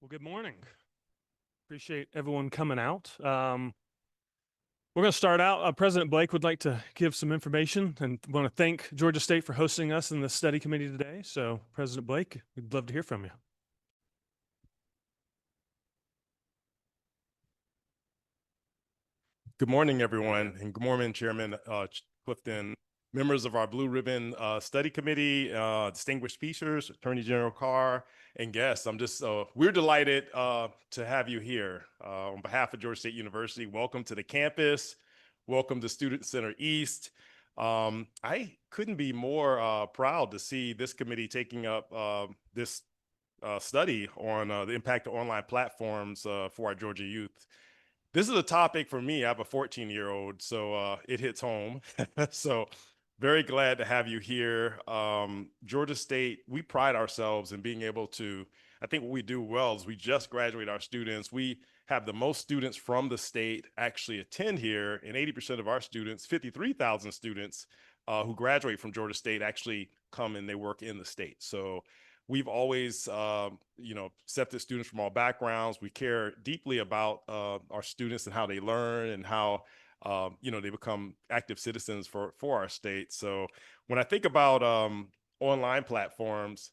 Well, good morning. Appreciate everyone coming out. We're going to start out. President Blake would like to give some information and want to thank Georgia State for hosting us in the study committee today. So, President Blake, we'd love to hear from you. Good morning, everyone, and good morning, Chairman Clifton, members of our Blue Ribbon Study Committee, distinguished speakers, Attorney General Carr, and guests. We're delighted to have you here. On behalf of Georgia State University, welcome to the campus. Welcome to Student Center East. I couldn't be more proud to see this committee taking up this study on the impact of online platforms for our Georgia youth. This is a topic for me. I have a 14-year-old, so it hits home. So very glad to have you here. Georgia State, we pride ourselves in being able to, I think what we do well is we just graduate our students. We have the most students from the state actually attend here, and 80% of our students, 53,000 students who graduate from Georgia State actually come and they work in the state. So we've always, accepted students from all backgrounds. We care deeply about our students and how they learn and how, they become active citizens for our state. So when I think about online platforms,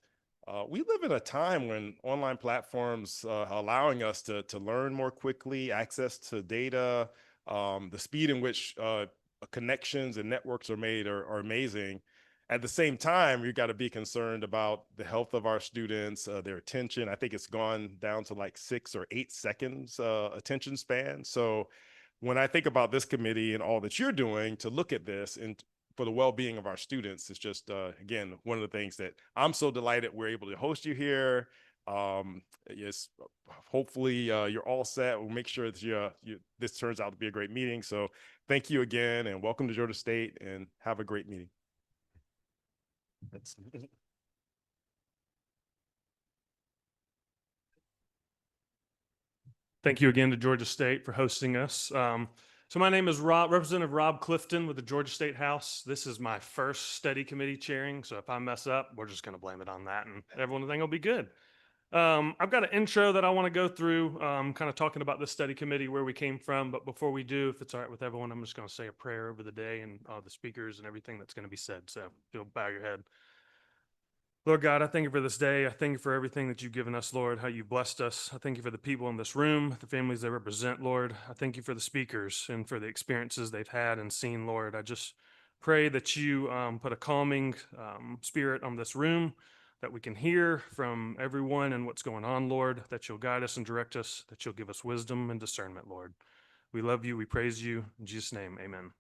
we live in a time when online platforms allowing us to learn more quickly, access to data, the speed in which connections and networks are made are amazing. At the same time, you've got to be concerned about the health of our students, their attention. I think it's gone down to like 6 or 8 seconds attention span. So when I think about this committee and all that you're doing to look at this and for the well-being of our students, it's just, again, one of the things that I'm so delighted we're able to host you here. Yes, hopefully you're all set. We'll make sure that this turns out to be a great meeting. So thank you again and welcome to Georgia State and have a great meeting. Thank you again to Georgia State for hosting us. So my name is Representative Rob Clifton with the Georgia State House. This is my first study committee chairing, so if I mess up, we're just going to blame it on that, and everyone will think it'll be good. I've got an intro that I want to go through, kind of talking about this study committee, where we came from, but before we do, if it's all right with everyone, I'm just going to say a prayer over the day and the speakers and everything that's going to be said, so if you'll bow your head. Lord God, I thank you for this day. I thank you for everything that you've given us, Lord, how you blessed us. I thank you for the people in this room, the families they represent, Lord. I thank you for the speakers and for the experiences they've had and seen, Lord. I just pray that you put a calming spirit on this room, that we can hear from everyone and what's going on, Lord, that you'll guide us and direct us, that you'll give us wisdom and discernment, Lord. We love you. We praise you. In Jesus' name, amen.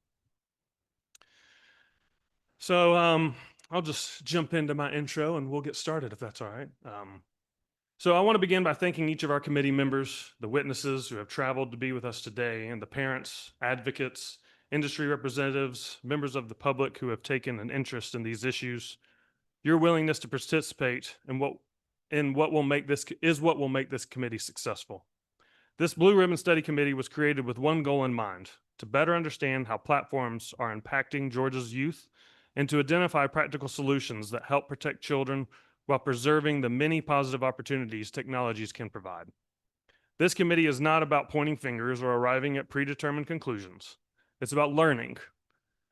So I'll just jump into my intro and we'll get started if that's all right. So I want to begin by thanking each of our committee members, the witnesses who have traveled to be with us today, and the parents, advocates, industry representatives, members of the public who have taken an interest in these issues. Your willingness to participate in what will make this committee successful. This Blue Ribbon Study Committee was created with one goal in mind: to better understand how platforms are impacting Georgia's youth and to identify practical solutions that help protect children while preserving the many positive opportunities technologies can provide. This committee is not about pointing fingers or arriving at predetermined conclusions. It's about learning.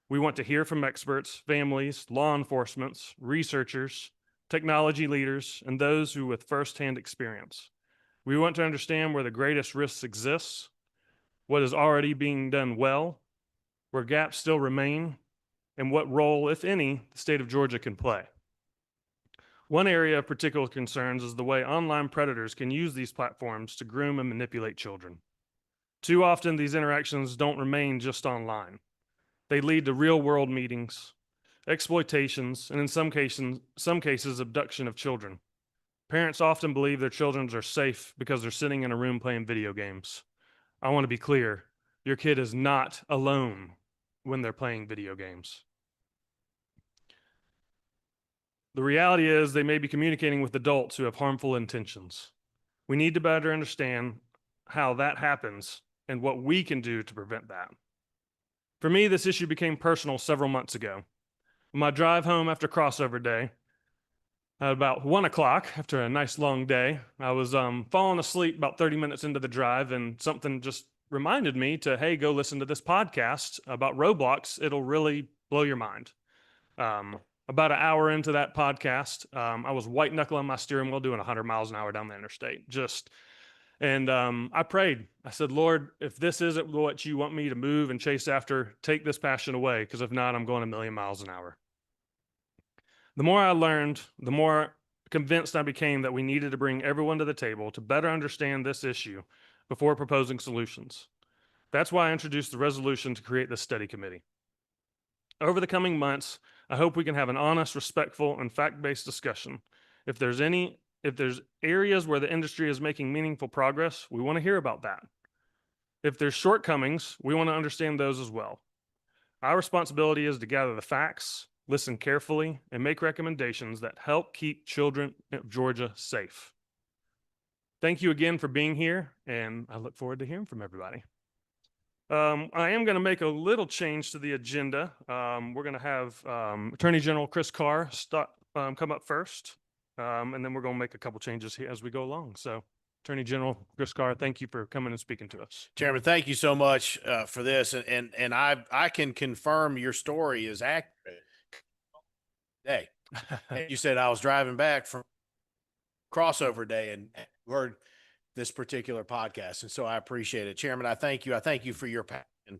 We want to hear from experts, families, law enforcement, researchers, technology leaders, and those who with firsthand experience. We want to understand where the greatest risks exist, what is already being done well, where gaps still remain, and what role, if any, the state of Georgia can play. One area of particular concerns is the way online predators can use these platforms to groom and manipulate children. Too often, these interactions don't remain just online. They lead to real-world meetings, exploitations, and in some cases, abduction of children. Parents often believe their children are safe because they're sitting in a room playing video games. I want to be clear, your kid is not alone when they're playing video games. The reality is they may be communicating with adults who have harmful intentions. We need to better understand how that happens and what we can do to prevent that. For me, this issue became personal several months ago. On my drive home after crossover day, At about 1 o'clock, after a nice long day, I was falling asleep about 30 minutes into the drive, and something just reminded me to, hey, go listen to this podcast about Roblox. It'll really blow your mind. About an hour into that podcast, I was white knuckling my steering wheel doing 100 miles an hour down the interstate. And I prayed. I said, Lord, if this isn't what you want me to move and chase after, take this passion away, because if not, I'm going a million miles an hour. The more I learned, the more convinced I became that we needed to bring everyone to the table to better understand this issue before proposing solutions. That's why I introduced the resolution to create this study committee. Over the coming months, I hope we can have an honest, respectful, and fact-based discussion. If there's areas where the industry is making meaningful progress, we want to hear about that. If there's shortcomings, we want to understand those as well. Our responsibility is to gather the facts, listen carefully, and make recommendations that help keep children of Georgia safe. Thank you again for being here, and I look forward to hearing from everybody. I am going to make a little change to the agenda. We're going to have Attorney General Chris Carr come up first, and then we're going to make a couple changes here as we go along. So, Attorney General Chris Carr, thank you for coming and speaking to us. Chairman, thank you so much for this, and I can confirm your story is accurate. Hey, you said I was driving back from crossover day and heard this particular podcast, and so I appreciate it, Chairman. I thank you. I thank you for your passion.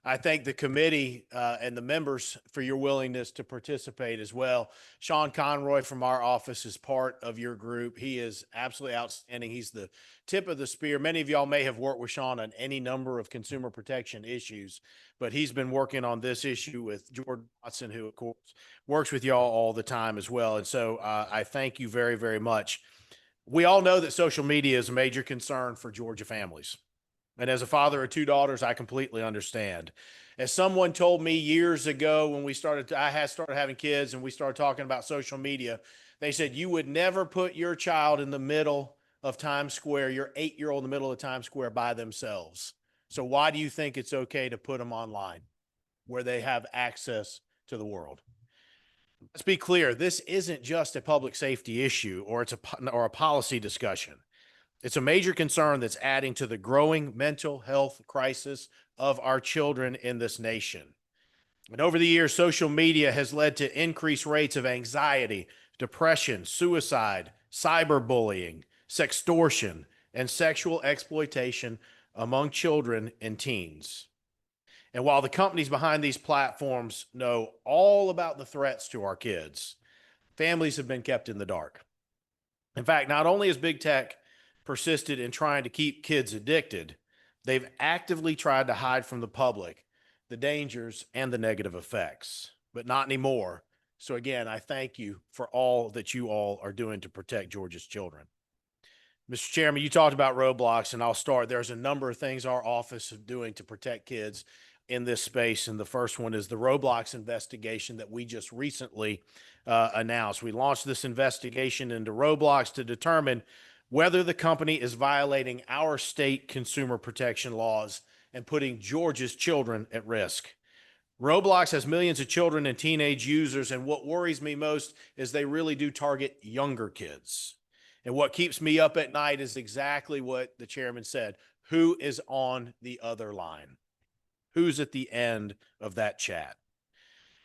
I thank the committee and the members for your willingness to participate as well. Sean Conroy from our office is part of your group. He is absolutely outstanding. He's the tip of the spear. Many of y'all may have worked with Sean on any number of consumer protection issues, but he's been working on this issue with Jordan Watson, who, of course, works with y'all all the time as well. And so I thank you very, very much. We all know that social media is a major concern for Georgia families. And as a father of two daughters, I completely understand. As someone told me years ago when I had started having kids and we started talking about social media, they said, you would never put your child in the middle of Times Square, your 8-year-old in the middle of Times Square by themselves. So why do you think it's okay to put them online where they have access to the world? Let's be clear. This isn't just a public safety issue or a policy discussion. It's a major concern that's adding to the growing mental health crisis of our children in this nation. And over the years, social media has led to increased rates of anxiety, depression, suicide, cyberbullying, sextortion, and sexual exploitation among children and teens. And while the companies behind these platforms know all about the threats to our kids, families have been kept in the dark. In fact, not only has big tech persisted in trying to keep kids addicted, they've actively tried to hide from the public the dangers and the negative effects, but not anymore. So again, I thank you for all that you all are doing to protect Georgia's children. Mr. Chairman, you talked about Roblox, and I'll start. There's a number of things our office is doing to protect kids in this space, and the first one is the Roblox investigation that we just recently announced. We launched this investigation into Roblox to determine whether the company is violating our state consumer protection laws and putting Georgia's children at risk. Roblox has millions of children and teenage users, and what worries me most is they really do target younger kids. And what keeps me up at night is exactly what the chairman said. Who is on the other line? Who's at the end of that chat?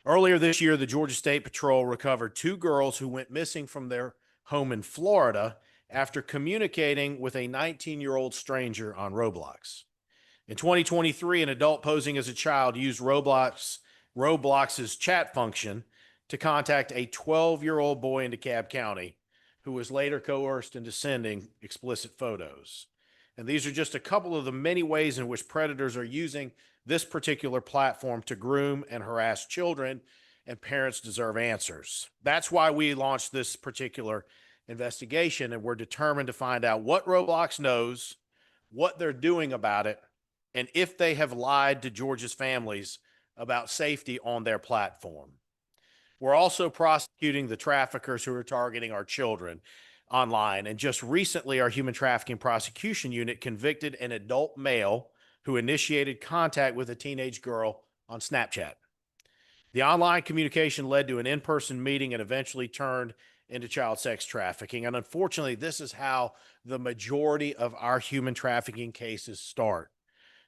Earlier this year, the Georgia State Patrol recovered 2 girls who went missing from their home in Florida after communicating with a 19-year-old stranger on Roblox. In 2023, an adult posing as a child used Roblox's chat function to contact a 12-year-old boy in DeKalb County, who was later coerced into sending explicit photos. And these are just a couple of the many ways in which predators are using this particular platform to groom and harass children, and parents deserve answers. That's why we launched this particular investigation, and we're determined to find out what Roblox knows, what they're doing about it, and if they have lied to Georgia's families about safety on their platform. We're also prosecuting the traffickers who are targeting our children online. And just recently, our human trafficking prosecution unit convicted an adult male who initiated contact with a teenage girl on Snapchat. The online communication led to an in-person meeting and eventually turned into child sex trafficking. And unfortunately, this is how the majority of our human trafficking cases start,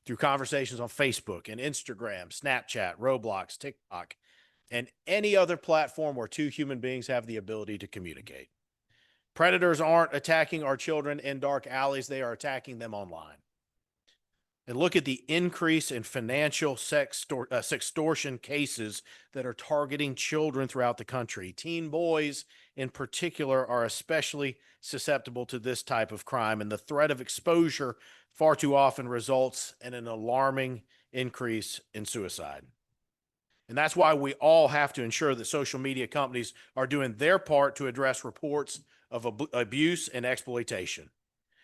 through conversations on Facebook and Instagram, Snapchat, Roblox, TikTok, and any other platform where two human beings have the ability to communicate. Predators aren't attacking our children in dark alleys, they are attacking them online. And look at the increase in financial sextortion cases that are targeting children throughout the country. Teen boys, in particular, are especially susceptible to this type of crime, and the threat of exposure far too often results in an alarming increase in suicide. And that's why we all have to ensure that social media companies are doing their part to address reports of abuse and exploitation.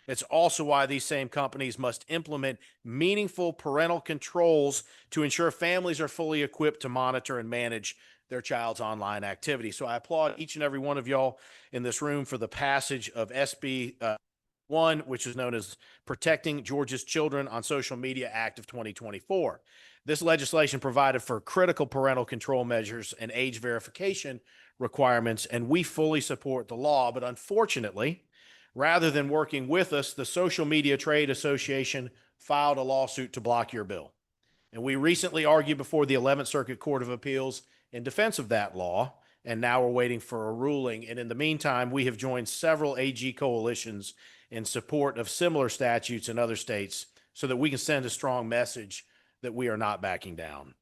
It's also why these same companies must implement meaningful parental controls to ensure families are fully equipped to monitor and manage their child's online activity. So I applaud each and every one of y'all in this room for the passage of SB 1, which is known as Protecting Georgia's Children on Social Media Act of 2024. This legislation provided for critical parental control measures and age verification requirements, and we fully support the law. But unfortunately, rather than working with us, the Social Media Trade Association filed a lawsuit to block your bill. And we recently argued before the 11th Circuit Court of Appeals in defense of that law, and now we're waiting for a ruling. And in the meantime, we have joined several AG coalitions in support of similar statutes in other states so that we can send a strong message that we are not backing down.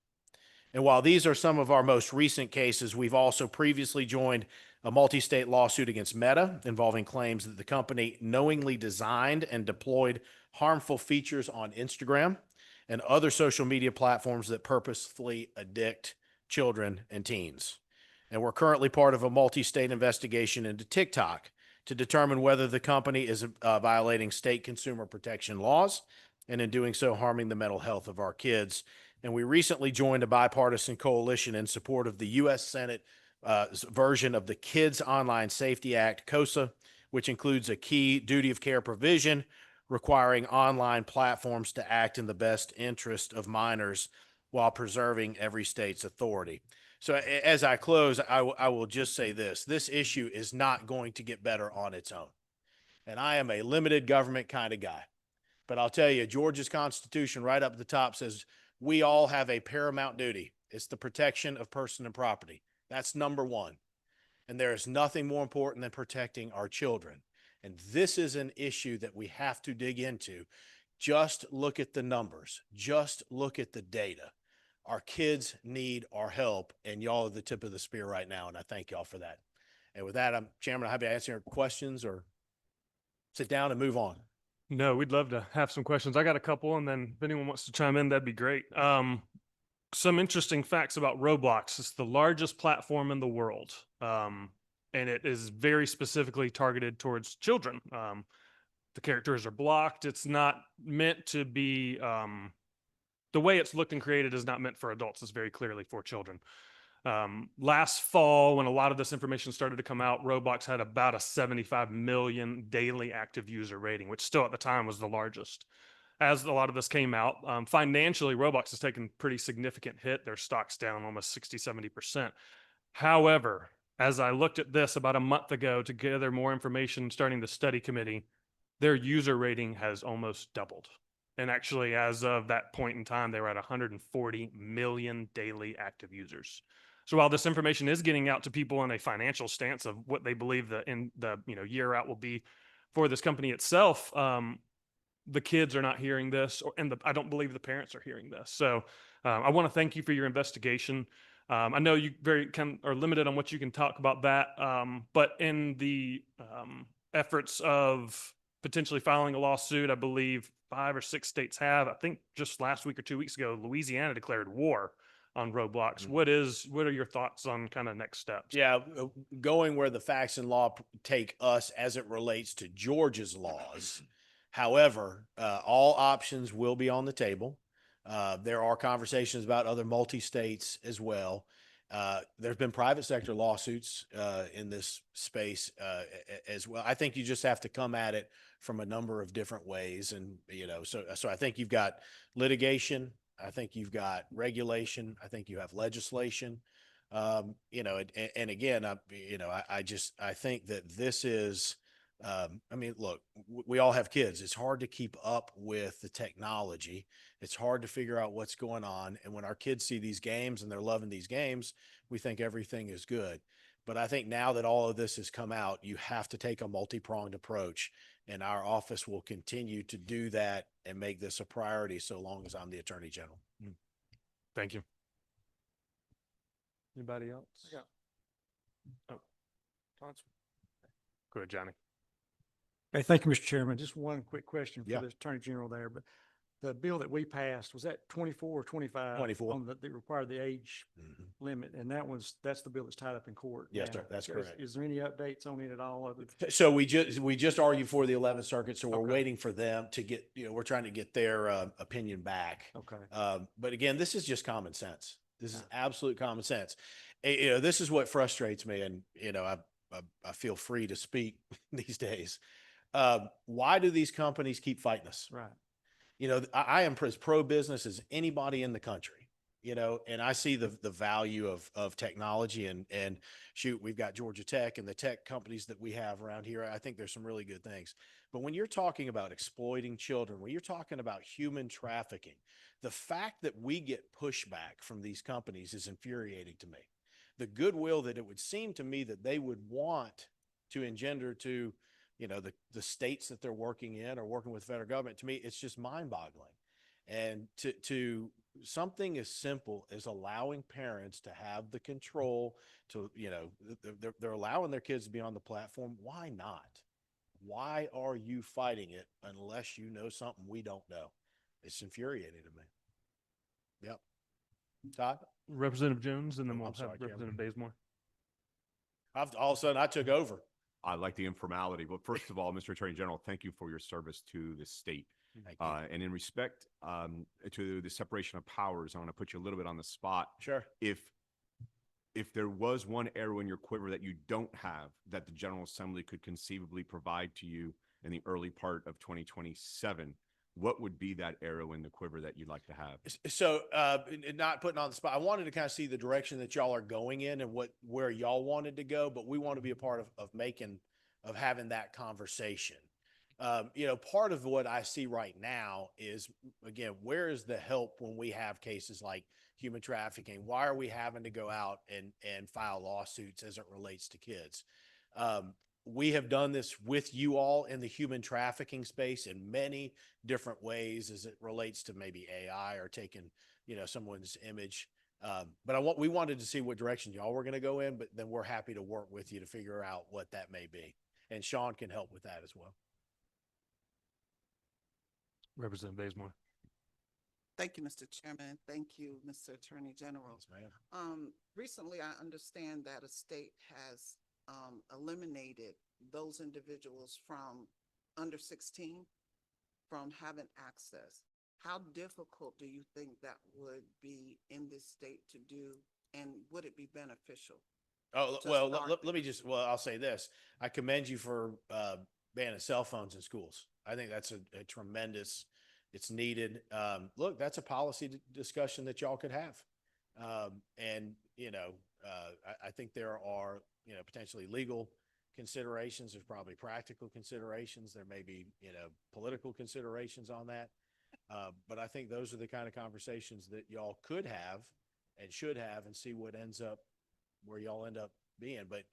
And while these are some of our most recent cases, we've also previously joined a multi-state lawsuit against Meta involving claims that the company knowingly designed and deployed harmful features on Instagram and other social media platforms that purposefully addict children and teens. And we're currently part of a multi-state investigation into TikTok to determine whether the company is violating state consumer protection laws, and in doing so, harming the mental health of our kids. And we recently joined a bipartisan coalition in support of the U.S. Senate version of the Kids Online Safety Act, KOSA, which includes a key duty of care provision requiring online platforms to act in the best interest of minors while preserving every state's authority. So as I close, I will just say this. This issue is not going to get better on its own. And I am a limited government kind of guy. But I'll tell you, Georgia's Constitution right up at the top says we all have a paramount duty. It's the protection of person and property. That's number one. And there is nothing more important than protecting our children. And this is an issue that we have to dig into. Just look at the numbers. Just look at the data. Our kids need our help, and y'all are the tip of the spear right now, and I thank y'all for that. And with that, Chairman, I'm happy to answer questions or sit down and move on. No, we'd love to have some questions. I got a couple, and then if anyone wants to chime in, that'd be great. Some interesting facts about Roblox. It's the largest platform in the world, and it is very specifically targeted towards children. The characters are blocked. It's not meant to be, the way it's looked and created is not meant for adults. It's very clearly for children. Last fall, when a lot of this information started to come out, Roblox had about a 75 million daily active user rating, which still at the time was the largest. As a lot of this came out, financially, Roblox has taken pretty significant hit. Their stock's down almost 60–70%. However, as I looked at this about a month ago to gather more information starting the study committee, their user rating has almost doubled. And actually, as of that point in time, they were at 140 million daily active users. So while this information is getting out to people in a financial stance of what they believe the year out will be for this company itself, the kids are not hearing this, and I don't believe the parents are hearing this. So I want to thank you for your investigation. I know you are limited on what you can talk about that, but in the efforts of potentially filing a lawsuit, I believe 5 or 6 states have. I think just last week or 2 weeks ago, Louisiana declared war on Roblox. Mm-hmm. What are your thoughts on kind of next steps? Yeah, going where the facts and law take us as it relates to Georgia's laws. However, all options will be on the table. There are conversations about other multi-states as well. There's been private sector lawsuits in this space as well. I think you just have to come at it from a number of different ways. And, so I think you've got litigation. I think you've got regulation. I think you have legislation. You know, and again, you know, I think that this is, I mean, look, we all have kids. It's hard to keep up with the technology. It's hard to figure out what's going on. And when our kids see these games and they're loving these games, we think everything is good. But I think now that all of this has come out, you have to take a multi-pronged approach, and our office will continue to do that and make this a priority so long as I'm the Attorney General. Thank you. Anybody else? Yeah. Oh, go ahead, Johnny. Okay, thank you, Mr. Chairman. Just one quick question Yeah. for the Attorney General there, but the bill that we passed, was that 24 or 25? 24. On that required the age limit, and that's the bill that's tied up in court. Yes, now. sir. That's correct. Is there any updates on it at all? So we just argued for the 11th Circuit, so we're Okay. waiting for them to get, you know, we're trying to get their opinion back. Okay. But again, this is just common sense. This is absolute common sense. You know, this is what frustrates me, and you know, I feel free to speak these days. Why do these companies keep fighting us? Right. You know, I am as pro-business as anybody in the country, you know, and I see the value of technology, and shoot, we've got Georgia Tech and the tech companies that we have around here. I think there's some really good things. But when you're talking about exploiting children, when you're talking about human trafficking, the fact that we get pushback from these companies is infuriating to me. The goodwill that it would seem to me that they would want to engender to, you know, the states that they're working in or working with federal government, to me, it's just mind boggling. And to something as simple as allowing parents to have the control to, you know, they're allowing their kids to be on the platform. Why not? Why are you fighting it unless you know something we don't know? It's infuriating to me. Yep. Todd? Representative Jones, and then Oh, we'll I'm sorry, have Chairman. Representative Bazemore. All of a sudden I took over. I like the informality. But first of all, Mr. Attorney General, thank you for your service to the state. Thank you. And in respect to the separation of powers, I want to put you a little bit on the spot. Sure. If there was one arrow in your quiver that you don't have that the General Assembly could conceivably provide to you in the early part of 2027, what would be that arrow in the quiver that you'd like to have? So, not putting on the spot, I wanted to kind of see the direction that y'all are going in and where y'all wanted to go, but we want to be a part of having that conversation. You know, part of what I see right now is, again, where is the help when we have cases like human trafficking? Why are we having to go out and file lawsuits as it relates to kids? We have done this with you all in the human trafficking space in many different ways as it relates to maybe AI or taking, you know, someone's image. But we wanted to see what direction y'all were going to go in, but then we're happy to work with you to figure out what that may be. And Sean can help with that as well. Representative Bazemore. Thank you, Mr. Chairman. Thank you, Mr. Attorney General. Yes, ma'am. Recently, I understand that a state has eliminated those individuals from under 16 from having access. How difficult do you think that would be in this state to do, and would it be beneficial? Oh, to well, start let me just, well, I'll say this. I commend you for banning cell phones in schools. I think that's a tremendous, it's needed. Look, that's a policy discussion that y'all could have. And, you know, I think there are, you know, potentially legal considerations. There's probably practical considerations. There may be, you know, political considerations on that. But I think those are the kind of conversations that y'all could have and should have, and see what ends up, where y'all end up being. But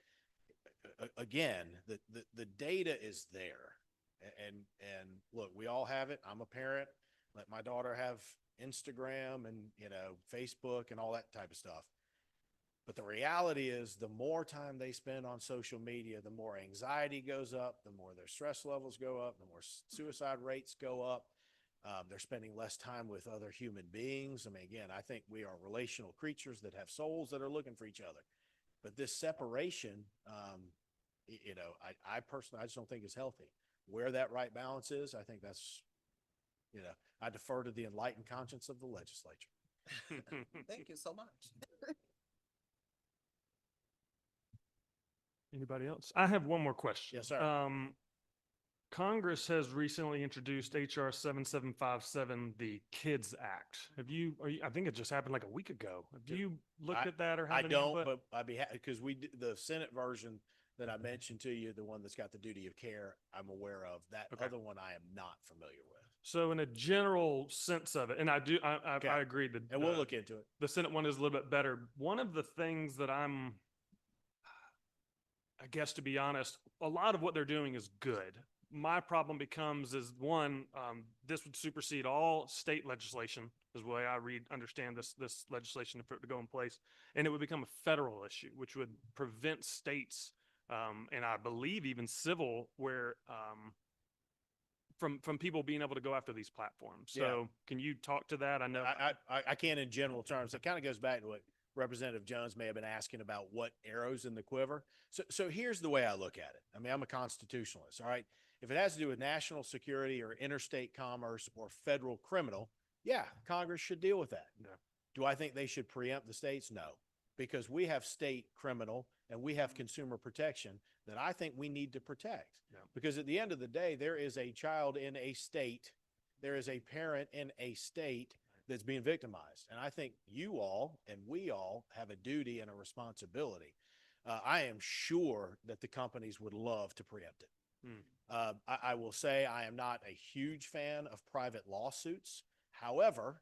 again, the data is there. And look, we all have it. I'm a parent. Let my daughter have Instagram and, you know, Facebook and all that type of stuff. But the reality is, the more time they spend on social media, the more anxiety goes up, the more their stress levels go up, the more suicide rates go up. They're spending less time with other human beings. I mean, again, I think we are relational creatures that have souls that are looking for each other. But this separation, you know, I personally, I just don't think is healthy. Where that right balance is, I think that's, you know, I defer to the enlightened conscience of the legislature. Thank you so much. Anybody else? I have one more question. Yes, sir. Congress has recently introduced HR 7757, the Kids Act. I think it just happened like a week ago. Have you looked at that or I had any don't, input? but I'd be happy because the Senate version that I mentioned to you, the one that's got the duty of care, I'm aware of. That Okay. other one I am not familiar with. So in a general sense of it, and Okay. I agree that And we'll look into it. the Senate one is a little bit better. One of the things that I guess to be honest, a lot of what they're doing is good. My problem becomes is one, this would supersede all state legislation, is the way I understand this legislation for it to go in place, and it would become a federal issue, which would prevent states, and I believe even civil, where from people being able to go after these platforms. Yeah. So can you talk to that? I know. I can in general terms. It kind of goes back to what Representative Jones may have been asking about what arrows in the quiver. So here's the way I look at it. I mean, I'm a constitutionalist, all right? If it has to do with national security or interstate commerce or federal criminal, yeah, Congress should deal with that. Yeah. Do I think they should preempt the states? No, because we have state criminal and we have consumer protection that I think we need to protect. Yeah. Because at the end of the day, there is a child in a state, there is a parent in a state that's being victimized. And I think you all and we all have a duty and a responsibility. I am sure that the companies would love to preempt it. I will say I am not a huge fan of private lawsuits. However,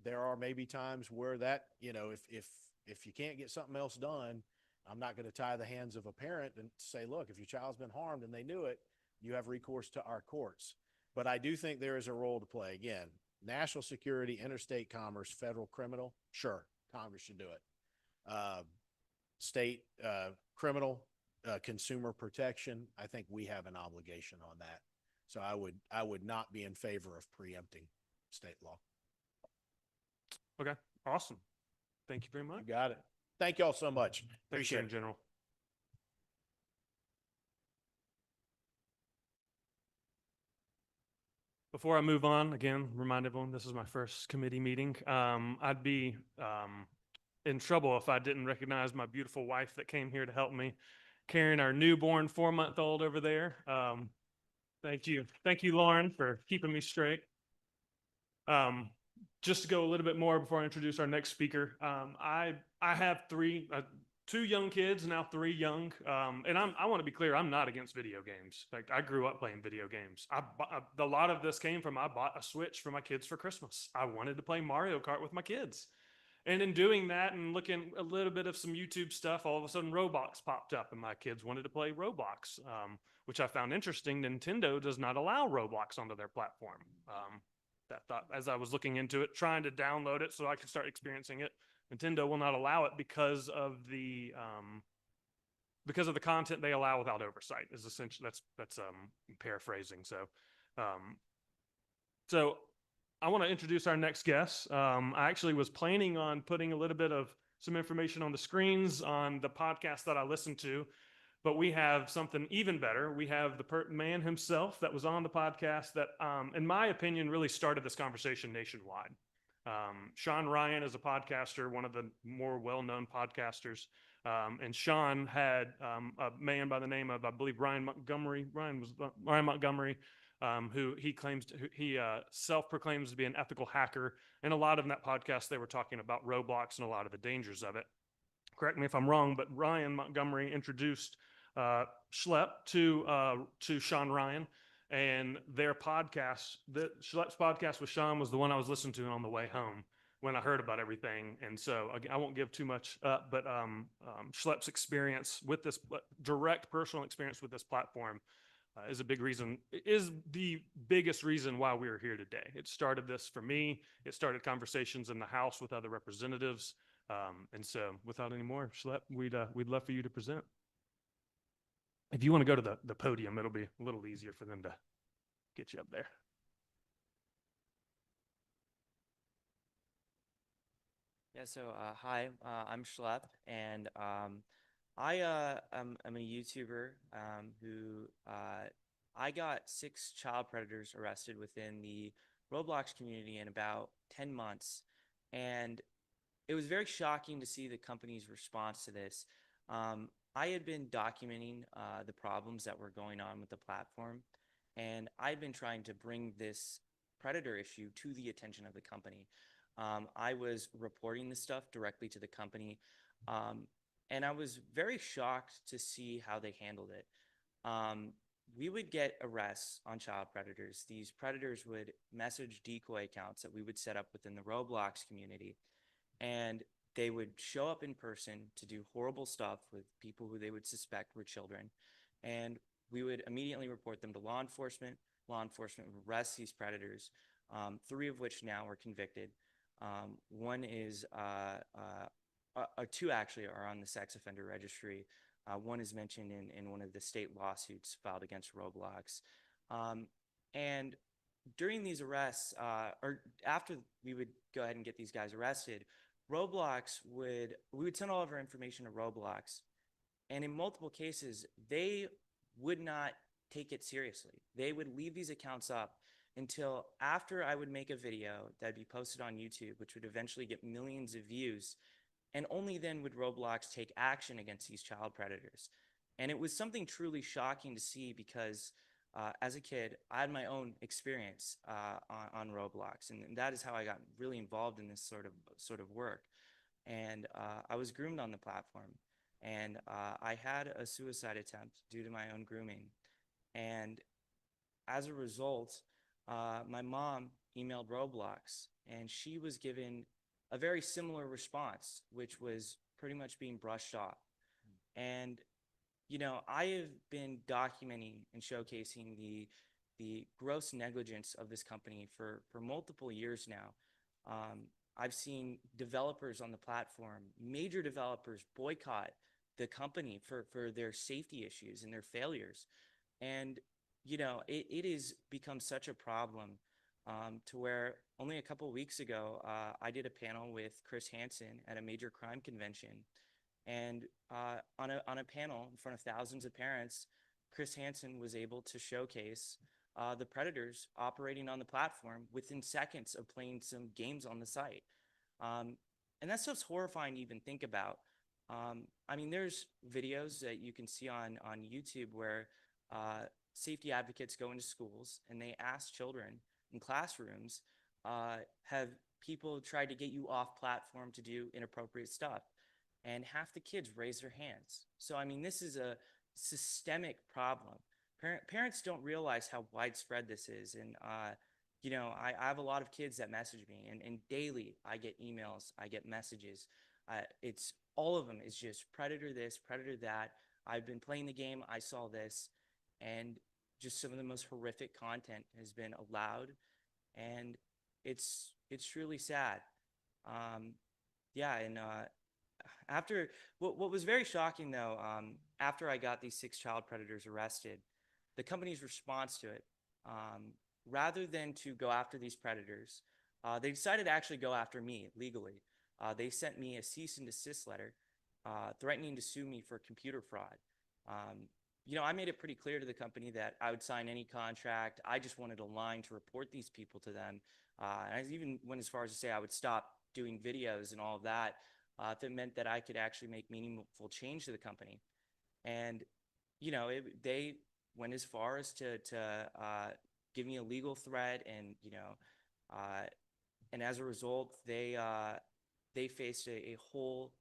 there are maybe times where that, if you can't get something else done, I'm not going to tie the hands of a parent and say, look, if your child's been harmed and they knew it, you have recourse to our courts. But I do think there is a role to play. Again, national security, interstate commerce, federal criminal, sure, Congress should do it. State criminal, consumer protection, I think we have an obligation on that. So I would not be in favor of preempting state law. Okay, awesome. Thank you very much. You got it. Thank you all so much. Thanks, Appreciate in it. general. Before I move on, again, remind everyone this is my first committee meeting. I'd be in trouble if I didn't recognize my beautiful wife that came here to help me carrying our newborn 4-month-old over there. Thank you. Thank you, Lauren, for keeping me straight. Just to go a little bit more before I introduce our next speaker, I have two young kids, now 3 young, and I want to be clear, I'm not against video games. In fact, I grew up playing video games. A lot of this came from I bought a Switch for my kids for Christmas. I wanted to play Mario Kart with my kids. And in doing that and looking a little bit of some YouTube stuff, all of a sudden Roblox popped up and my kids wanted to play Roblox, which I found interesting. Nintendo does not allow Roblox onto their platform. That thought, as I was looking into it, trying to download it so I could start experiencing it, Nintendo will not allow it because of the content they allow without oversight. Is essentially that's paraphrasing. So I want to introduce our next guest. I actually was planning on putting a little bit of some information on the screens on the podcast that I listened to, but we have something even better. We have the man himself that was on the podcast that, in my opinion, really started this conversation nationwide. Sean Ryan is a podcaster, one of the more well-known podcasters. And Sean had a man by the name of, I believe, Ryan Montgomery, who he self-proclaims to be an ethical hacker. And a lot of that podcast, they were talking about Roblox and a lot of the dangers of it. Correct me if I'm wrong, but Ryan Montgomery introduced Schlep to Sean Ryan, and their podcast, Schlepp's podcast with Sean, was the one I was listening to on the way home when I heard about everything. And so I won't give too much up, but Schlepp's experience with this direct personal experience with this platform is a big reason, is the biggest reason why we are here today. It started this for me. It started conversations in the House with other representatives. And so without any more, Schlepp, we'd love for you to present. If you want to go to the podium, it'll be a little easier for them to get you up there. Yeah, so hi, I'm Schlepp, and I'm a YouTuber who I got 6 child predators arrested within the Roblox community in about 10 months, and it was very shocking to see the company's response to this. I had been documenting the problems that were going on with the platform, And I've been trying to bring this predator issue to the attention of the company. I was reporting this stuff directly to the company, um, and I was very shocked to see how they handled it. We would get arrests on child predators. These predators would message decoy accounts that we would set up within the Roblox community, and they would show up in person to do horrible stuff with people who they would suspect were children. And we would immediately report them to law enforcement. Law enforcement would arrest these predators, three of which now are convicted. One is, two actually are on the sex offender registry. One is mentioned in one of the state lawsuits filed against Roblox. And during these arrests, or after we would go ahead and get these guys arrested, we would send all of our information to Roblox. And in multiple cases, they would not take it seriously. They would leave these accounts up until after I would make a video that'd be posted on YouTube, which would eventually get millions of views. And only then would Roblox take action against these child predators. And it was something truly shocking to see because as a kid, I had my own experience on Roblox, and that is how I got really involved in this sort of work. And I was groomed on the platform, and I had a suicide attempt due to my own grooming. And as a result, my mom emailed Roblox, and she was given a very similar response, which was pretty much being brushed off. And I have been documenting and showcasing the gross negligence of this company for multiple years now. I've seen developers on the platform, major developers, boycott the company for their safety issues and their failures. And it has become such a problem to where only a couple of weeks ago, I did a panel with Chris Hansen at a major crime convention. And on a panel in front of thousands of parents, Chris Hansen was able to showcase the predators operating on the platform within seconds of playing some games on the site. And that stuff's horrifying to even think about. I mean, there's videos that you can see on YouTube where safety advocates go into schools and they ask children in classrooms, have people tried to get you off platform to do inappropriate stuff? And half the kids raise their hands. So, I mean, this is a systemic problem. Parents don't realize how widespread this is. And, I have a lot of kids that message me, and daily I get emails, I get messages. It's all of them is just predator this, predator that. I've been playing the game, I saw this, and just some of the most horrific content has been allowed, and it's truly sad. Yeah, and after what was very shocking though, after I got these 6 child predators arrested, the company's response to it, rather than to go after these predators, they decided to actually go after me legally. They sent me a cease and desist letter, threatening to sue me for computer fraud. I made it pretty clear to the company that I would sign any contract. I just wanted a line to report these people to them. And I even went as far as to say I would stop doing videos and all of that if it meant that I could actually make meaningful change to the company. And, they went as far as to give me a legal threat, and, and as a result, they faced a whole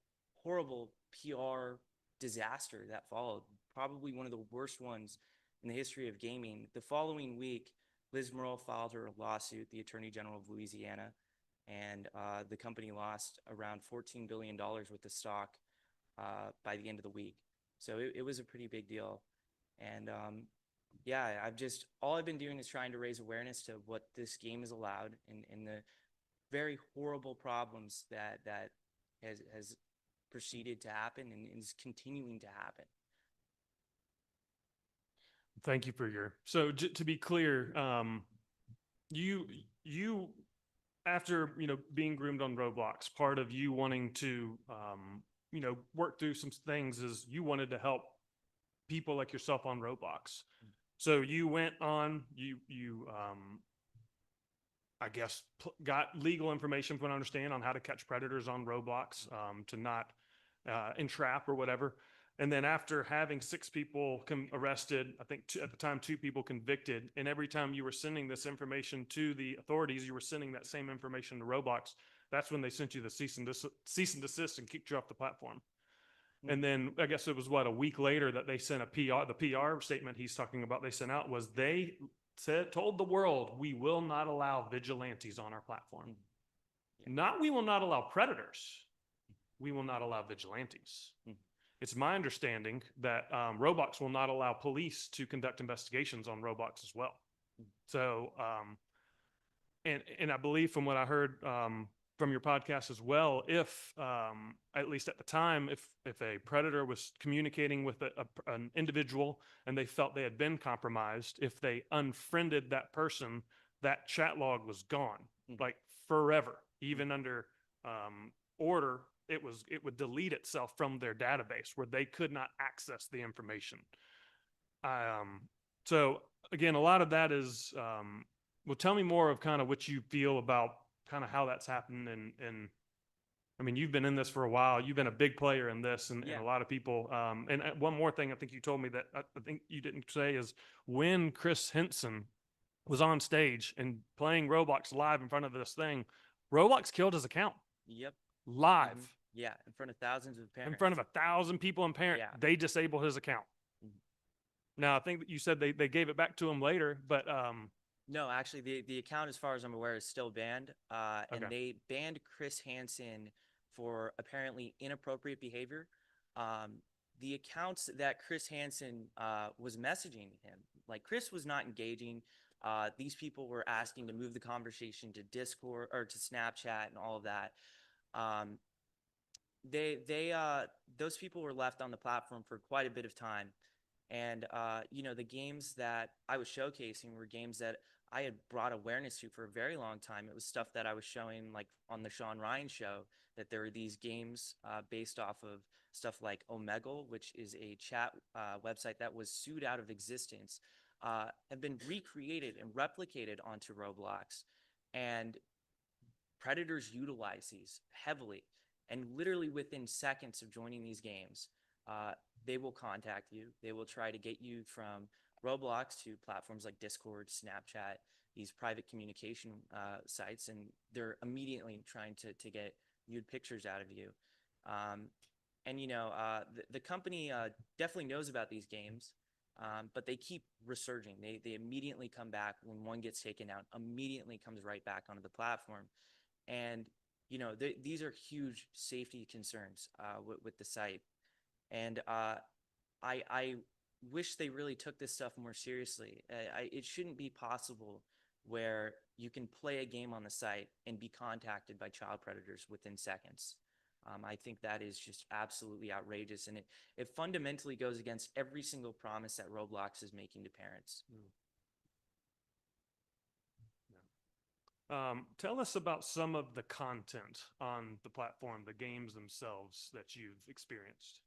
horrible PR disaster that followed, probably one of the worst ones in the history of gaming. The following week, Liz Murrell filed her lawsuit, the Attorney General of Louisiana, and the company lost around $14 billion worth of stock by the end of the week. So it was a pretty big deal. And yeah, all I've been doing is trying to raise awareness to what this game is allowed, and the very horrible problems that has proceeded to happen and is continuing to happen. Thank you for so to be clear, you after, being groomed on Roblox, part of you wanting to, work through some things is you wanted to help people like yourself on Roblox. So you went on, I guess, got legal information, from what I understand, on how to catch predators on Roblox, to not entrap or whatever. And then after having 6 people arrested, I think at the time 2 people convicted, and every time you were sending this information to the authorities, you were sending that same information to Roblox. That's when they sent you the cease and desist and kicked you off the platform. And then I guess it was a week later that they sent a PR. The PR statement he's talking about they sent out was they told the world, we will not allow vigilantes on our platform. Not we will not allow predators. We will not allow vigilantes. It's my understanding that Roblox will not allow police to conduct investigations on Roblox as well. So, and I believe from what I heard from your podcast as well, if at least at the time, if a predator was communicating with an individual and they felt they had been compromised, if they unfriended that person, that chat log was gone, like forever, even under order. It would delete itself from their database where they could not access the information. So again, a lot of that is, well, tell me more of kind of what you feel about kind of how that's happened. And I mean, you've been in this for a while. You've been a big player in this, and Yeah. a lot of people. And one more thing I think you told me that I think you didn't say is when Chris Henson was on stage and playing Roblox live in front of this thing, Roblox killed his account Yep. live. Mhm. Yeah, in front of thousands of parents. In front of 1,000 people and parents, Yeah. they disabled his account. Mhm. Now, I think that you said they gave it back to him later, but No, actually, the account, as far as I'm aware, is still banned. And Okay. they banned Chris Hansen for apparently inappropriate behavior. The accounts that Chris Hansen was messaging him, like Chris was not engaging. These people were asking to move the conversation to Discord or to Snapchat and all of that. Those people were left on the platform for quite a bit of time. And, the games that I was showcasing were games that I had brought awareness to for a very long time. It was stuff that I was showing, like on the Sean Ryan show, that there were these games based off of stuff like Omegle, which is a chat website that was sued out of existence, have been recreated and replicated onto Roblox. And predators utilize these heavily. And literally within seconds of joining these games, they will contact you. They will try to get you from Roblox to platforms like Discord, Snapchat, these private communication sites, and they're immediately trying to get nude pictures out of you. The company definitely knows about these games, but they keep resurging. They immediately come back when one gets taken out, immediately comes right back onto the platform. And these are huge safety concerns with the site. And I wish they really took this stuff more seriously. It shouldn't be possible where you can play a game on the site and be contacted by child predators within seconds. I think that is just absolutely outrageous, and it fundamentally goes against every single promise that Roblox is making to parents. Tell us about some of the content on the platform, the games themselves that you've experienced.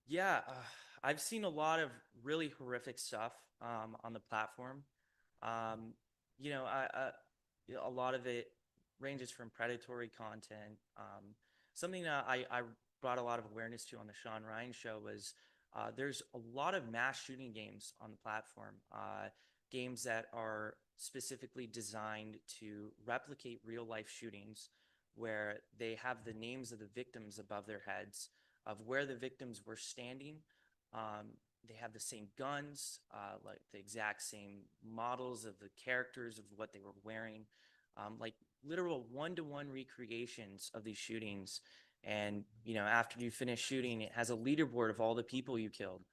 Yeah, I've seen a lot of really horrific stuff on the platform. A lot of it ranges from predatory content. Something that I brought a lot of awareness to on the Sean Ryan show was there's a lot of mass shooting games on the platform, games that are specifically designed to replicate real life shootings, where they have the names of the victims above their heads, of where the victims were standing. They have the same guns, like the exact same models of the characters of what they were wearing, like literal one-to-one recreations of these shootings. And, after you finish shooting, it has a leaderboard of all the people you killed.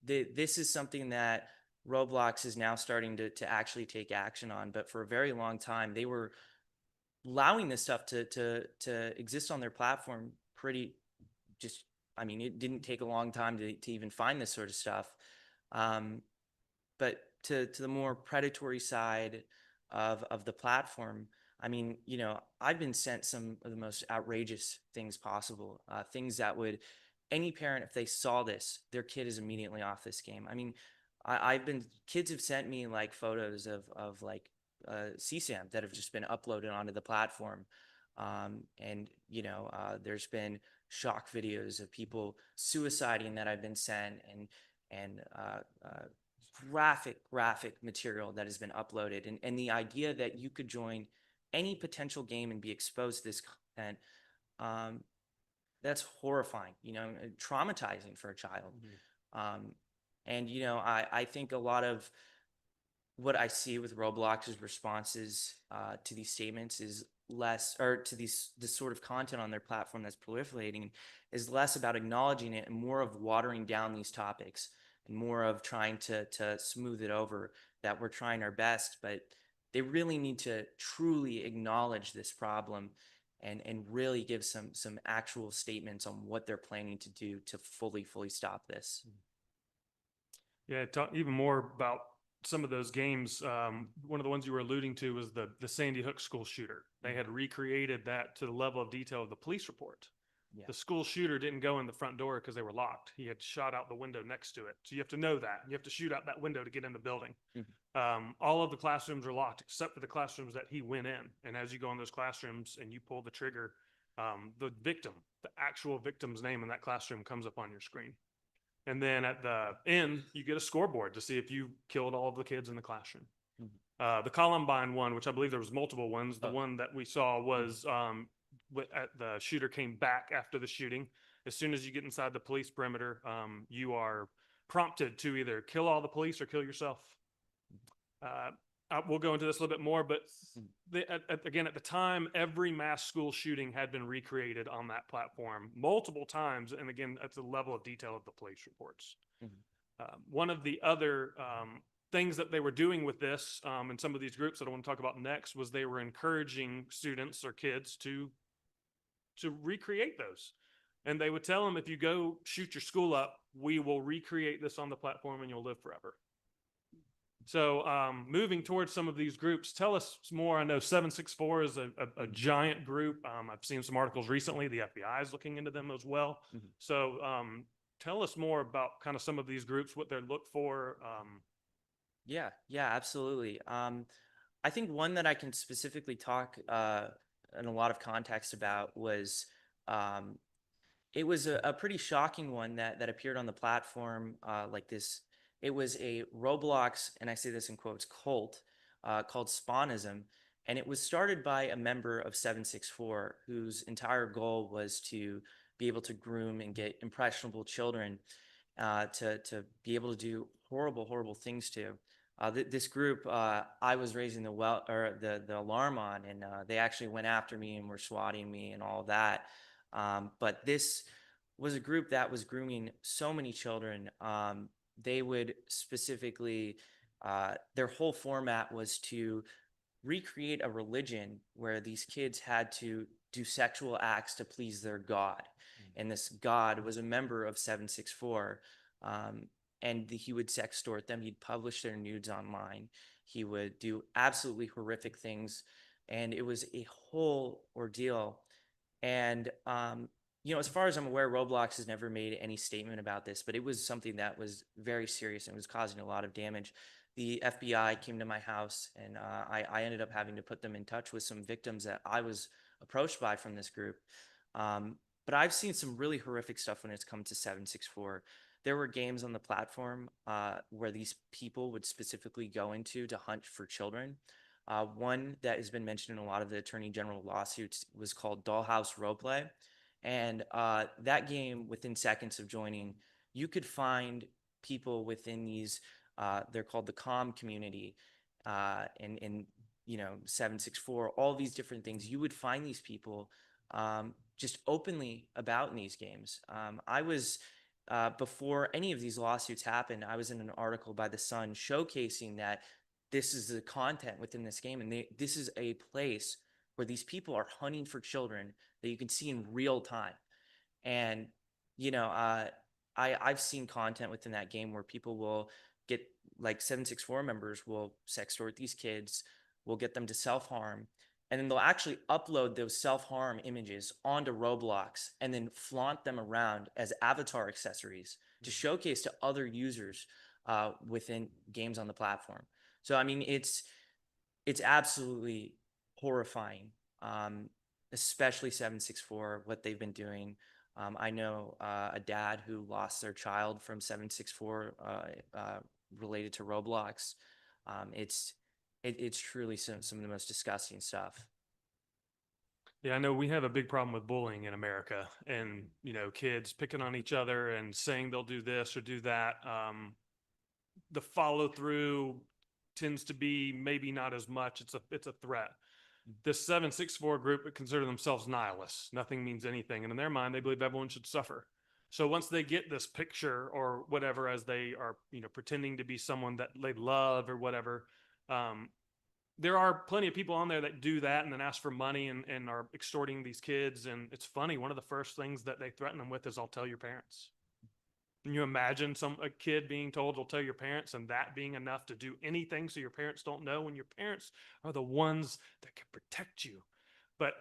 This is something that Roblox is now starting to actually take action on, but for a very long time, they were allowing this stuff to exist on their platform it didn't take a long time to even find this sort of stuff. But to the more predatory side of the platform, I've been sent some of the most outrageous things possible, things that would, any parent, if they saw this, their kid is immediately off this game. Kids have sent me like photos of like CSAM that have just been uploaded onto the platform. And, there's been shock videos of people suiciding that I've been sent, and graphic material that has been uploaded. And the idea that you could join any potential game and be exposed to this content, um, that's horrifying, and traumatizing for a child. And, I think a lot of what I see with Roblox's responses to these statements is less, or to this sort of content on their platform that's proliferating, is less about acknowledging it and more of watering down these topics and more of trying to smooth it over, that we're trying our best, but they really need to truly acknowledge this problem and really give some actual statements on what they're planning to do to fully stop this. Yeah, talk even more about some of those games. One of the ones you were alluding to was the Sandy Hook school shooter. They had recreated that to the level of detail of the police report. Yeah. The school shooter didn't go in the front door because they were locked. He had shot out the window next to it. So you have to know that. You have to shoot out that window to get in the building. All of the classrooms are locked except for the classrooms that he went in. And as you go in those classrooms and you pull the trigger, the actual victim's name in that classroom comes up on your screen. And then at the end, you get a scoreboard to see if you killed all of the kids in the classroom. The Columbine one, which I believe there was multiple ones, the one that we saw was the shooter came back after the shooting. As soon as you get inside the police perimeter, you are prompted to either kill all the police or kill yourself. We'll go into this a little bit more, but again, at the time, every mass school shooting had been recreated on that platform multiple times. And again, at the level of detail of the police reports. One of the other things that they were doing with this in some of these groups that I want to talk about next was they were encouraging students or kids to recreate those. And they would tell them, if you go shoot your school up, we will recreate this on the platform and you'll live forever. So moving towards some of these groups, tell us more. I know 764 is a giant group. I've seen some articles recently. The FBI is looking into them as well. So tell us more about kind of some of these groups, what they look for. Yeah, absolutely. I think one that I can specifically talk in a lot of context about was it was a pretty shocking one that appeared on the platform like this. It was a Roblox, and I say this in quotes, cult called Spawnism. And it was started by a member of 764 whose entire goal was to be able to groom and get impressionable children to be able to do horrible things to. This group, I was raising the alarm on, and they actually went after me and were swatting me and all that. But this was a group that was grooming so many children. They would specifically, their whole format was to recreate a religion where these kids had to do sexual acts to please their God. And this God was a member of 764. And he would sextort them. He'd publish their nudes online. He would do absolutely horrific things. And it was a whole ordeal. And, as far as I'm aware, Roblox has never made any statement about this, but it was something that was very serious and was causing a lot of damage. The FBI came to my house, and I ended up having to put them in touch with some victims that I was approached by from this group. But I've seen some really horrific stuff when it's come to 764. There were games on the platform where these people would specifically go into to hunt for children. One that has been mentioned in a lot of the attorney general lawsuits was called Dollhouse Roleplay. And that game, within seconds of joining, you could find people within these, they're called the comm community, in 764, all these different things. You would find these people just openly about in these games. I was, before any of these lawsuits happened, I was in an article by The Sun showcasing that this is the content within this game, and this is a place where these people are hunting for children that you can see in real time. And I've seen content within that game where people will get, like 764 members will sextort these kids, will get them to self-harm, and then they'll actually upload those self-harm images onto Roblox and then flaunt them around as avatar accessories to showcase to other users within games on the platform. So I mean, it's absolutely horrifying. especially 764, what they've been doing. I know a dad who lost their child from 764 related to Roblox. It's truly some of the most disgusting stuff. Yeah, I know we have a big problem with bullying in America, and kids picking on each other and saying they'll do this or do that. The follow through tends to be maybe not as much. It's a threat. This 764 group would consider themselves nihilists. Nothing means anything, and in their mind, they believe everyone should suffer. So once they get this picture or whatever, as they are pretending to be someone that they love or whatever. There are plenty of people on there that do that and then ask for money and are extorting these kids. And it's funny. One of the first things that they threaten them with is, "I'll tell your parents." Can you imagine a kid being told, "I'll tell your parents," and that being enough to do anything so your parents don't know, when your parents are the ones that can protect you? But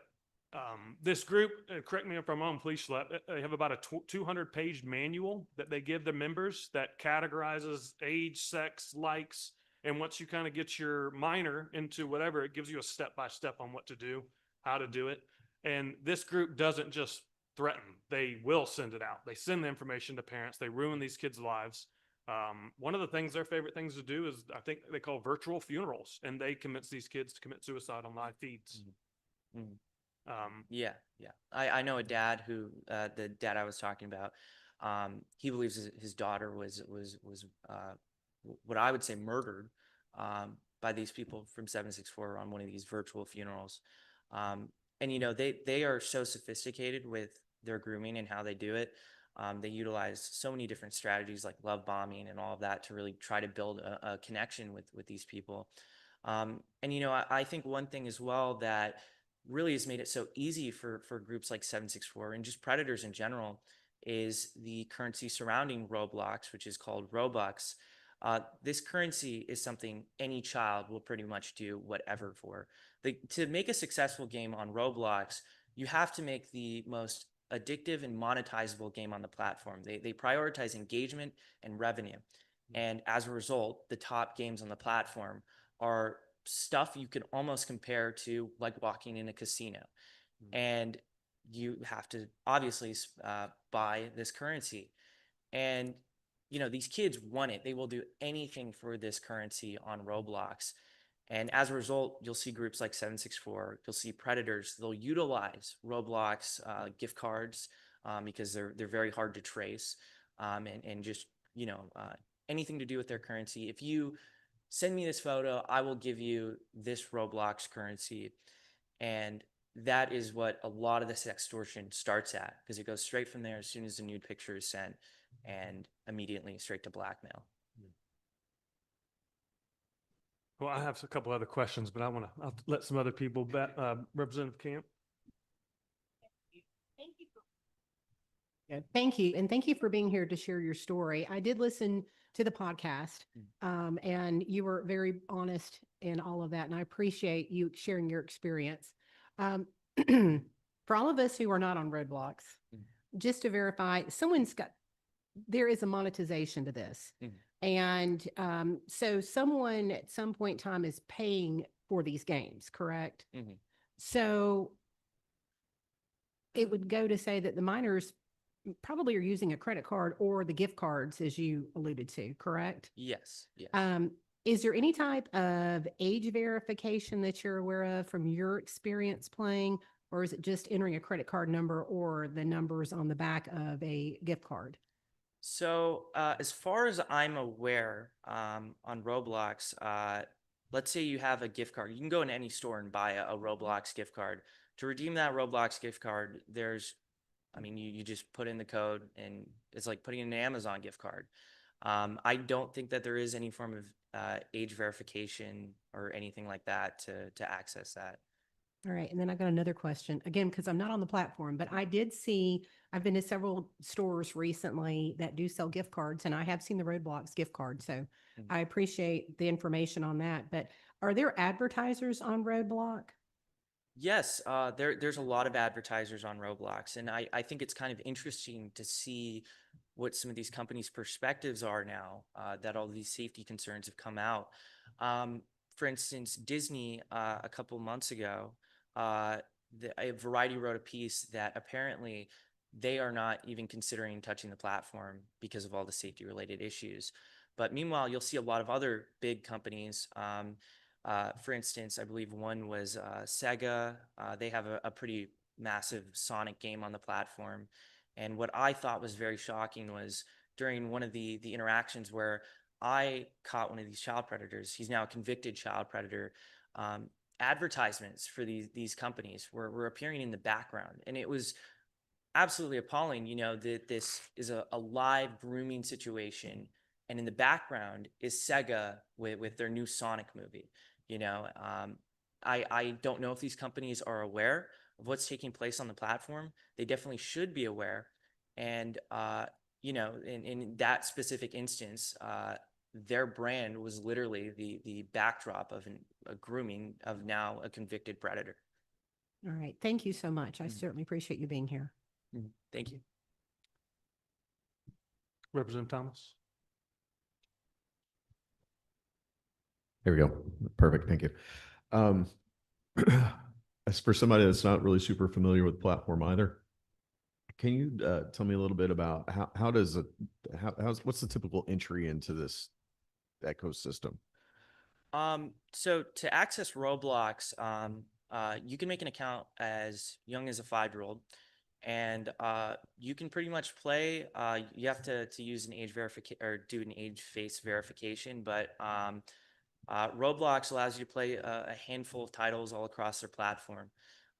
this group, correct me if I'm wrong, please, Schlep, they have about a 200-page manual that they give the members that categorizes age, sex, likes. And once you kind of get your minor into whatever, it gives you a step-by-step on what to do, how to do it. And this group doesn't just threaten. They will send it out. They send the information to parents. They ruin these kids' lives. One of the things, their favorite things to do is, I think they call virtual funerals, and they convince these kids to commit suicide on live feeds. Mhm. Yeah. I know a dad who, the dad I was talking about, he believes his daughter was what I would say murdered by these people from 764 on one of these virtual funerals. And they are so sophisticated with their grooming and how they do it. They utilize so many different strategies like love bombing and all of that to really try to build a connection with these people. And I think one thing as well that really has made it so easy for groups like 764 and just predators in general is the currency surrounding Roblox, which is called Robux. This currency is something any child will pretty much do whatever for. To make a successful game on Roblox, you have to make the most addictive and monetizable game on the platform. They prioritize engagement and revenue. And as a result, the top games on the platform are stuff you can almost compare to like walking in a casino. And you have to obviously buy this currency. And these kids want it. They will do anything for this currency on Roblox. And as a result, you'll see groups like 764, you'll see predators, they'll utilize Roblox gift cards because they're very hard to trace, and just anything to do with their currency. If you send me this photo, I will give you this Roblox currency. And that is what a lot of this extortion starts at, because it goes straight from there as soon as the nude picture is sent and immediately straight to blackmail. Well, I have a couple other questions, but I'll let some other people Representative Camp. Yeah, thank you. And thank you for being here to share your story. I did listen to the podcast, and you were very honest in all of that. And I appreciate you sharing your experience. For all of us who are not on Roblox, just to verify, there is a monetization to this. And so someone at some point in time is paying for these games, correct? So it would go to say that the minors probably are using a credit card or the gift cards, as you alluded to, correct? Yes. Is there any type of age verification that you're aware of from your experience playing, or is it just entering a credit card number or the numbers on the back of a gift card? So as far as I'm aware, on Roblox, let's say you have a gift card. You can go in any store and buy a Roblox gift card. To redeem that Roblox gift card, you just put in the code, and it's like putting in an Amazon gift card. I don't think that there is any form of age verification or anything like that to access that. All right. And then I got another question, again, because I'm not on the platform, but I've been to several stores recently that do sell gift cards, and I have seen the Roblox gift card. So I appreciate the information on that. But are there advertisers on Roblox? Yes, there's a lot of advertisers on Roblox, and I think it's kind of interesting to see what some of these companies' perspectives are now that all these safety concerns have come out. For instance, Disney a couple months ago Variety wrote a piece that apparently they are not even considering touching the platform because of all the safety related issues. But meanwhile, you'll see a lot of other big companies. For instance, I believe one was Sega. They have a pretty massive Sonic game on the platform. And what I thought was very shocking was during one of the interactions where I caught one of these child predators. He's now a convicted child predator. Advertisements for these companies were appearing in the background, and it was absolutely appalling. You know that this is a live grooming situation, and in the background is Sega with their new Sonic movie. You know, I don't know if these companies are aware of what's taking place on the platform. They definitely should be aware, and you know, in that specific instance, their brand was literally the backdrop of a grooming of now a convicted predator. All right. Thank you so much. I certainly appreciate you being here. Thank you. Representative Thomas. There we go. Perfect. Thank you. As for somebody that's not really super familiar with the platform either, can you tell me a little bit about what's the typical entry into this ecosystem? So to access Roblox, you can make an account as young as a 5-year-old, and you can pretty much play. You have to use an age verification or do an age face verification, but Roblox allows you to play a handful of titles all across their platform.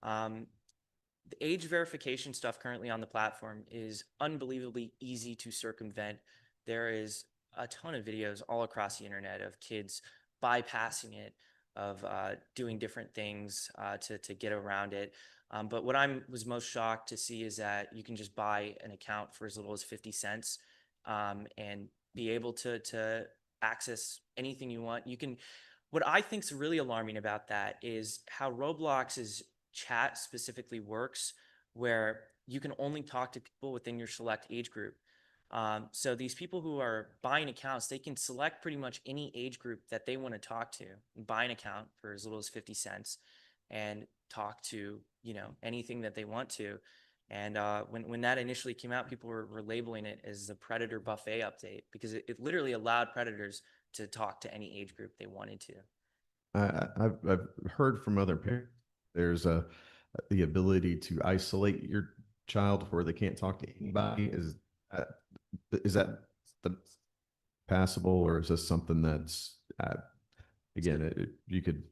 The age verification stuff currently on the platform is unbelievably easy to circumvent. There is a ton of videos all across the internet of kids bypassing it, of doing different things to get around it. But what I was most shocked to see is that you can just buy an account for as little as 50 cents and be able to access anything you want. You can. What I think is really alarming about that is how Roblox's chat specifically works, where you can only talk to people within your select age group. So these people who are buying accounts, they can select pretty much any age group that they want to talk to, and buy an account for as little as 50 cents and talk to, you know, anything that they want to. And when that initially came out, people were labeling it as the Predator Buffet update because it literally allowed predators to talk to any age group they wanted to. I've heard from other parents there's the ability to isolate your child where they can't talk to anybody. Is that passable, or is this something that's again you could?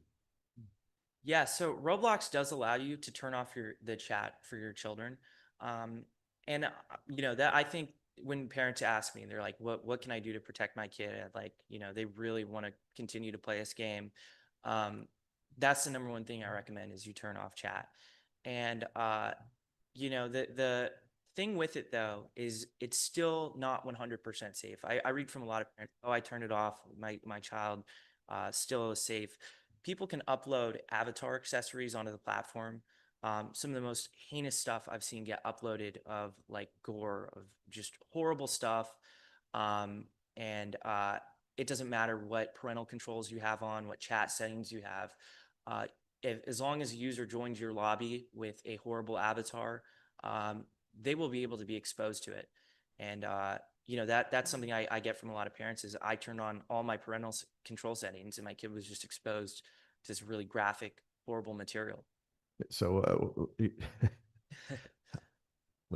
Yeah, so Roblox does allow you to turn off the chat for your children, and you know that I think when parents ask me, they're like, "What can I do to protect my kid?" And like, you know, they really want to continue to play this game. That's the number one thing I recommend is you turn off chat. And you know, the thing with it though is it's still not 100% safe. I read from a lot of parents, "Oh, I turned it off. My child still is safe." People can upload avatar accessories onto the platform. Some of the most heinous stuff I've seen get uploaded of like gore, of just horrible stuff. And it doesn't matter what parental controls you have on, what chat settings you have. As long as a user joins your lobby with a horrible avatar, they will be able to be exposed to it. And you know, that's something I get from a lot of parents is I turned on all my parental control settings and my kid was just exposed to this really graphic, horrible material. So I'm going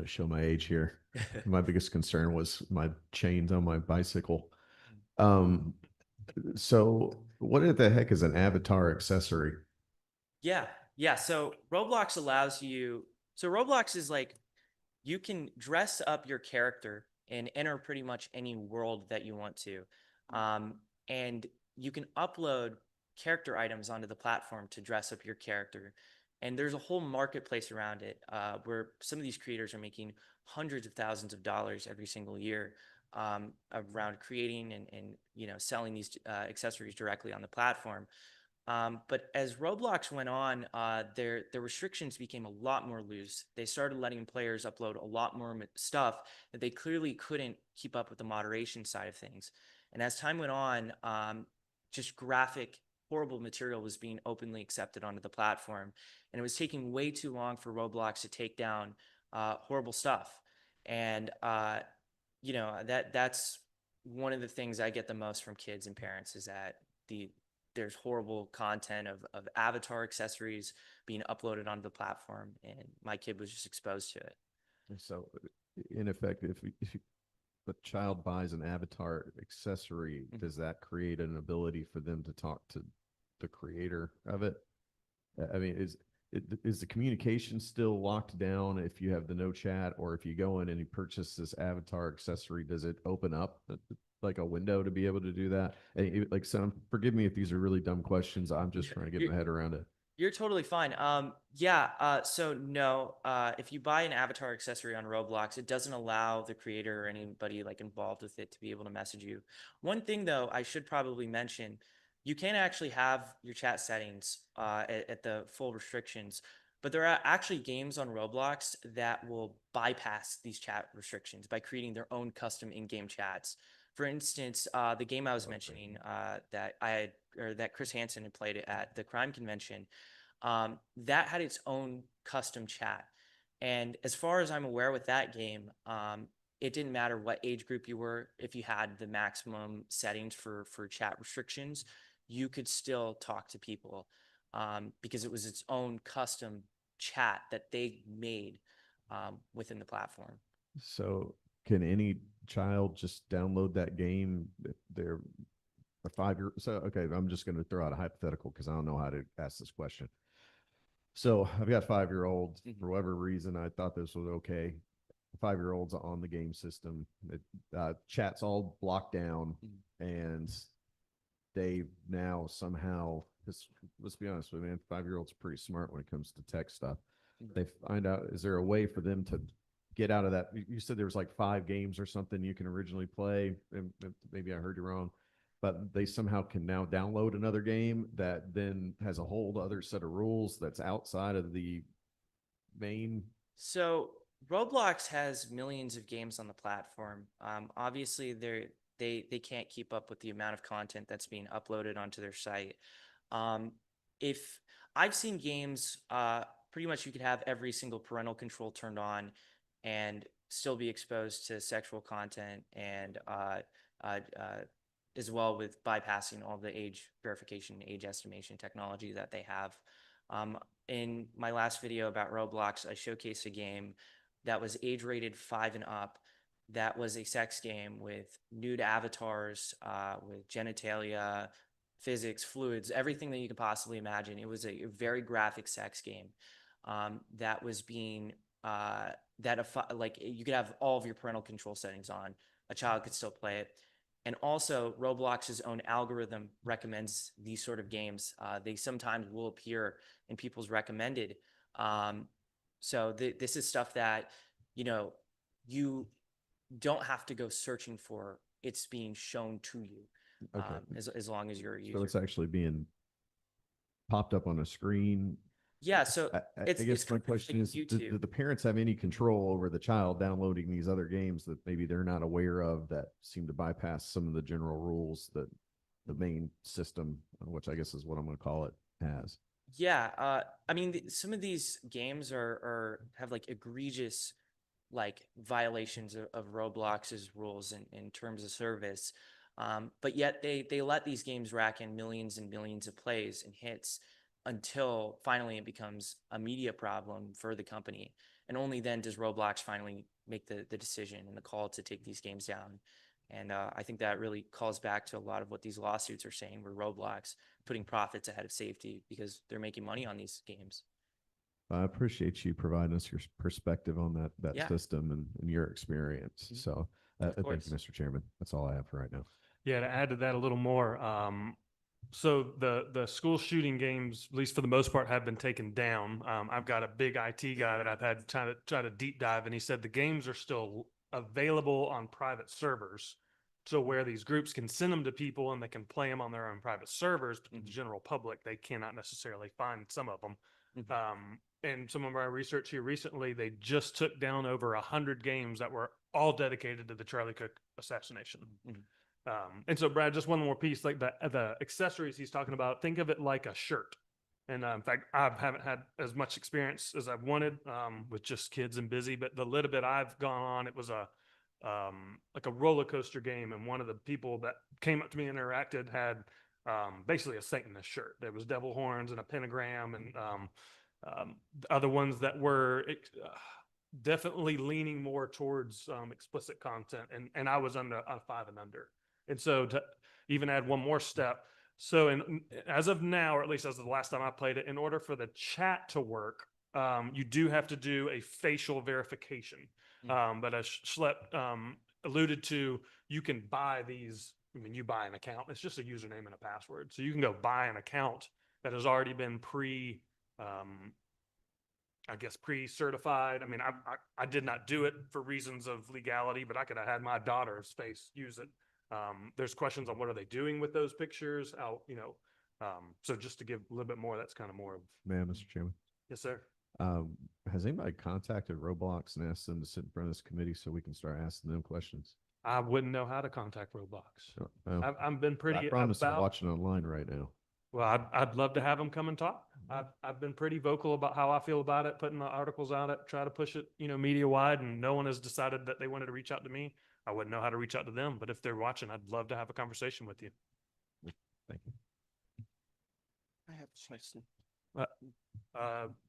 to show my age here. My biggest concern was my chains on my bicycle. So what the heck is an avatar accessory? Yeah. So Roblox allows you. So Roblox is like you can dress up your character and enter pretty much any world that you want to, and you can upload character items onto the platform to dress up your character. And there's a whole marketplace around it where some of these creators are making hundreds of thousands of dollars every single year around creating and you know selling these accessories directly on the platform. But as Roblox went on, their restrictions became a lot more loose. They started letting players upload a lot more stuff that they clearly couldn't keep up with the moderation side of things. And as time went on, just graphic, horrible material was being openly accepted onto the platform, and it was taking way too long for Roblox to take down horrible stuff. And you know, that's one of the things I get the most from kids and parents is that there's horrible content of avatar accessories being uploaded onto the platform, and my kid was just exposed to it. So, in effect, if a child buys an avatar accessory, Mhm. does that create an ability for them to talk to the creator of it? I mean, is the communication still locked down if you have the no chat, or if you go in and you purchase this avatar accessory, does it open up like a window to be able to do that? And like, so forgive me if these are really dumb questions. I'm just trying to get my head around it. You're totally fine. Yeah. So no, if you buy an avatar accessory on Roblox, it doesn't allow the creator or anybody like involved with it to be able to message you. One thing though, I should probably mention, you can actually have your chat settings at the full restrictions, but there are actually games on Roblox that will bypass these chat restrictions by creating their own custom in-game chats. For instance, the game I was mentioning that I had, or that Chris Hansen had played at the crime convention, that had its own custom chat. And as far as I'm aware with that game, it didn't matter what age group you were. If you had the maximum settings for chat restrictions, you could still talk to people because it was its own custom chat that they made within the platform. So, can any child just download that game if they're a 5 year? So, okay, I'm just going to throw out a hypothetical because I don't know how to ask this question. So, I've got 5-year-old. For whatever reason, I thought this was okay. 5-year-old's on the game system. Chat's all blocked down, and they now somehow, let's be honest with you, man, 5-year-olds are pretty smart when it comes to tech stuff. They find out, is there a way for them to get out of that? You said there was like 5 games or something you can originally play, and maybe I heard you wrong, but they somehow can now download another game that then has a whole other set of rules that's outside of the main. So Roblox has millions of games on the platform. Obviously, they can't keep up with the amount of content that's being uploaded onto their site. If I've seen games, pretty much you could have every single parental control turned on and still be exposed to sexual content, and as well with bypassing all the age verification, age estimation technology that they have. In my last video about Roblox, I showcased a game that was age rated 5 and up. That was a sex game with nude avatars, with genitalia, physics, fluids, everything that you could possibly imagine. It was a very graphic sex game that was being like you could have all of your parental control settings on. A child could still play it. And also, Roblox's own algorithm recommends these sort of games. They sometimes will appear in people's recommended. So this is stuff that, you know, you don't have to go searching for. It's being shown to you Okay. as long as you're a user. So it's actually being popped up on a screen. Yeah, so I it's guess my question is, do YouTube. the parents have any control over the child downloading these other games that maybe they're not aware of that seem to bypass some of the general rules that the main system, which I guess is what I'm going to call it, has? Yeah, I mean, some of these games are have like egregious like violations of Roblox's rules in terms of service. But yet they let these games rack in millions and millions of plays and hits until finally it becomes a media problem for the company. And only then does Roblox finally make the decision and the call to take these games down. And I think that really calls back to a lot of what these lawsuits are saying, where Roblox putting profits ahead of safety because they're making money on these games. I appreciate you providing us your perspective on that Yeah. system and your experience. Mhm. So Of thank course. you, Mr. Chairman. That's all I have for right now. Yeah, to add to that a little more, so the school shooting games, at least for the most part, have been taken down. I've got a big IT guy that I've had try to deep dive, and he said the games are still available on private servers. So where these groups can send them to people and they can play them on their own private servers, but the general public, they cannot necessarily find some of them. And some of our research here recently, they just took down over 100 games that were all dedicated to the Charlie Cook assassination. And so Brad, just one more piece, like the accessories he's talking about, think of it like a shirt. And in fact, I haven't had as much experience as I've wanted with just kids and busy, but the little bit I've gone on, it was a like a roller coaster game. And one of the people that came up to me and interacted had basically a Satanist shirt. There was devil horns and a pentagram and other ones that were definitely leaning more towards explicit content. And I was under 5 and under. And so to even add one more step, so as of now, or at least as of the last time I played it, in order for the chat to work, you do have to do a facial verification. But as Schlep alluded to, you can buy these. I mean, you buy an account. It's just a username and a password. So you can go buy an account that has already been I guess pre-certified. I mean, I did not do it for reasons of legality, but I could have had my daughter's face use it. There's questions on what are they doing with those pictures out, so just to give a little bit more, that's kind of more of, Ma'am, Mr. Chairman. yes, sir. Has anybody contacted Roblox and asked them to sit in front of this committee so we can start asking them questions? I wouldn't know how to contact Roblox. Well, I've been pretty I promise I'm about, watching online right now. well, I'd love to have them come and talk. I've been pretty vocal about how I feel about it, putting the articles out, try to push it, media wide, and no one has decided that they wanted to reach out to me. I wouldn't know how to reach out to them, but if they're watching, I'd love to have a conversation with you. Thank you. I have a question.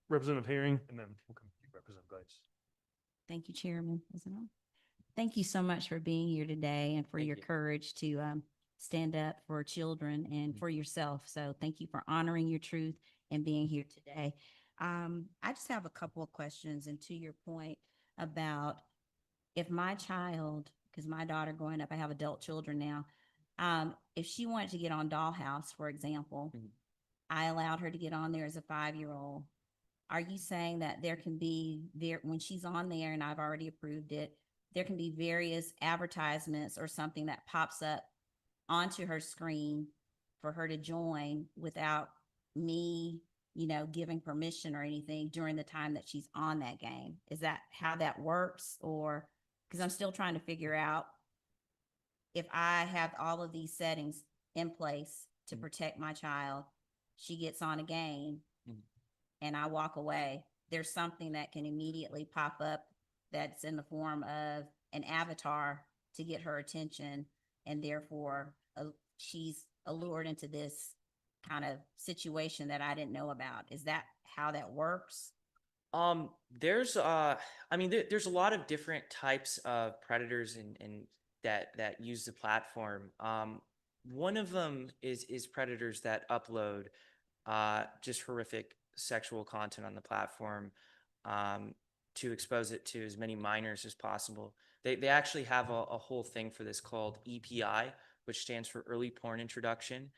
Representative Herring, and then we'll come to you, Representative Glades. Thank you, Chairman. Is it on? Thank you so much for being here today and for Thank your you. courage to stand up for children and for yourself. So thank you for honoring your truth and being here today. I just have a couple of questions, and to your point about if my child, because my daughter growing up, I have adult children now, if she wanted to get on Dollhouse, for example, I allowed her to get on there as a 5-year-old. Are you saying that there can be when she's on there, and I've already approved it, there can be various advertisements or something that pops up onto her screen for her to join without me, giving permission or anything during the time that she's on that game? Is that how that works? Or because I'm still trying to figure out if I have all of these settings in place to protect my child, she gets on a game and I walk away, there's something that can immediately pop up that's in the form of an avatar to get her attention, and therefore she's allured into this kind of situation that I didn't know about. Is that how that works? There's there's a lot of different types of predators and that use the platform. One of them is predators that upload just horrific sexual content on the platform to expose it to as many minors as possible. They actually have a whole thing for this called EPI, which stands for Early Porn Introduction.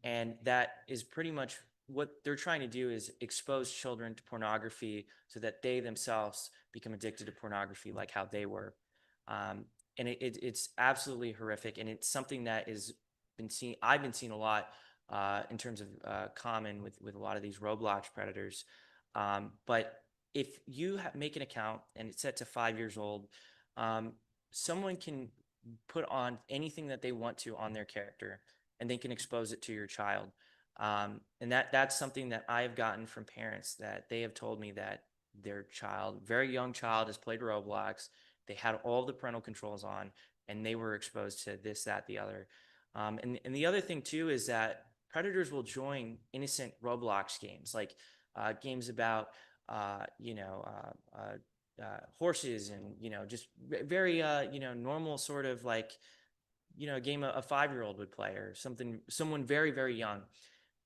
And that is pretty much what they're trying to do, is expose children to pornography so that they themselves become addicted to pornography like how they were. And it's absolutely horrific. And it's something that I've been seeing a lot in terms of common with a lot of these Roblox predators. But if you make an account and it's set to 5 years old, someone can put on anything that they want to on their character, and they can expose it to your child. And that's something that I've gotten from parents, that they have told me that their child, very young child, has played Roblox. They had all the parental controls on, and they were exposed to this, that, the other. And the other thing too is that predators will join innocent Roblox games, like games about horses and just very normal sort of like a game a 5-year-old would play, or someone very, very young.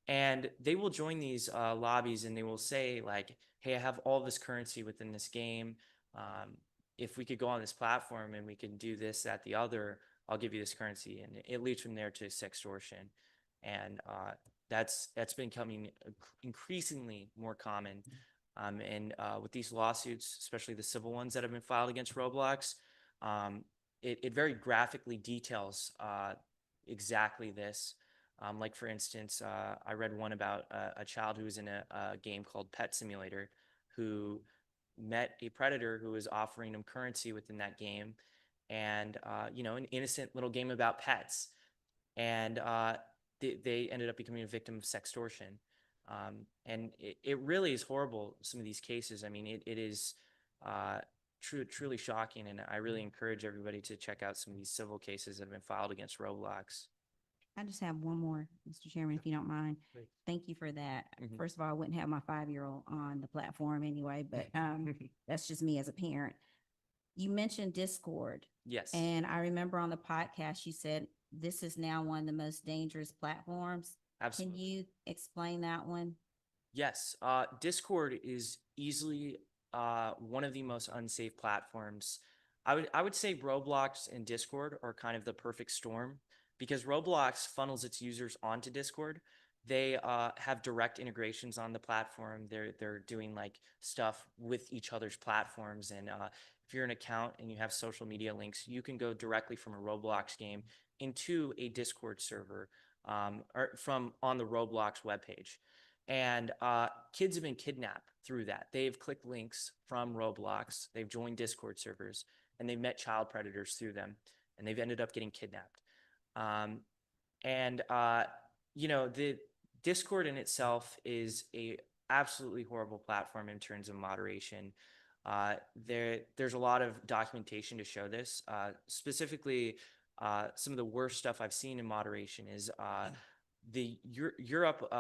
And they will join these lobbies, and they will say like, hey, I have all this currency within this game. If we could go on this platform and we can do this, that, the other, I'll give you this currency. And it leads from there to sextortion. And that's becoming increasingly more common. And with these lawsuits, especially the civil ones that have been filed against Roblox, it very graphically details exactly this. Like, for instance, I read one about a child who was in a game called Pet Simulator, who met a predator who was offering him currency within that game. and an innocent little game about pets, and they ended up becoming a victim of sextortion. And it really is horrible, some of these cases. I mean, it is truly shocking, and I really encourage everybody to check out some of these civil cases that have been filed against Roblox. I just have one more, Mr. Chairman, if you don't mind. Please. Thank you for that. Mhm. First of all, I wouldn't have my 5-year-old on the platform anyway, but that's just me as a parent. You mentioned Discord, Yes. and I remember on the podcast you said this is now one of the most dangerous platforms. Absolutely. Can you explain that one? Yes, Discord is easily one of the most unsafe platforms. I would say Roblox and Discord are kind of the perfect storm, because Roblox funnels its users onto Discord. They have direct integrations on the platform. They're doing like stuff with each other's platforms, and if you're an account and you have social media links, you can go directly from a Roblox game into a Discord server, or from on the Roblox webpage. And kids have been kidnapped through that. They've clicked links from Roblox, they've joined Discord servers, and they've met child predators through them, and they've ended up getting kidnapped. Um, and the Discord in itself is a absolutely horrible platform in terms of moderation. There's a lot of documentation to show this. Specifically, some of the worst stuff I've seen in moderation is Europe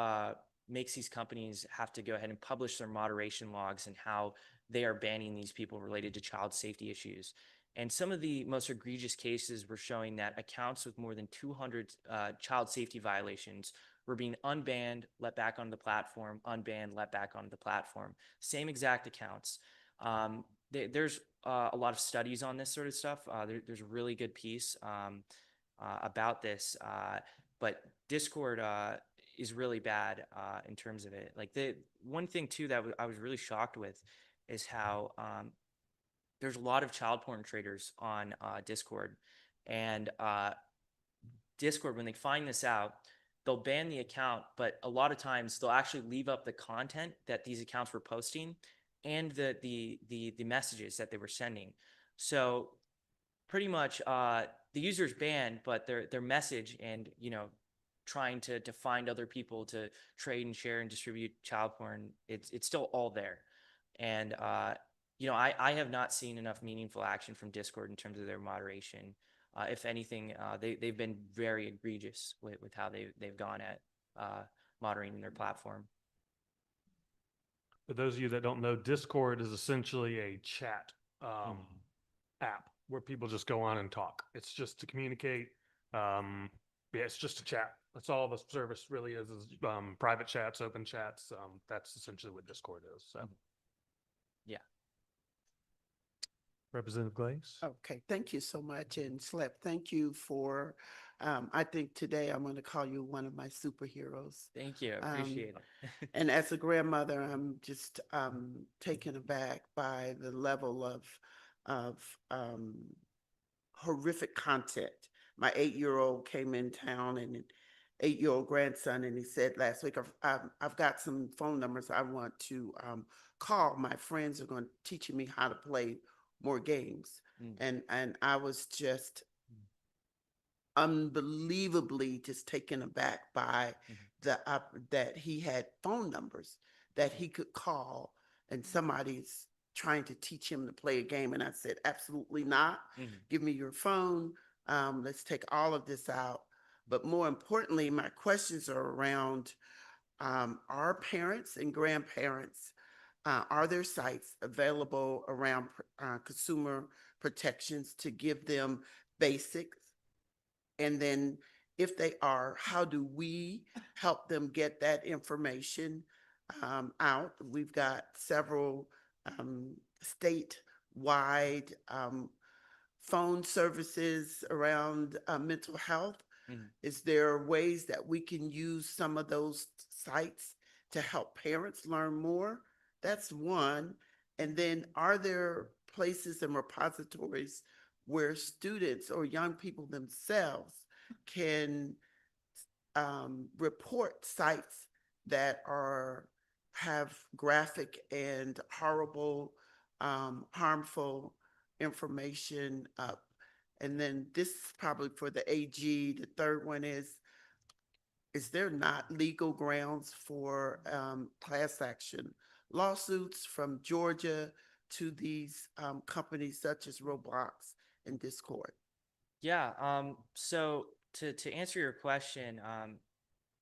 makes these companies have to go ahead and publish their moderation logs and how they are banning these people related to child safety issues. And some of the most egregious cases were showing that accounts with more than 200 child safety violations were being unbanned, let back onto the platform, unbanned, let back onto the platform. Same exact accounts. There's a lot of studies on this sort of stuff. There's a really good piece about this, but Discord is really bad in terms of it. Like, the one thing too that I was really shocked with is how there's a lot of child porn traders on Discord, and Discord, when they find this out, they'll ban the account, but a lot of times they'll actually leave up the content that these accounts were posting and the messages that they were sending. So pretty much the user's banned, but their message and trying to find other people to trade and share and distribute child porn, it's still all there. And I have not seen enough meaningful action from Discord in terms of their moderation. If anything, they've been very egregious with how they've gone at moderating their platform. For those of you that don't know, Discord is essentially a chat app where people just go on and talk. It's just to communicate. Yeah, it's just a chat. That's all the service really is private chats, open chats. That's essentially what Discord is. So, Yeah. Representative Glaze. Okay, thank you so much. And Slep, thank you for, I think today I'm going to call you one of my superheroes. Thank you. I appreciate it. And as a grandmother, I'm just taken aback by the level of horrific content. My 8-year-old came in town, and an 8-year-old grandson, and he said last week, I've got some phone numbers I want to call. My friends are going to teach me how to play more games. And I was just unbelievably just taken aback by that he had phone numbers that he could call, and somebody's trying to teach him to play a game. And I said, absolutely not. Give me your phone. Let's take all of this out. But more importantly, my questions are around our parents and grandparents. Are there sites available around consumer protections to give them basics? And then if they are, how do we help them get that information out? We've got several statewide phone services around mental health. Is there ways that we can use some of those sites to help parents learn more? That's one. And then are there places and repositories where students or young people themselves can report sites that have graphic and horrible, harmful information up? And then this is probably for the AG. The third one is there not legal grounds for class action lawsuits from Georgia to these companies such as Roblox and Discord? Yeah. So to answer your question,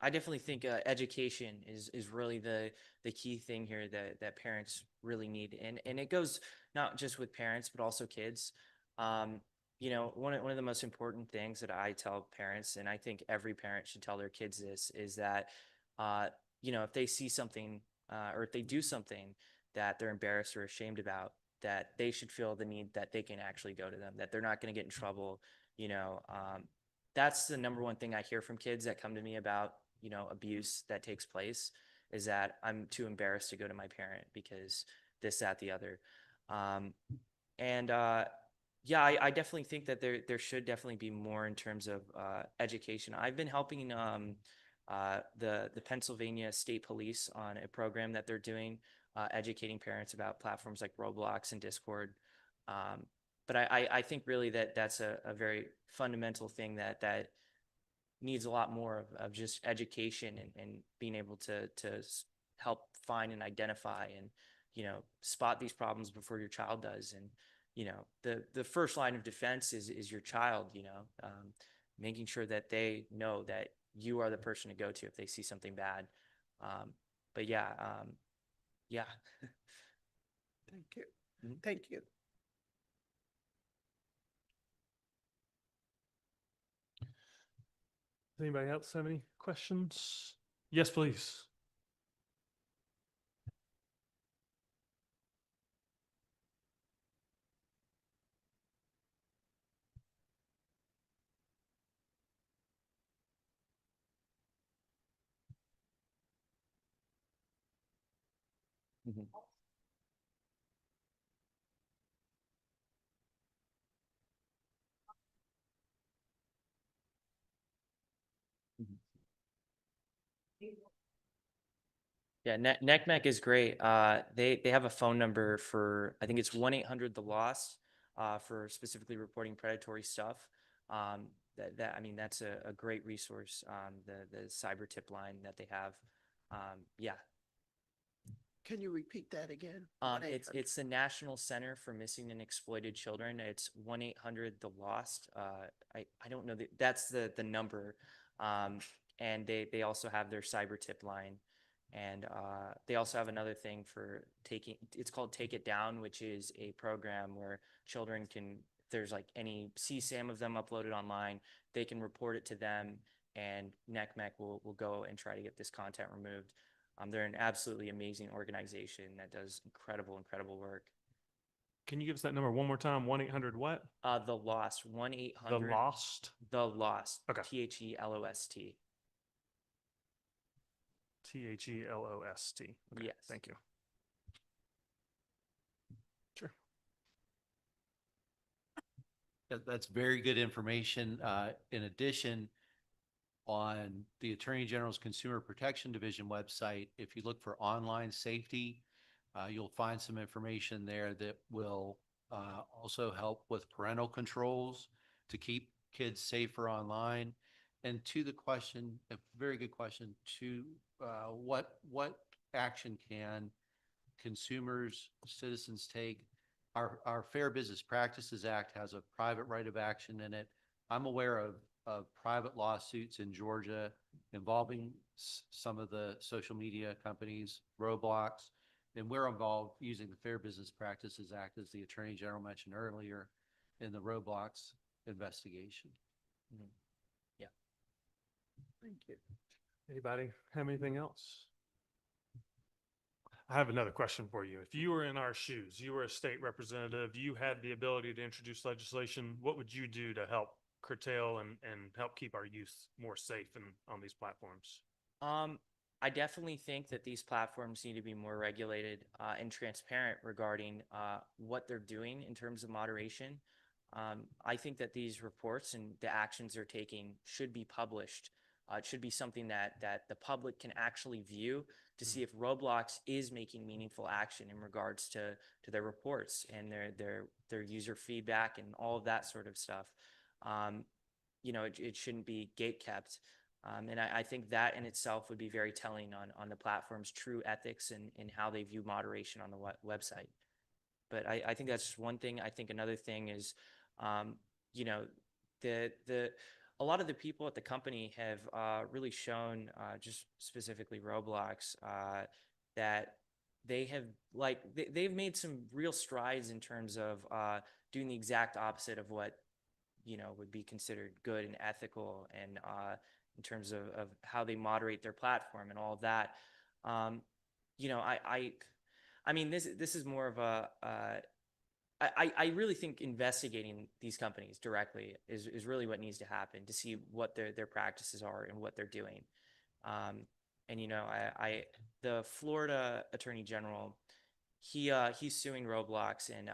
I definitely think education is really the key thing here that parents really need, and it goes not just with parents but also kids. You know, one of the most important things that I tell parents, and I think every parent should tell their kids this, is that uh, you know, if they see something or if they do something that they're embarrassed or ashamed about, that they should feel the need that they can actually go to them, that they're not going to get in trouble. You know, that's the number one thing I hear from kids that come to me about, you know, abuse that takes place, is that I'm too embarrassed to go to my parent because this, that, the other. Um, and yeah, I definitely think that there should definitely be more in terms of education. I've been helping the Pennsylvania State Police on a program that they're doing, educating parents about platforms like Roblox and Discord. But I think really that's a very fundamental thing that needs a lot more of just education and being able to help find and identify and, you know, spot these problems before your child does. And, you know, the first line of defense is your child, you know, making sure that they know that you are the person to go to if they see something bad. But yeah, yeah. Thank you. Mhm. Thank you. Does anybody else have any questions? Yes, please. Mhm. Mhm. Yeah, NECMEC is great. They have a phone number for, I think it's 1-800 The Lost, for specifically reporting predatory stuff. I mean, that's a great resource. The cyber tip line that they have. Yeah. Can you repeat that again? It's the National Center for Missing and Exploited Children. It's 1-800 The Lost. I don't know that's the number. And they also have their cyber tip line. And they also have another thing for it's called Take It Down, which is a program where children can, if there's like any CSAM of them uploaded online, they can report it to them, and NECMEC will go and try to get this content removed. They're an absolutely amazing organization that does incredible work. Can you give us that number one more time? 1-800 what? The Lost, The 1-800 Lost? The Lost. Okay. THELOST. THELOST. Okay, Yes. thank you. Sure. That's very good information. In addition, on the Attorney General's Consumer Protection Division website, if you look for online safety, you'll find some information there that will also help with parental controls to keep kids safer online. And to the question, a very good question, to what action can consumers, citizens take? Our Fair Business Practices Act has a private right of action in it. I'm aware of private lawsuits in Georgia involving some of the social media companies, Roblox, and we're involved using the Fair Business Practices Act, as the Attorney General mentioned earlier, in the Roblox investigation. Mhm. Yeah. Thank you. Anybody have anything else? I have another question for you. If you were in our shoes, you were a state representative, you had the ability to introduce legislation, what would you do to help curtail and help keep our youth more safe on these platforms? I definitely think that these platforms need to be more regulated and transparent regarding what they're doing in terms of moderation. I think that these reports and the actions they're taking should be published. It should be something that the public can actually view, to see if Roblox is making meaningful action in regards to their reports and their user feedback and all of that sort of stuff. You know, it shouldn't be gate kept. And I think that in itself would be very telling on the platform's true ethics and how they view moderation on the website. But I think that's just one thing. I think another thing is, you know, a lot of the people at the company have really shown, just specifically Roblox, that they have they've made some real strides in terms of doing the exact opposite of what, you know, would be considered good and ethical, and in terms of how they moderate their platform and all of that. You know, I mean, this is more of a I really think investigating these companies directly is really what needs to happen to see what their practices are and what they're doing. And you know, the Florida Attorney General, he's suing Roblox, and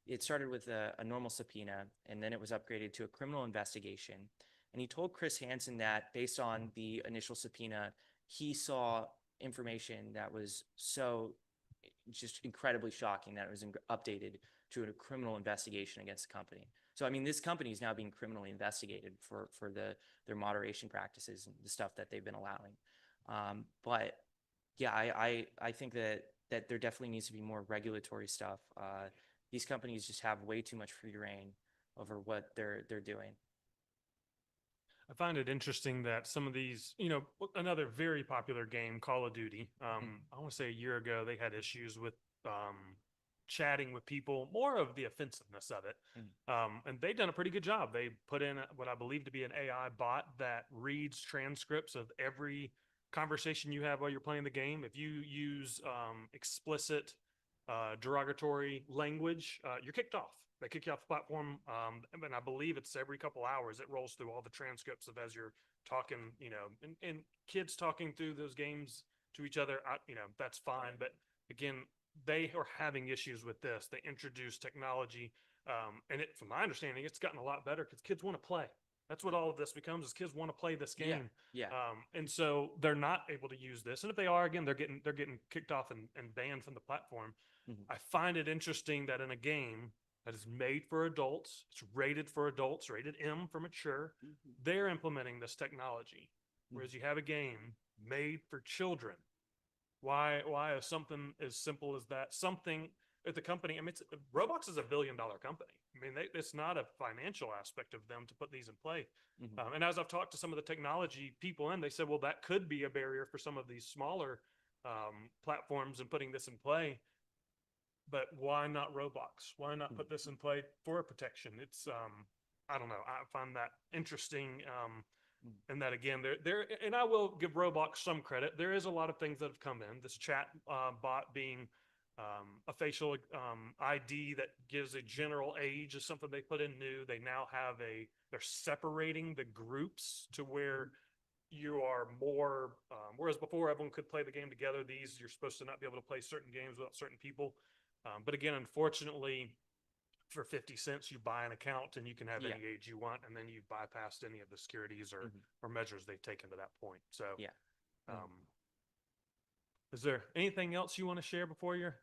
it started with a normal subpoena, and then it was upgraded to a criminal investigation. And he told Chris Hansen that based on the initial subpoena, he saw information that was so just incredibly shocking that it was updated to a criminal investigation against the company. So I mean, this company is now being criminally investigated for their moderation practices and the stuff that they've been allowing. But yeah, I think that there definitely needs to be more regulatory stuff. These companies just have way too much free reign over what they're doing. I find it interesting that some of these, you know, another very popular game, Call of Duty. I want to say a year ago they had issues with chatting with people, more of the offensiveness of it. And they've done a pretty good job. They put in what I believe to be an AI bot that reads transcripts of every conversation you have while you're playing the game. If you use explicit, derogatory language, you're kicked off. They kick you off the platform, and I believe it's every couple hours it rolls through all the transcripts of as you're talking, you know, and kids talking through those games to each other. You know, that's fine, but again, they are having issues with this. They introduce technology, and from my understanding, it's gotten a lot better because kids want to play. That's what all of this becomes: is kids want to play this game. Yeah. And so they're not able to use this, and if they are, again, they're getting kicked off and banned from the platform. I find it interesting that in a game that is made for adults, it's rated for adults, rated M for mature, they're implementing this technology. Whereas you have a game made for children. Why is something as simple as that? Something at the company, I mean, Roblox is $1 billion company. I mean, it's not a financial aspect of them to put these in play. And as I've talked to some of the technology people, and they said, well, that could be a barrier for some of these smaller platforms in putting this in play. But why not Roblox? Why not put this in play for a protection? It's, I don't know. I find that interesting. And that again, and I will give Roblox some credit. There is a lot of things that have come in. This chat bot being a facial ID that gives a general age is something they put in new. They now have they're separating the groups to where you are more, whereas before everyone could play the game together, you're supposed to not be able to play certain games without certain people. But again, unfortunately, for 50 cents, you buy an account and you can have any age you want, and then you've bypassed any of the securities or measures they've taken to that point. So, is there anything else you want to share before you're?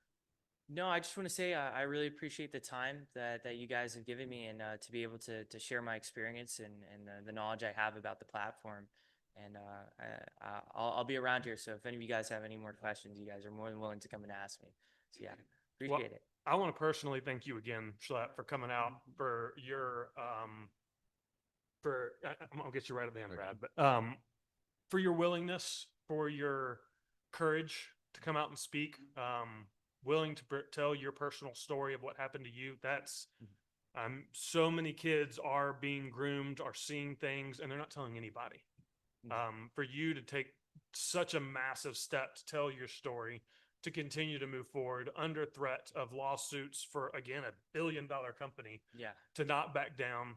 No, I just want to say I really appreciate the time that you guys have given me, and to be able to share my experience and the knowledge I have about the platform. And I'll be around here. So if any of you guys have any more questions, you guys are more than willing to come and ask me. So yeah. Appreciate it. I want to personally thank you again, Schlapp, for coming out, for your I'm gonna get you right at the end, Brad, but for your willingness, for your courage to come out and speak, willing to tell your personal story of what happened to you. That's so many kids are being groomed, are seeing things, and they're not telling anybody. For you to take such a massive step to tell your story, to continue to move forward under threat of lawsuits for, again, $1 billion company, to not back down.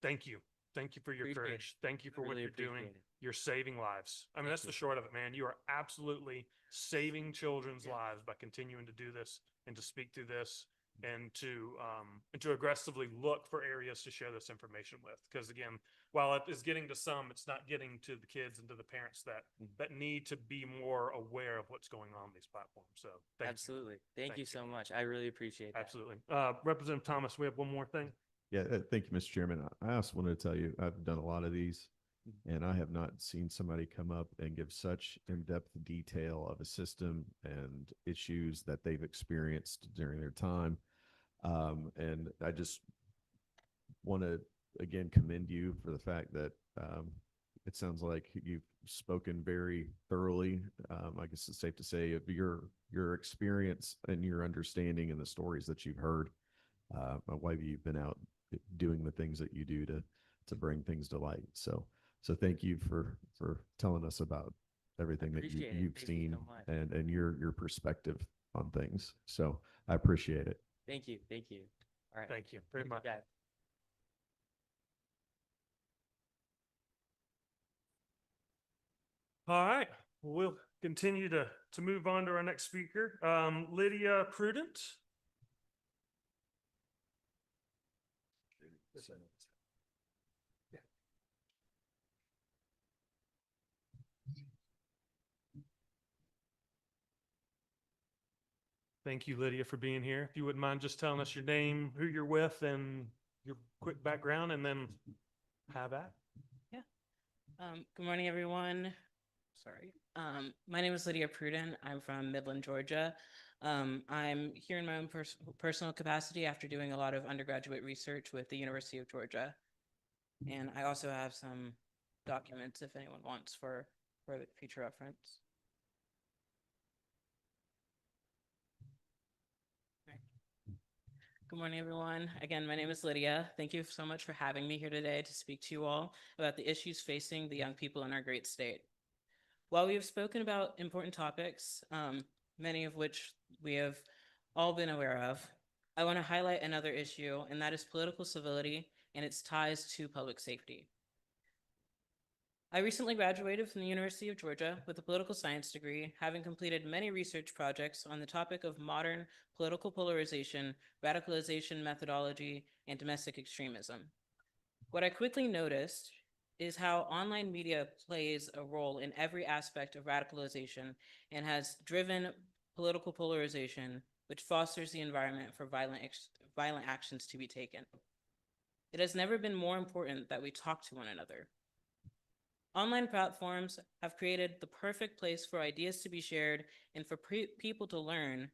Thank you. Thank you for your courage. Thank you for what you're doing. You're saving lives. I mean, that's the short of it, man. You are absolutely saving children's lives by continuing to do this and to speak through this. and to aggressively look for areas to share this information with. Because again, while it is getting to some, it's not getting to the kids and to the parents that need to be more aware of what's going on these platforms. So thank you. Absolutely. Thank Thank you you. so much. I really appreciate that. Absolutely. Representative Thomas, we have one more thing. Yeah, thank you, Mr. Chairman. I also wanted to tell you, I've done a lot of these, and I have not seen somebody come up and give such in-depth detail of a system and issues that they've experienced during their time. And I just want to again commend you for the fact that it sounds like you've spoken very thoroughly. I guess it's safe to say of your experience and your understanding and the stories that you've heard. Why you've been out doing the things that you do to bring things to light. So thank you for telling us about everything that appreciate it. you've Thank you seen so much. and your perspective on things. So I appreciate it. Thank you. Thank you. All right. Thank you very much. guys. All right, we'll continue to move on to our next speaker, Lydia Prudent. Thank you, Lydia, for being here. If you wouldn't mind just telling us your name, who you're with, and your quick background, and then have at. Good morning, everyone. Sorry. My name is Lydia Pruden. I'm from Midland, Georgia. I'm here in my own personal capacity after doing a lot of undergraduate research with the University of Georgia. And I also have some documents if anyone wants for future reference. Good morning, everyone. Again, my name is Lydia. Thank you so much for having me here today to speak to you all about the issues facing the young people in our great state. While we have spoken about important topics, many of which we have all been aware of, I want to highlight another issue, and that is political civility and its ties to public safety. I recently graduated from the University of Georgia with a political science degree, having completed many research projects on the topic of modern political polarization, radicalization methodology, and domestic extremism. What I quickly noticed is how online media plays a role in every aspect of radicalization and has driven political polarization, which fosters the environment for violent actions to be taken. It has never been more important that we talk to one another. Online platforms have created the perfect place for ideas to be shared and for people to learn,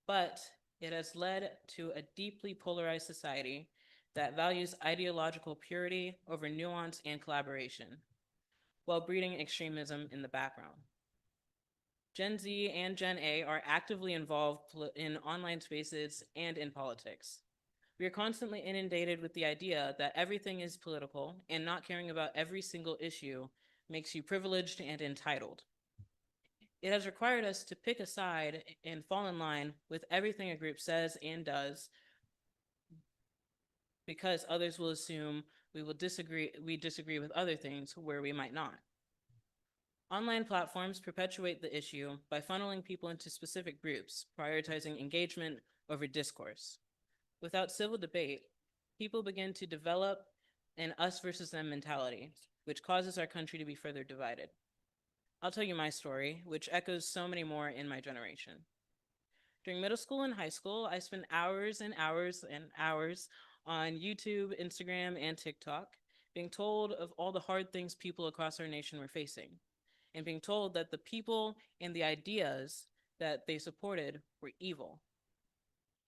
but it has led to a deeply polarized society that values ideological purity over nuance and collaboration, while breeding extremism in the background. Gen Z and Gen A are actively involved in online spaces and in politics. We are constantly inundated with the idea that everything is political, and not caring about every single issue makes you privileged and entitled. It has required us to pick a side and fall in line with everything a group says and does, because others will assume we disagree with other things where we might not. Online platforms perpetuate the issue by funneling people into specific groups, prioritizing engagement over discourse. Without civil debate, people begin to develop an us versus them mentality, which causes our country to be further divided. I'll tell you my story, which echoes so many more in my generation. During middle school and high school, I spent hours and hours and hours on YouTube, Instagram, and TikTok, being told of all the hard things people across our nation were facing, and being told that the people and the ideas that they supported were evil.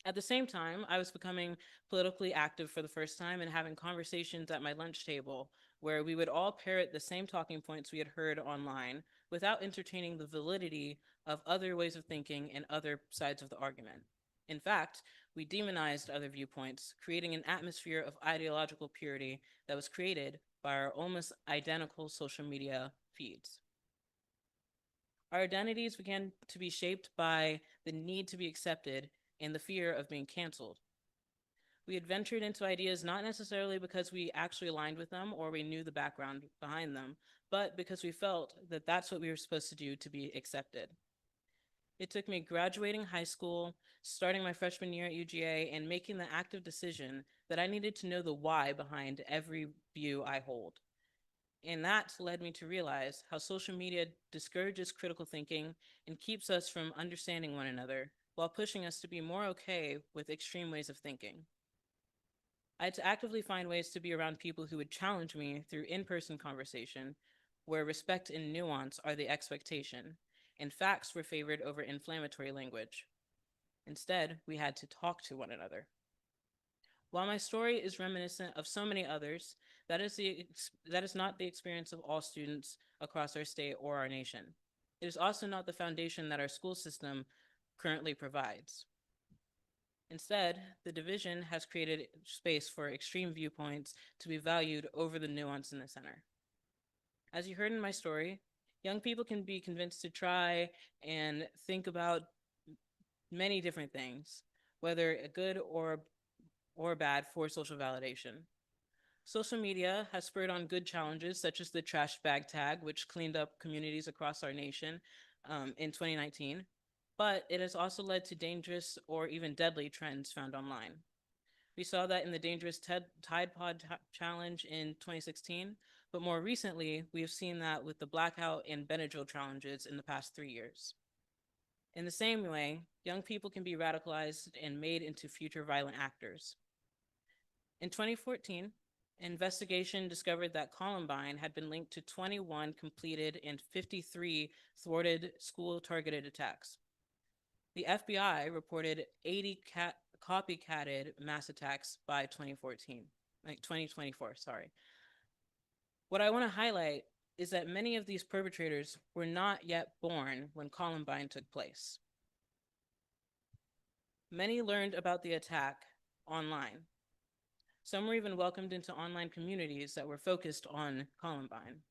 At the same time, I was becoming politically active for the first time and having conversations at my lunch table where we would all parrot the same talking points we had heard online without entertaining the validity of other ways of thinking and other sides of the argument. In fact, we demonized other viewpoints, creating an atmosphere of ideological purity that was created by our almost identical social media feeds. Our identities began to be shaped by the need to be accepted and the fear of being canceled. We had ventured into ideas not necessarily because we actually aligned with them or we knew the background behind them, but because we felt that that's what we were supposed to do to be accepted. It took me graduating high school, starting my freshman year at UGA, and making the active decision that I needed to know the why behind every view I hold. And that led me to realize how social media discourages critical thinking and keeps us from understanding one another while pushing us to be more okay with extreme ways of thinking. I had to actively find ways to be around people who would challenge me through in-person conversation, where respect and nuance are the expectation, and facts were favored over inflammatory language. Instead, we had to talk to one another. While my story is reminiscent of so many others, that is not the experience of all students across our state or our nation. It is also not the foundation that our school system currently provides. Instead, the division has created space for extreme viewpoints to be valued over the nuance in the center. As you heard in my story, young people can be convinced to try and think about many different things, whether good or bad for social validation. Social media has spurred on good challenges such as the trash bag tag, which cleaned up communities across our nation in 2019, but it has also led to dangerous or even deadly trends found online. We saw that in the dangerous Tide Pod challenge in 2016, but more recently, we have seen that with the blackout and Benadryl challenges in the past 3 years. In the same way, young people can be radicalized and made into future violent actors. In 2014, an investigation discovered that Columbine had been linked to 21 completed and 53 thwarted school-targeted attacks. The FBI reported 80 copycatted mass attacks by 2024, sorry. What I want to highlight is that many of these perpetrators were not yet born when Columbine took place. Many learned about the attack online. Some were even welcomed into online communities that were focused on Columbine.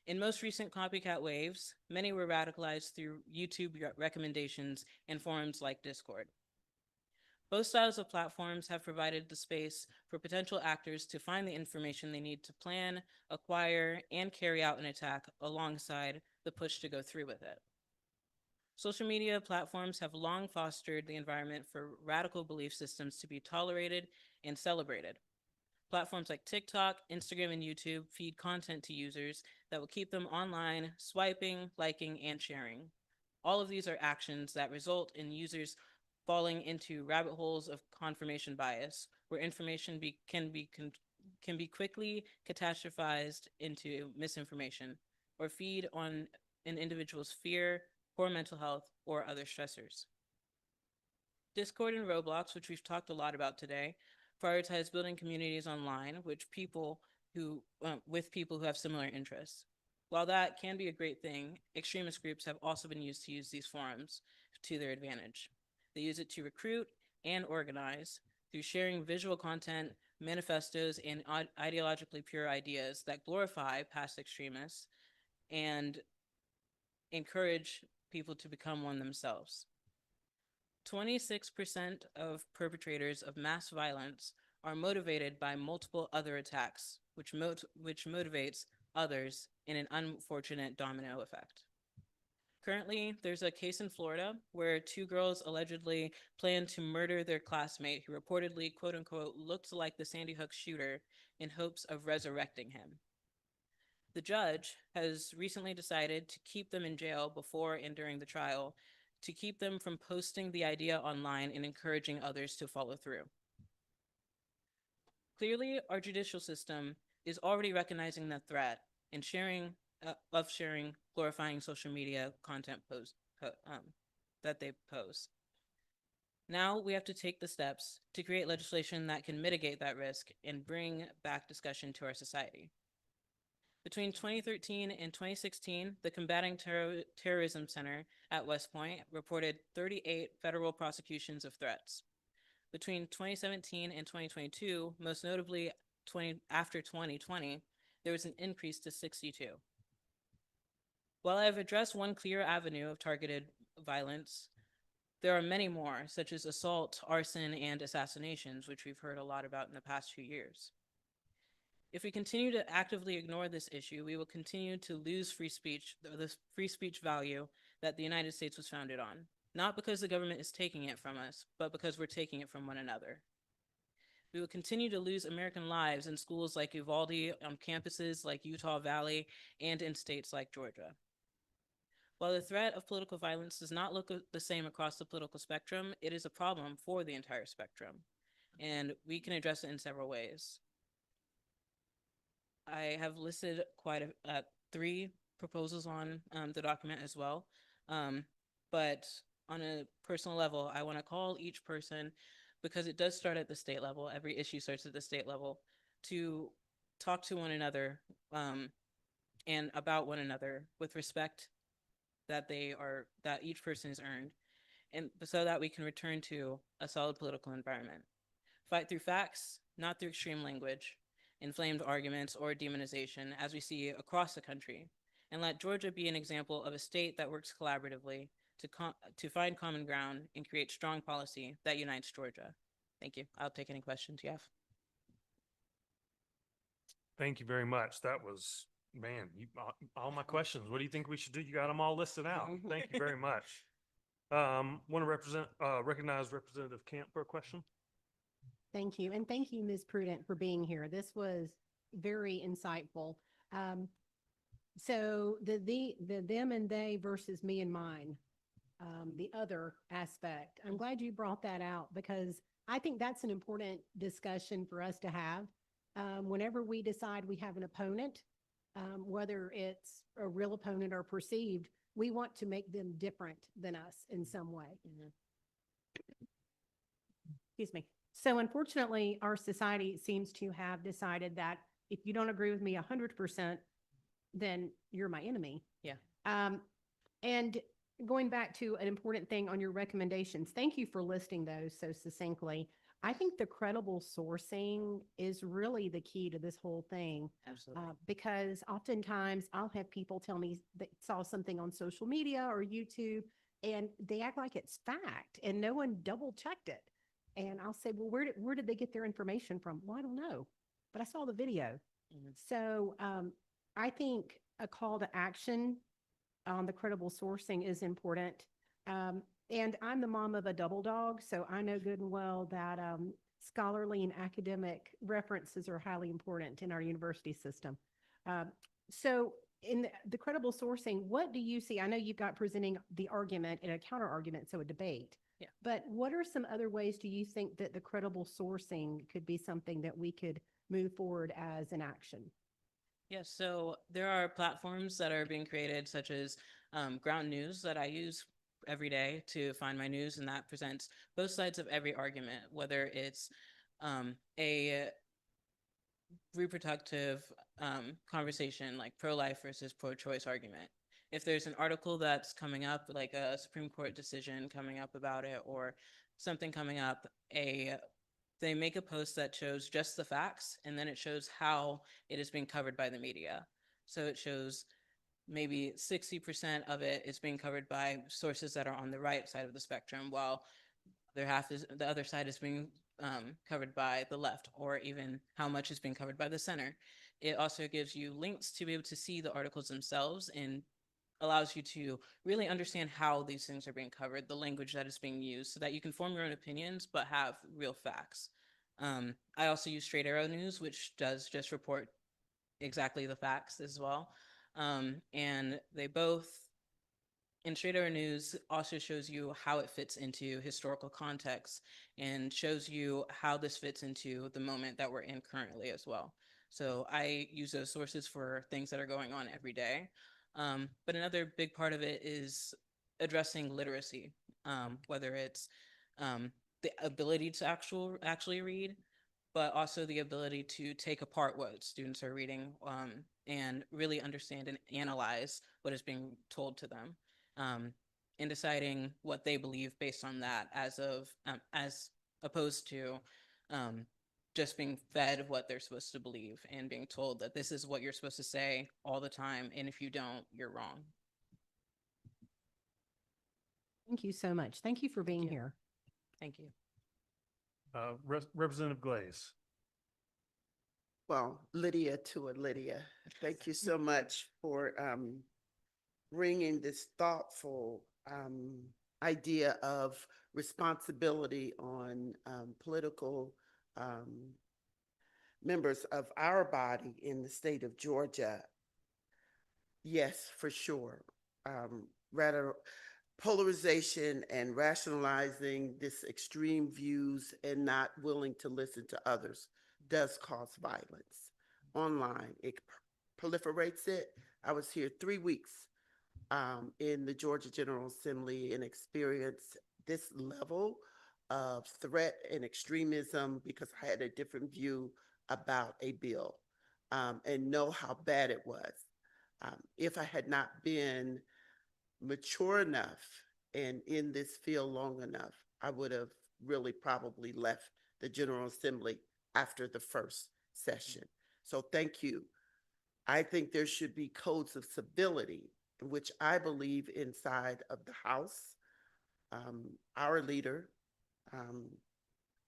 In most recent copycat waves, many were radicalized through YouTube recommendations and forums like Discord. Both styles of platforms have provided the space for potential actors to find the information they need to plan, acquire, and carry out an attack alongside the push to go through with it. Social media platforms have long fostered the environment for radical belief systems to be tolerated and celebrated. Platforms like TikTok, Instagram, and YouTube feed content to users that will keep them online, swiping, liking, and sharing. All of these are actions that result in users falling into rabbit holes of confirmation bias, where information can be quickly catastrophized into misinformation, or feed on an individual's fear, poor mental health, or other stressors. Discord and Roblox, which we've talked a lot about today, prioritize building communities online with people who have similar interests. While that can be a great thing, extremist groups have also been used to use these forums to their advantage. They use it to recruit and organize through sharing visual content, manifestos, and ideologically pure ideas that glorify past extremists and encourage people to become one themselves. 26% of perpetrators of mass violence are motivated by multiple other attacks, which motivates others in an unfortunate domino effect. Currently, there's a case in Florida where 2 girls allegedly planned to murder their classmate who reportedly, quote unquote, looked like the Sandy Hook shooter in hopes of resurrecting him. The judge has recently decided to keep them in jail before and during the trial to keep them from posting the idea online and encouraging others to follow through. Clearly, our judicial system is already recognizing the threat and sharing glorifying social media content that they pose. Now we have to take the steps to create legislation that can mitigate that risk and bring back discussion to our society. Between 2013 and 2016, the Combating Terrorism Center at West Point reported 38 federal prosecutions of threats. Between 2017 and 2022, most notably after 2020, there was an increase to 62. While I have addressed one clear avenue of targeted violence, there are many more, such as assault, arson, and assassinations, which we've heard a lot about in the past few years. If we continue to actively ignore this issue, we will continue to lose free speech, the free speech value that the United States was founded on, not because the government is taking it from us, but because we're taking it from one another. We will continue to lose American lives in schools like Uvalde, on campuses like Utah Valley, and in states like Georgia. While the threat of political violence does not look the same across the political spectrum, it is a problem for the entire spectrum, and we can address it in several ways. I have listed three proposals on the document as well, but on a personal level, I want to call each person, because it does start at the state level, every issue starts at the state level, to talk to one another and about one another with respect that each person has earned, and so that we can return to a solid political environment. Fight through facts, not through extreme language, inflamed arguments, or demonization, as we see across the country. And let Georgia be an example of a state that works collaboratively to find common ground and create strong policy that unites Georgia. Thank you. I'll take any questions you have. Thank you very much. That was, man, all my questions. What do you think we should do? You got them all listed out. Thank you very much. Want to recognize Representative Camp for a question? Thank you. And thank you, Ms. Prudent, for being here. This was very insightful. So the them and they versus me and mine, the other aspect, I'm glad you brought that out, because I think that's an important discussion for us to have. Whenever we decide we have an opponent, whether it's a real opponent or perceived, we want to make them different than us in some way. Excuse me. So unfortunately, our society seems to have decided that if you don't agree with me 100%, then you're my enemy. Yeah. And going back to an important thing on your recommendations, thank you for listing those so succinctly. I think the credible sourcing is really the key to this whole thing. Absolutely. Because oftentimes I'll have people tell me they saw something on social media or YouTube and they act like it's fact and no one double checked it. And I'll say, well, where did they get their information from? Well, I don't know, but I saw the video. So I think a call to action on the credible sourcing is important. And I'm the mom of a double dog, so I know good and well that scholarly and academic references are highly important in our university system. So in the credible sourcing, what do you see? I know you've got presenting the argument and a counter argument, so a debate. Yeah. But what are some other ways do you think that the credible sourcing could be something that we could move forward as an action? Yes, so there are platforms that are being created, such as Ground News, that I use every day to find my news, and that presents both sides of every argument, whether it's a reproductive conversation like pro-life versus pro-choice argument. If there's an article that's coming up, like a Supreme Court decision coming up about it, or something coming up, they make a post that shows just the facts, and then it shows how it is being covered by the media. So it shows maybe 60% of it is being covered by sources that are on the right side of the spectrum, while the other side is being covered by the left, or even how much is being covered by the center. It also gives you links to be able to see the articles themselves, and allows you to really understand how these things are being covered, the language that is being used, so that you can form your own opinions but have real facts. I also use Straight Arrow News, which does just report exactly the facts as well. And Straight Arrow News also shows you how it fits into historical context and shows you how this fits into the moment that we're in currently as well. So I use those sources for things that are going on every day. But another big part of it is addressing literacy, whether it's the ability to actually read, but also the ability to take apart what students are reading and really understand and analyze what is being told to them, and deciding what they believe based on that, as opposed to just being fed what they're supposed to believe and being told that this is what you're supposed to say all the time, and if you don't, you're wrong. Thank you so much. Thank you for being here. Thank you. Representative Glaze. Well, Lydia to a Lydia, thank you so much for bringing this thoughtful idea of responsibility on political members of our body in the state of Georgia. Yes, for sure. Rather polarization and rationalizing this extreme views and not willing to listen to others does cause violence online. It proliferates it. I was here 3 weeks in the Georgia General Assembly and experienced this level of threat and extremism because I had a different view about a bill and know how bad it was. If I had not been mature enough and in this field long enough, I would have really probably left the General Assembly after the first session. So thank you. I think there should be codes of civility, which I believe inside of the House. Our leader,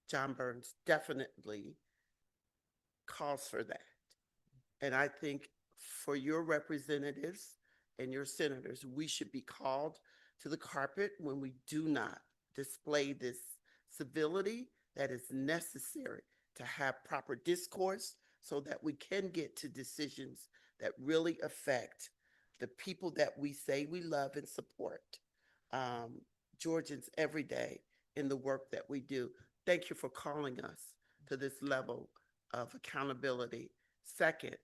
John Burns, definitely calls for that. And I think for your representatives and your senators, we should be called to the carpet when we do not display this civility that is necessary to have proper discourse so that we can get to decisions that really affect the people that we say we love and support. Georgians every day in the work that we do. Thank you for calling us to this level of accountability. Second,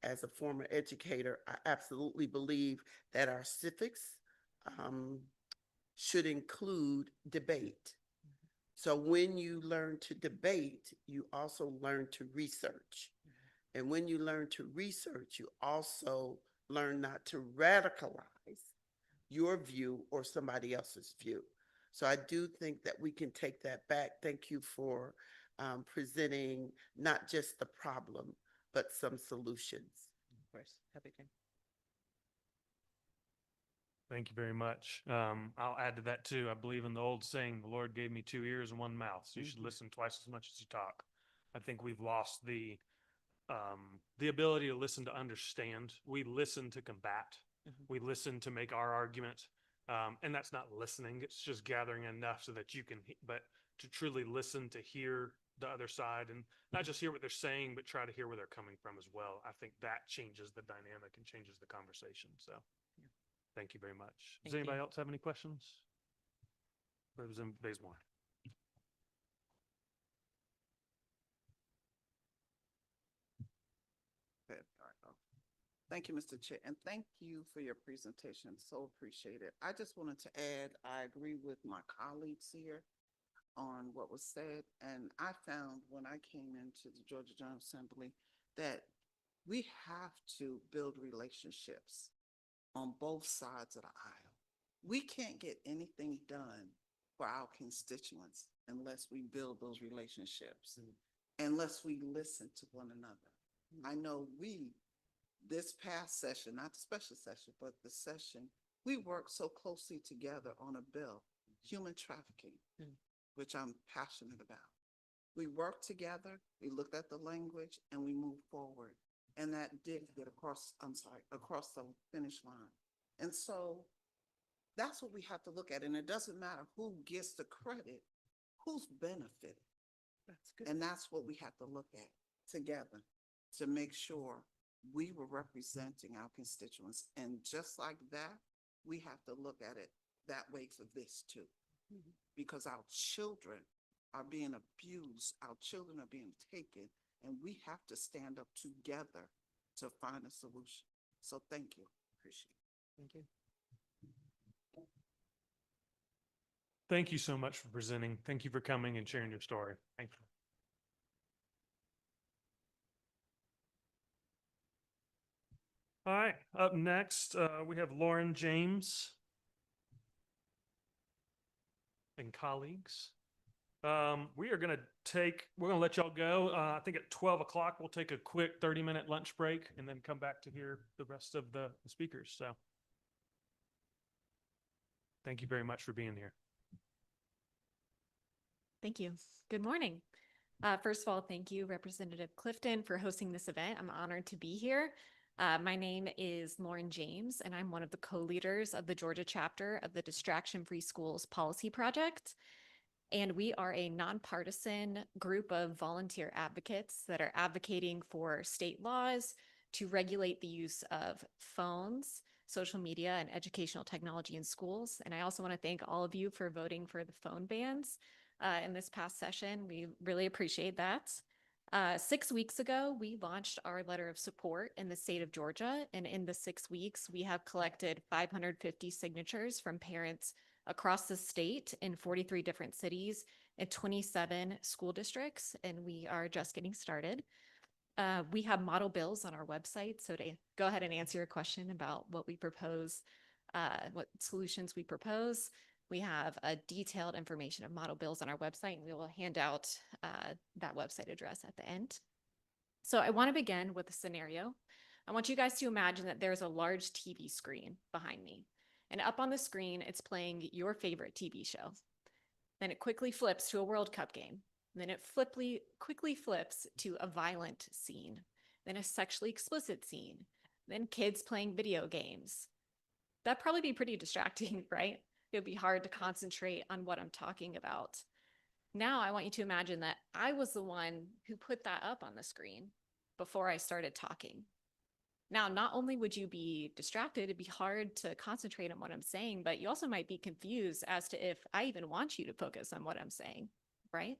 as a former educator, I absolutely believe that our civics should include debate. So when you learn to debate, you also learn to research. And when you learn to research, you also learn not to radicalize your view or somebody else's view. So I do think that we can take that back. Thank you for presenting not just the problem, but some solutions. Of course, happy to. Thank you very much. I'll add to that too. I believe in the old saying, the Lord gave me 2 ears and 1 mouth, so you should listen twice as much as you talk. I think we've lost the ability to listen to understand. We listen to combat. We listen to make our argument. And that's not listening. It's just gathering enough so that you can, but to truly listen, to hear the other side and not just hear what they're saying, but try to hear where they're coming from as well. I think that changes the dynamic and changes the conversation. So thank you very much. Does Thank you. anybody else have any questions? Representative Bazemore. Good. All right. Oh. Thank you, Mr. Chair, and thank you for your presentation. So appreciate it. I just wanted to add, I agree with my colleagues here on what was said, and I found when I came into the Georgia General Assembly that we have to build relationships on both sides of the aisle. We can't get anything done for our constituents unless we build those relationships, unless we listen to one another. I know this past session, not the special session, but the session, we worked so closely together on a bill, human trafficking, which I'm passionate about. We worked together, we looked at the language, and we moved forward. And that did get across the finish line. And so that's what we have to look at. And it doesn't matter who gets the credit, who's benefited. That's good. And that's what we have to look at together to make sure we were representing our constituents. And just like that, we have to look at it that way for this too. Because our children are being abused, our children are being taken, and we have to stand up together to find a solution. So thank you. Appreciate it. Thank you. Thank you so much for presenting. Thank you for coming and sharing your story. Thank you. All right, up next, we have Lauren James and colleagues. We're going to let y'all go. I think at 12 o'clock, we'll take a quick 30-minute lunch break and then come back to hear the rest of the speakers. So thank you very much for being here. Thank you. Good morning. First of all, thank you, Representative Clifton, for hosting this event. I'm honored to be here. My name is Lauren James, and I'm one of the co-leaders of the Georgia chapter of the Distraction Free Schools Policy Project. And we are a nonpartisan group of volunteer advocates that are advocating for state laws to regulate the use of phones, social media, and educational technology in schools. And I also want to thank all of you for voting for the phone bans in this past session. We really appreciate that. 6 weeks ago, we launched our letter of support in the state of Georgia. And in the 6 weeks, we have collected 550 signatures from parents across the state in 43 different cities and 27 school districts, and we are just getting started. We have model bills on our website, so to go ahead and answer your question about what we propose, what solutions we propose, we have a detailed information of model bills on our website, and we will hand out that website address at the end. So I want to begin with a scenario. I want you guys to imagine that there's a large TV screen behind me. And up on the screen, it's playing your favorite TV show. Then it quickly flips to a World Cup game. Then it quickly flips to a violent scene. Then a sexually explicit scene. Then kids playing video games. That'd probably be pretty distracting, right? It would be hard to concentrate on what I'm talking about. Now I want you to imagine that I was the one who put that up on the screen before I started talking. Now, not only would you be distracted, it'd be hard to concentrate on what I'm saying, but you also might be confused as to if I even want you to focus on what I'm saying, right?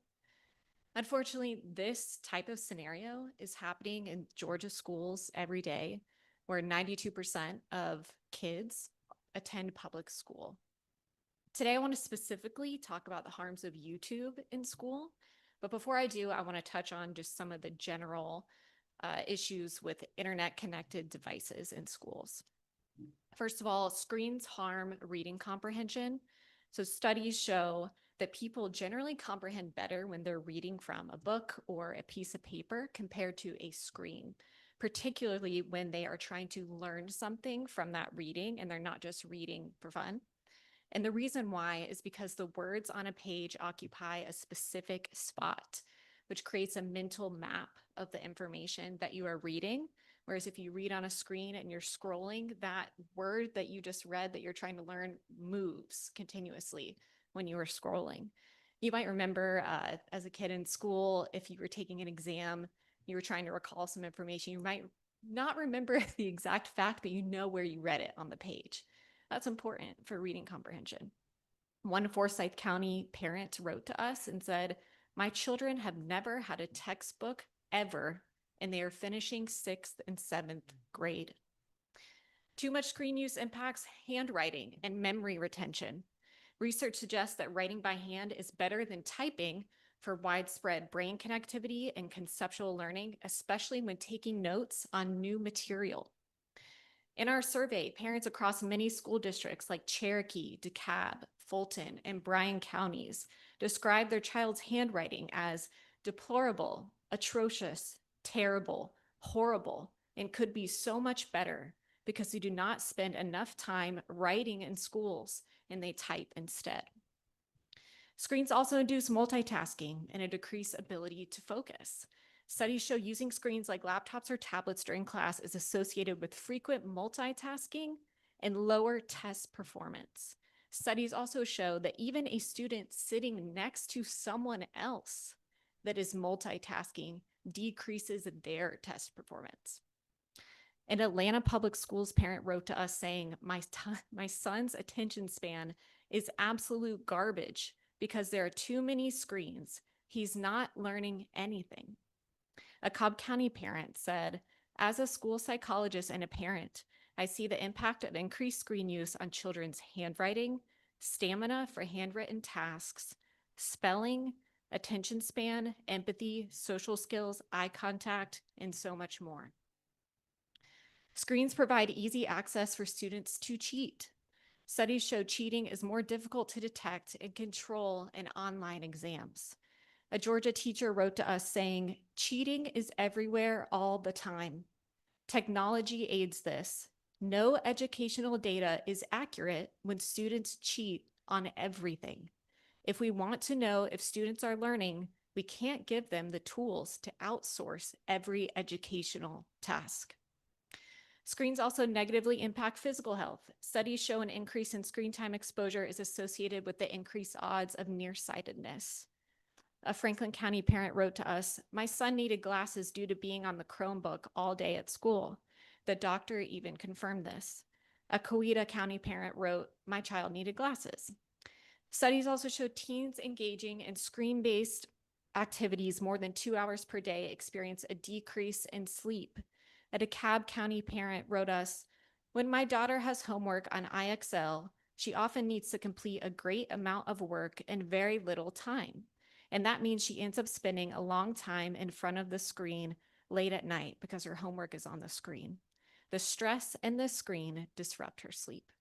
Unfortunately, this type of scenario is happening in Georgia schools every day, where 92% of kids attend public school. Today, I want to specifically talk about the harms of YouTube in school. But before I do, I want to touch on just some of the general issues with internet-connected devices in schools. First of all, screens harm reading comprehension. So studies show that people generally comprehend better when they're reading from a book or a piece of paper compared to a screen, particularly when they are trying to learn something from that reading and they're not just reading for fun. And the reason why is because the words on a page occupy a specific spot, which creates a mental map of the information that you are reading. Whereas if you read on a screen and you're scrolling, that word that you just read that you're trying to learn moves continuously when you are scrolling. You might remember as a kid in school, if you were taking an exam, you were trying to recall some information, you might not remember the exact fact, but you know where you read it on the page. That's important for reading comprehension. One Forsyth County parent wrote to us and said, "My children have never had a textbook ever, and they are finishing 6th and 7th grade." Too much screen use impacts handwriting and memory retention. Research suggests that writing by hand is better than typing for widespread brain connectivity and conceptual learning, especially when taking notes on new material. In our survey, parents across many school districts like Cherokee, DeKalb, Fulton, and Bryan counties describe their child's handwriting as deplorable, atrocious, terrible, horrible, and could be so much better because they do not spend enough time writing in schools and they type instead. Screens also induce multitasking and a decreased ability to focus. Studies show using screens like laptops or tablets during class is associated with frequent multitasking and lower test performance. Studies also show that even a student sitting next to someone else that is multitasking decreases their test performance. An Atlanta Public Schools parent wrote to us saying, my son's attention span is absolute garbage because there are too many screens. He's not learning anything." A Cobb County parent said, "As a school psychologist and a parent, I see the impact of increased screen use on children's handwriting, stamina for handwritten tasks, spelling, attention span, empathy, social skills, eye contact, and so much more." Screens provide easy access for students to cheat. Studies show cheating is more difficult to detect and control in online exams. A Georgia teacher wrote to us saying, "Cheating is everywhere all the time. Technology aids this. No educational data is accurate when students cheat on everything. If we want to know if students are learning, we can't give them the tools to outsource every educational task." Screens also negatively impact physical health. Studies show an increase in screen time exposure is associated with the increased odds of nearsightedness. A Franklin County parent wrote to us, "My son needed glasses due to being on the Chromebook all day at school. The doctor even confirmed this." A Coweta County parent wrote, "My child needed glasses." Studies also show teens engaging in screen-based activities more than 2 hours per day experience a decrease in sleep. A DeKalb County parent wrote us, "When my daughter has homework on IXL, she often needs to complete a great amount of work in very little time. And that means she ends up spending a long time in front of the screen late at night because her homework is on the screen. The stress and the screen disrupt her sleep."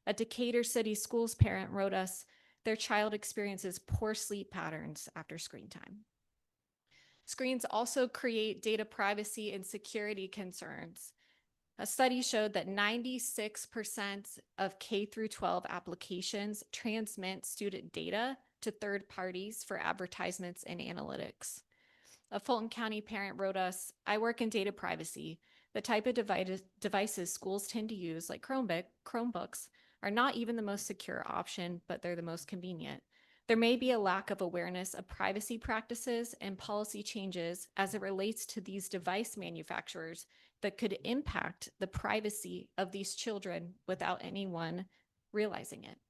A Decatur City Schools parent wrote us, "Their child experiences poor sleep patterns after screen time." Screens also create data privacy and security concerns. A study showed that 96% of K through 12 applications transmit student data to third parties for advertisements and analytics. A Fulton County parent wrote us, "I work in data privacy. The type of devices schools tend to use, like Chromebooks, are not even the most secure option, but they're the most convenient. There may be a lack of awareness of privacy practices and policy changes as it relates to these device manufacturers that could impact the privacy of these children without anyone realizing it."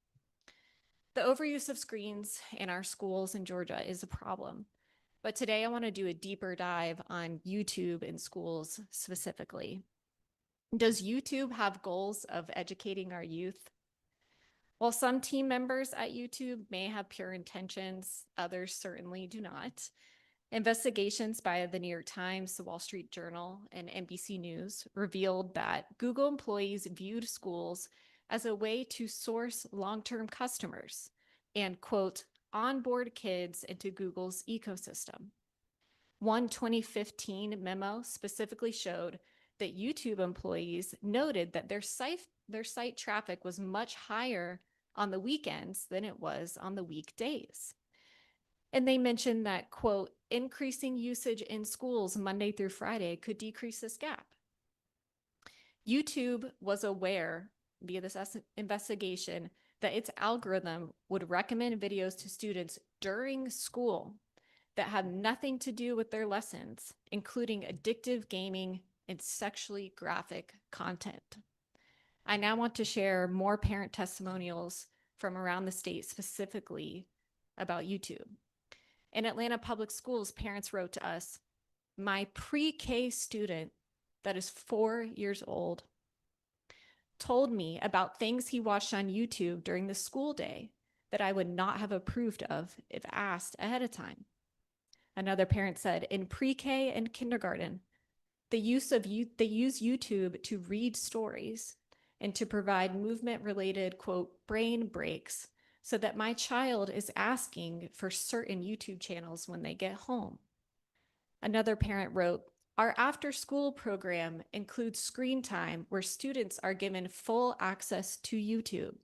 The overuse of screens in our schools in Georgia is a problem. But today I want to do a deeper dive on YouTube in schools specifically. Does YouTube have goals of educating our youth? While some team members at YouTube may have pure intentions, others certainly do not. Investigations by the New York Times, the Wall Street Journal, and NBC News revealed that Google employees viewed schools as a way to source long-term customers and, quote, onboard kids into Google's ecosystem. One 2015 memo specifically showed that YouTube employees noted that their site traffic was much higher on the weekends than it was on the weekdays. And they mentioned that, quote, increasing usage in schools Monday through Friday could decrease this gap. YouTube was aware via this investigation that its algorithm would recommend videos to students during school that have nothing to do with their lessons, including addictive gaming and sexually graphic content. I now want to share more parent testimonials from around the state specifically about YouTube. In Atlanta Public Schools, parents wrote to us, "My pre-K student that is 4 years old told me about things he watched on YouTube during the school day that I would not have approved of if asked ahead of time." Another parent said, "In pre-K and kindergarten, they use YouTube to read stories and to provide movement-related, quote, brain breaks so that my child is asking for certain YouTube channels when they get home." Another parent wrote, "Our after-school program includes screen time where students are given full access to YouTube.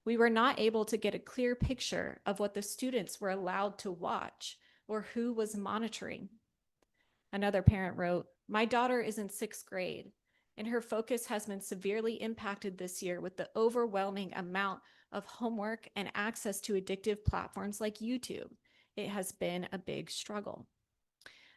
We were not able to get a clear picture of what the students were allowed to watch or who was monitoring." Another parent wrote, "My daughter is in 6th grade, and her focus has been severely impacted this year with the overwhelming amount of homework and access to addictive platforms like YouTube. It has been a big struggle."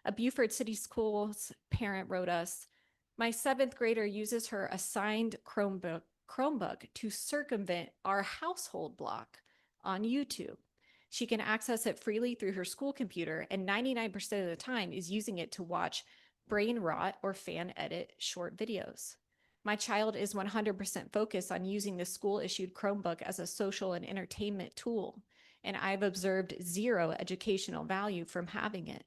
A Beaufort City Schools parent wrote us, "My 7th grader uses her assigned Chromebook to circumvent our household block on YouTube. She can access it freely through her school computer, and 99% of the time is using it to watch brain rot or fan edit short videos. My child is 100% focused on using the school-issued Chromebook as a social and entertainment tool, and I've observed zero educational value from having it.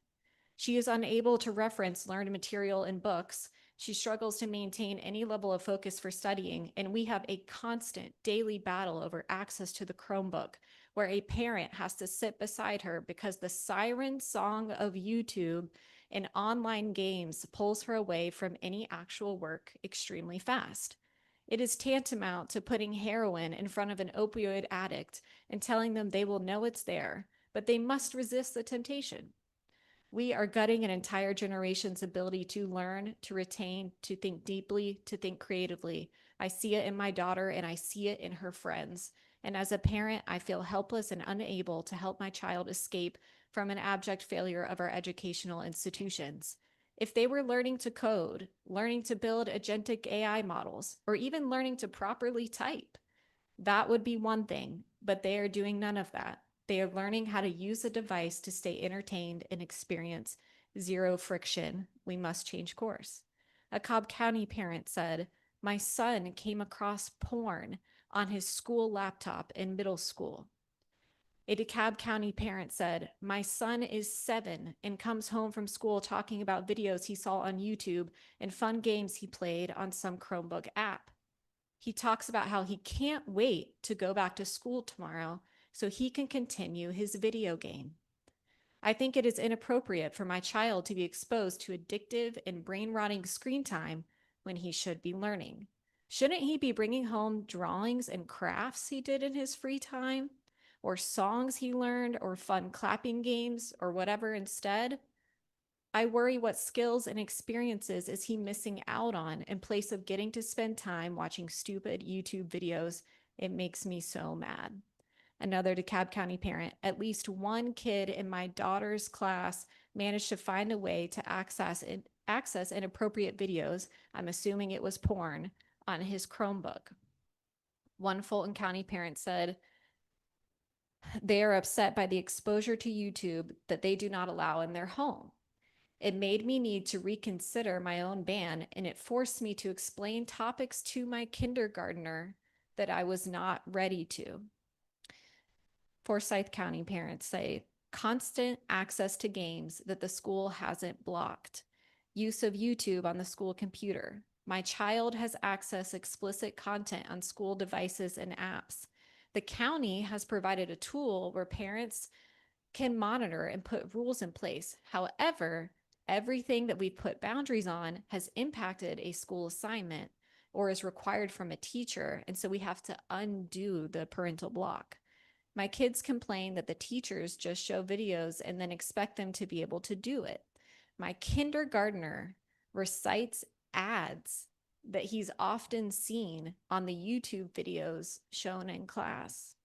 She is unable to reference learned material in books. She struggles to maintain any level of focus for studying, and we have a constant daily battle over access to the Chromebook, where a parent has to sit beside her because the siren song of YouTube and online games pulls her away from any actual work extremely fast. It is tantamount to putting heroin in front of an opioid addict and telling them they will know it's there, but they must resist the temptation. We are gutting an entire generation's ability to learn, to retain, to think deeply, to think creatively. I see it in my daughter and I see it in her friends. And as a parent, I feel helpless and unable to help my child escape from an abject failure of our educational institutions. If they were learning to code, learning to build agentic AI models, or even learning to properly type, that would be one thing, but they are doing none of that. They are learning how to use a device to stay entertained and experience zero friction. We must change course. A Cobb County parent said, "My son came across porn on his school laptop in middle school." A DeKalb County parent said, "My son is 7 and comes home from school talking about videos he saw on YouTube and fun games he played on some Chromebook app. He talks about how he can't wait to go back to school tomorrow so he can continue his video game. I think it is inappropriate for my child to be exposed to addictive and brain-rotting screen time when he should be learning. Shouldn't he be bringing home drawings and crafts he did in his free time? Or songs he learned, or fun clapping games, or whatever instead? I worry what skills and experiences is he missing out on in place of getting to spend time watching stupid YouTube videos. It makes me so mad." Another DeKalb County parent, "At least one kid in my daughter's class managed to find a way to access inappropriate videos, I'm assuming it was porn, on his Chromebook." One Fulton County parent said, "They are upset by the exposure to YouTube that they do not allow in their home. It made me need to reconsider my own ban, and it forced me to explain topics to my kindergartner that I was not ready to." Forsyth County parents say, "Constant access to games that the school hasn't blocked. Use of YouTube on the school computer. My child has accessed explicit content on school devices and apps. The county has provided a tool where parents can monitor and put rules in place. However, everything that we've put boundaries on has impacted a school assignment or is required from a teacher, and so we have to undo the parental block. My kids complain that the teachers just show videos and then expect them to be able to do it. My kindergartner recites ads that he's often seen on the YouTube videos shown in class."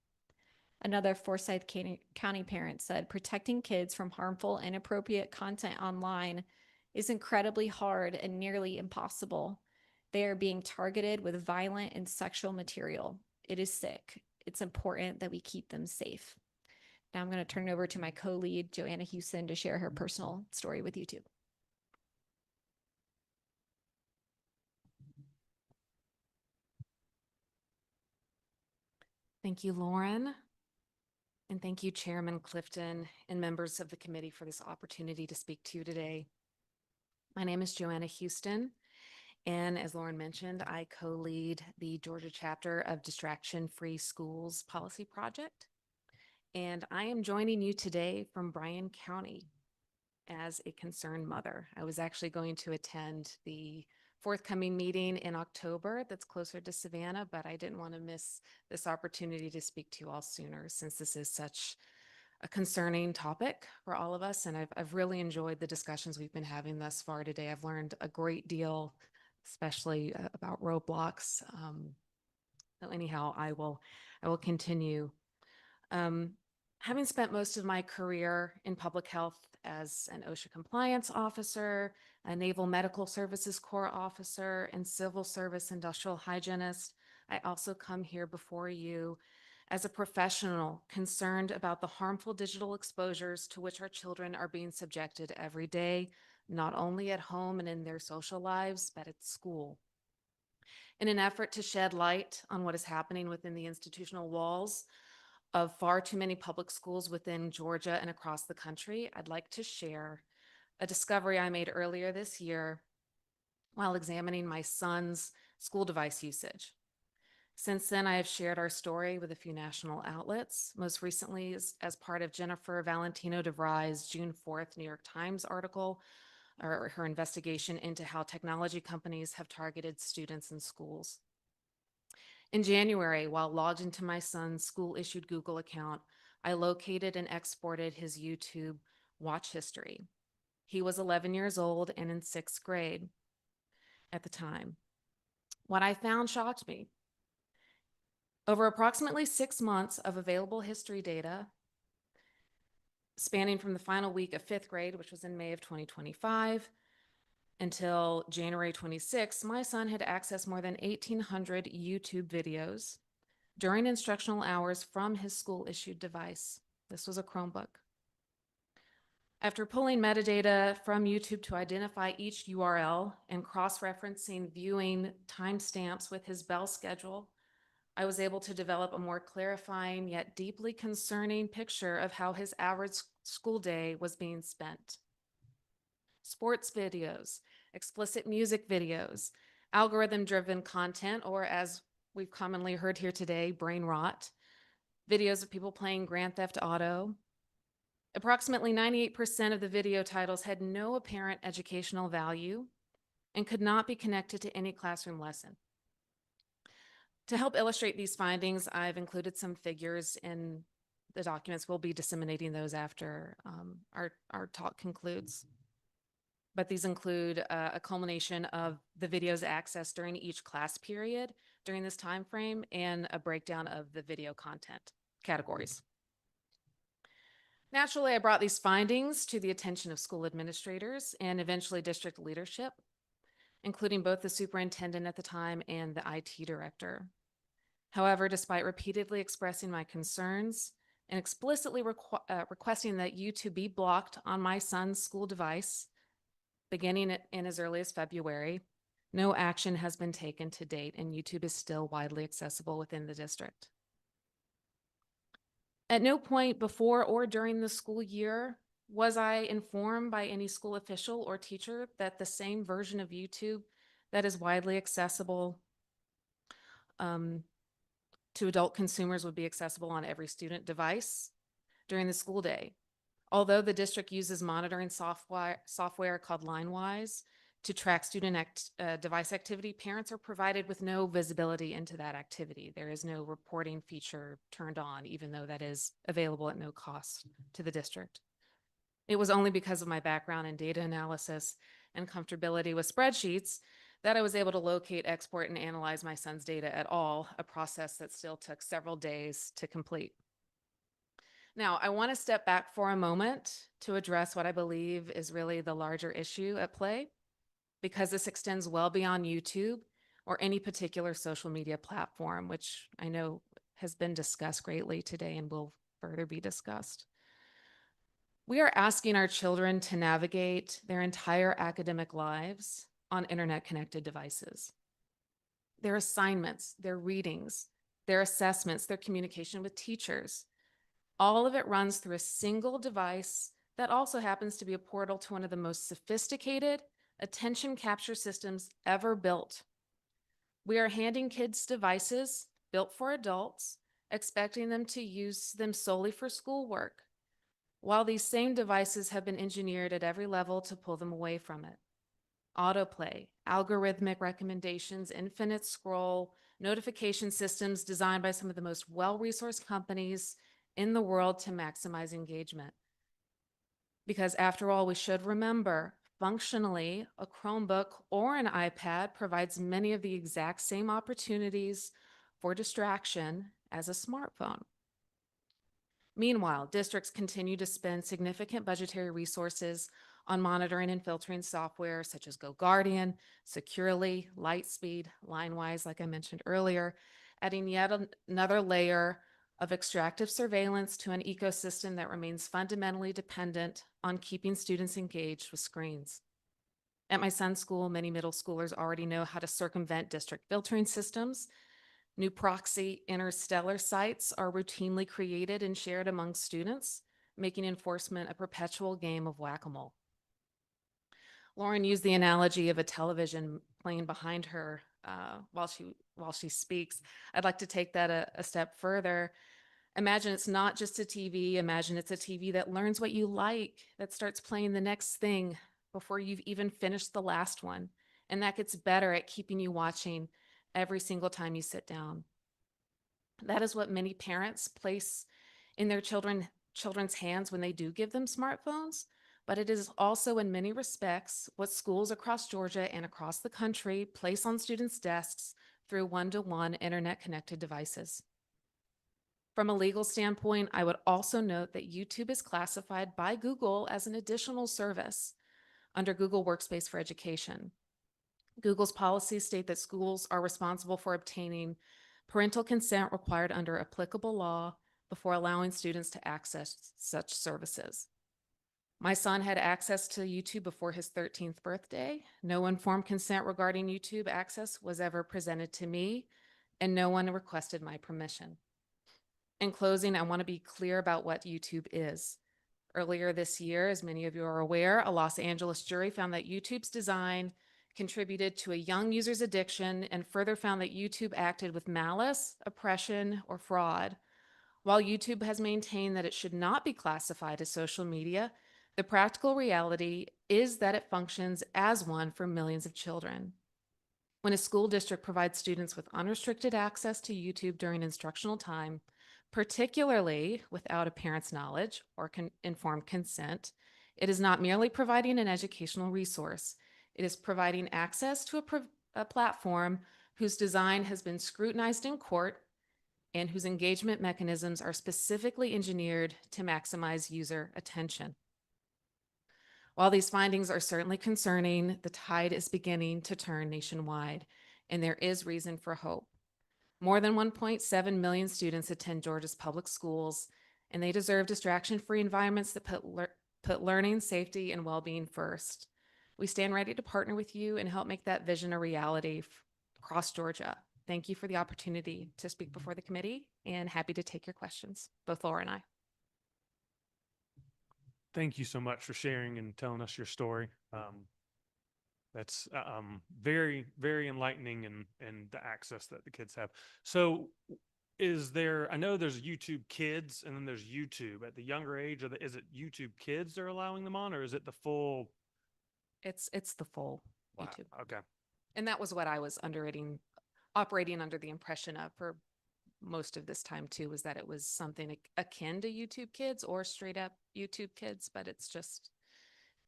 Another Forsyth County parent said, "Protecting kids from harmful, inappropriate content online is incredibly hard and nearly impossible. They are being targeted with violent and sexual material. It is sick. It's important that we keep them safe." Now I'm going to turn it over to my co-lead, Joanna Houston, to share her personal story with YouTube. Thank you, Lauren. And thank you, Chairman Clifton and members of the committee for this opportunity to speak to you today. My name is Joanna Houston, and as Lauren mentioned, I co-lead the Georgia chapter of Distraction Free Schools Policy Project. And I am joining you today from Bryan County as a concerned mother. I was actually going to attend the forthcoming meeting in October that's closer to Savannah, but I didn't want to miss this opportunity to speak to you all sooner since this is such a concerning topic for all of us. And I've really enjoyed the discussions we've been having thus far today. I've learned a great deal, especially about roadblocks. So anyhow, I will continue. Having spent most of my career in public health as an OSHA compliance officer, a Naval Medical Services Corps officer, and civil service industrial hygienist, I also come here before you as a professional concerned about the harmful digital exposures to which our children are being subjected every day, not only at home and in their social lives, but at school. In an effort to shed light on what is happening within the institutional walls of far too many public schools within Georgia and across the country, I'd like to share a discovery I made earlier this year while examining my son's school device usage. Since then, I have shared our story with a few national outlets, most recently as part of Jennifer Valentino DeVry's June 4th New York Times article, or her investigation into how technology companies have targeted students in schools. In January, while logged into my son's school-issued Google account, I located and exported his YouTube watch history. He was 11 years old and in 6th grade at the time. What I found shocked me. Over approximately 6 months of available history data, spanning from the final week of 5th grade, which was in May of 2025, until January 26, my son had accessed more than 1,800 YouTube videos during instructional hours from his school-issued device. This was a Chromebook. After pulling metadata from YouTube to identify each URL and cross-referencing viewing timestamps with his bell schedule, I was able to develop a more clarifying yet deeply concerning picture of how his average school day was being spent. Sports videos, explicit music videos, algorithm-driven content, or as we've commonly heard here today, brain rot, videos of people playing Grand Theft Auto. Approximately 98% of the video titles had no apparent educational value and could not be connected to any classroom lesson. To help illustrate these findings, I've included some figures in the documents. We'll be disseminating those after our talk concludes. But these include a culmination of the videos accessed during each class period during this time frame and a breakdown of the video content categories. Naturally, I brought these findings to the attention of school administrators and eventually district leadership, including both the superintendent at the time and the IT director. However, despite repeatedly expressing my concerns and explicitly requesting that YouTube be blocked on my son's school device, beginning in as early as February, no action has been taken to date, and YouTube is still widely accessible within the district. At no point before or during the school year was I informed by any school official or teacher that the same version of YouTube that is widely accessible to adult consumers would be accessible on every student device during the school day. Although the district uses monitoring software called LineWise to track student device activity, parents are provided with no visibility into that activity. There is no reporting feature turned on, even though that is available at no cost to the district. It was only because of my background in data analysis and comfortability with spreadsheets that I was able to locate, export, and analyze my son's data at all, a process that still took several days to complete. Now, I want to step back for a moment to address what I believe is really the larger issue at play, because this extends well beyond YouTube or any particular social media platform, which I know has been discussed greatly today and will further be discussed. We are asking our children to navigate their entire academic lives on internet-connected devices. Their assignments, their readings, their assessments, their communication with teachers, all of it runs through a single device that also happens to be a portal to one of the most sophisticated attention capture systems ever built. We are handing kids devices built for adults, expecting them to use them solely for schoolwork, while these same devices have been engineered at every level to pull them away from it. Autoplay, algorithmic recommendations, infinite scroll, notification systems designed by some of the most well-resourced companies in the world to maximize engagement. Because after all, we should remember, functionally, a Chromebook or an iPad provides many of the exact same opportunities for distraction as a smartphone. Meanwhile, districts continue to spend significant budgetary resources on monitoring and filtering software such as GoGuardian, Securely, Lightspeed, LineWise, like I mentioned earlier, adding yet another layer of extractive surveillance to an ecosystem that remains fundamentally dependent on keeping students engaged with screens. At my son's school, many middle schoolers already know how to circumvent district filtering systems. New proxy interstellar sites are routinely created and shared among students, making enforcement a perpetual game of whack-a-mole. Lauren used the analogy of a television playing behind her while she speaks. I'd like to take that a step further. Imagine it's not just a TV. Imagine it's a TV that learns what you like, that starts playing the next thing before you've even finished the last one, and that gets better at keeping you watching every single time you sit down. That is what many parents place in their children's hands when they do give them smartphones, but it is also in many respects what schools across Georgia and across the country place on students' desks through one-to-one internet-connected devices. From a legal standpoint, I would also note that YouTube is classified by Google as an additional service under Google Workspace for Education. Google's policies state that schools are responsible for obtaining parental consent required under applicable law before allowing students to access such services. My son had access to YouTube before his 13th birthday. No informed consent regarding YouTube access was ever presented to me, and no one requested my permission. In closing, I want to be clear about what YouTube is. Earlier this year, as many of you are aware, a Los Angeles jury found that YouTube's design contributed to a young user's addiction and further found that YouTube acted with malice, oppression, or fraud. While YouTube has maintained that it should not be classified as social media, the practical reality is that it functions as one for millions of children. When a school district provides students with unrestricted access to YouTube during instructional time, particularly without a parent's knowledge or informed consent, it is not merely providing an educational resource. It is providing access to a platform whose design has been scrutinized in court and whose engagement mechanisms are specifically engineered to maximize user attention. While these findings are certainly concerning, the tide is beginning to turn nationwide, and there is reason for hope. More than 1.7 million students attend Georgia's public schools, and they deserve distraction-free environments that put learning, safety, and well-being first. We stand ready to partner with you and help make that vision a reality across Georgia. Thank you for the opportunity to speak before the committee, and happy to take your questions, both Laura and I. Thank you so much for sharing and telling us your story. That's very, very enlightening and the access that the kids have. So is there, I know there's YouTube Kids and then there's YouTube at the younger age, or is it YouTube Kids they're allowing them on, or is it the full? It's the full Wow, YouTube. okay. And that was what I was operating under the impression of for most of this time too, was that it was something akin to YouTube Kids or straight up YouTube Kids, but it's just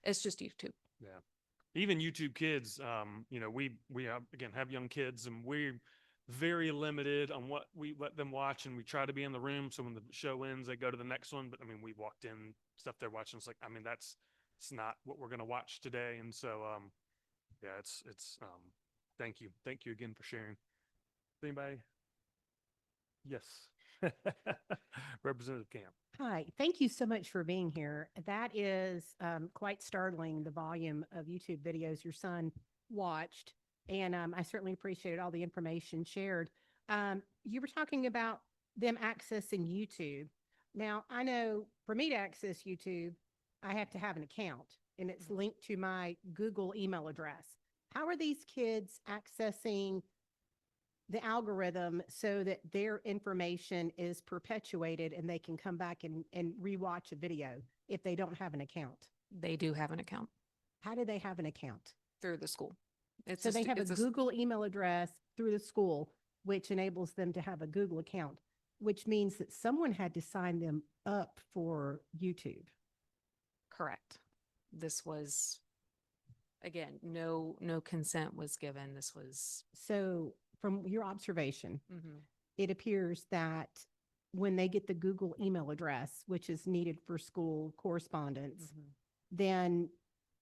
YouTube. Yeah. Even YouTube Kids, you know, we again have young kids, and we're very limited on what we let them watch, and we try to be in the room. So when the show ends, they go to the next one. But I mean, we walked in, stuff they're watching. It's like, I mean, it's not what we're going to watch today. And so, yeah, thank you. Thank you again for sharing. Anybody? Yes. Representative Camp. Hi, thank you so much for being here. That is quite startling, the volume of YouTube videos your son watched. And I certainly appreciated all the information shared. You were talking about them accessing YouTube. Now, I know for me to access YouTube, I have to have an account, and it's linked to my Google email address. How are these kids accessing the algorithm so that their information is perpetuated and they can come back and rewatch a video if they don't have an account? They do have an account How do they have an account? through the school. So they have a Google email address through the school, which enables them to have a Google account, which means that someone had to sign them up for YouTube. Correct. This was, again, no consent was given. This was. So from your observation, Mhm. it appears that when they get the Google email address, which is needed for school correspondence, then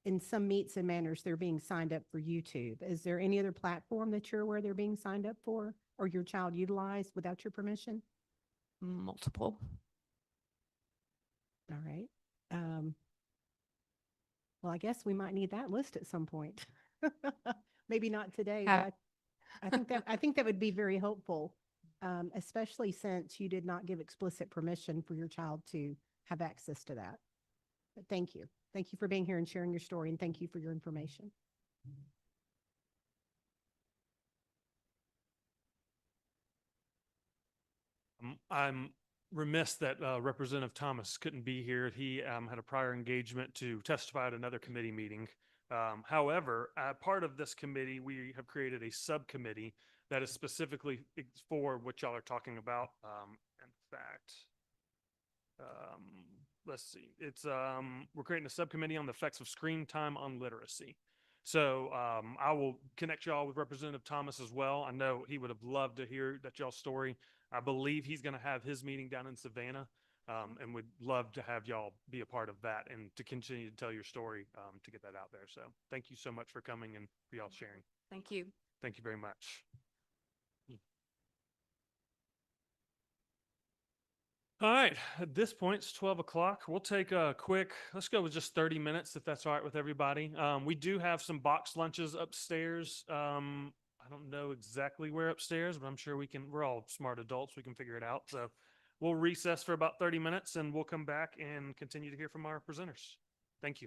in some meets and manners, they're being signed up for YouTube. Is there any other platform that you're aware they're being signed up for or your child utilized without your permission? Multiple. All right. Well, I guess we might need that list at some point. Maybe not today, but I think that would be very helpful, especially since you did not give explicit permission for your child to have access to that. But thank you. Thank you for being here and sharing your story, and thank you for your information. I'm remiss that Representative Thomas couldn't be here. He had a prior engagement to testify at another committee meeting. However, part of this committee, we have created a subcommittee that is specifically for what y'all are talking about. In fact, let's see. It's we're creating a subcommittee on the effects of screen time on literacy. So I will connect y'all with Representative Thomas as well. I know he would have loved to hear that y'all's story. I believe he's going to have his meeting down in Savannah, and would love to have y'all be a part of that and to continue to tell your story to get that out there. So thank you so much for coming and for y'all sharing. Thank you. Thank you very much. All right, at this point, it's 12 o'clock. We'll take a quick, let's go with just 30 minutes if that's all right with everybody. We do have some box lunches upstairs. I don't know exactly where upstairs, but I'm sure we're all smart adults. We can figure it out. So we'll recess for about 30 minutes and we'll come back and continue to hear from our presenters. Thank you.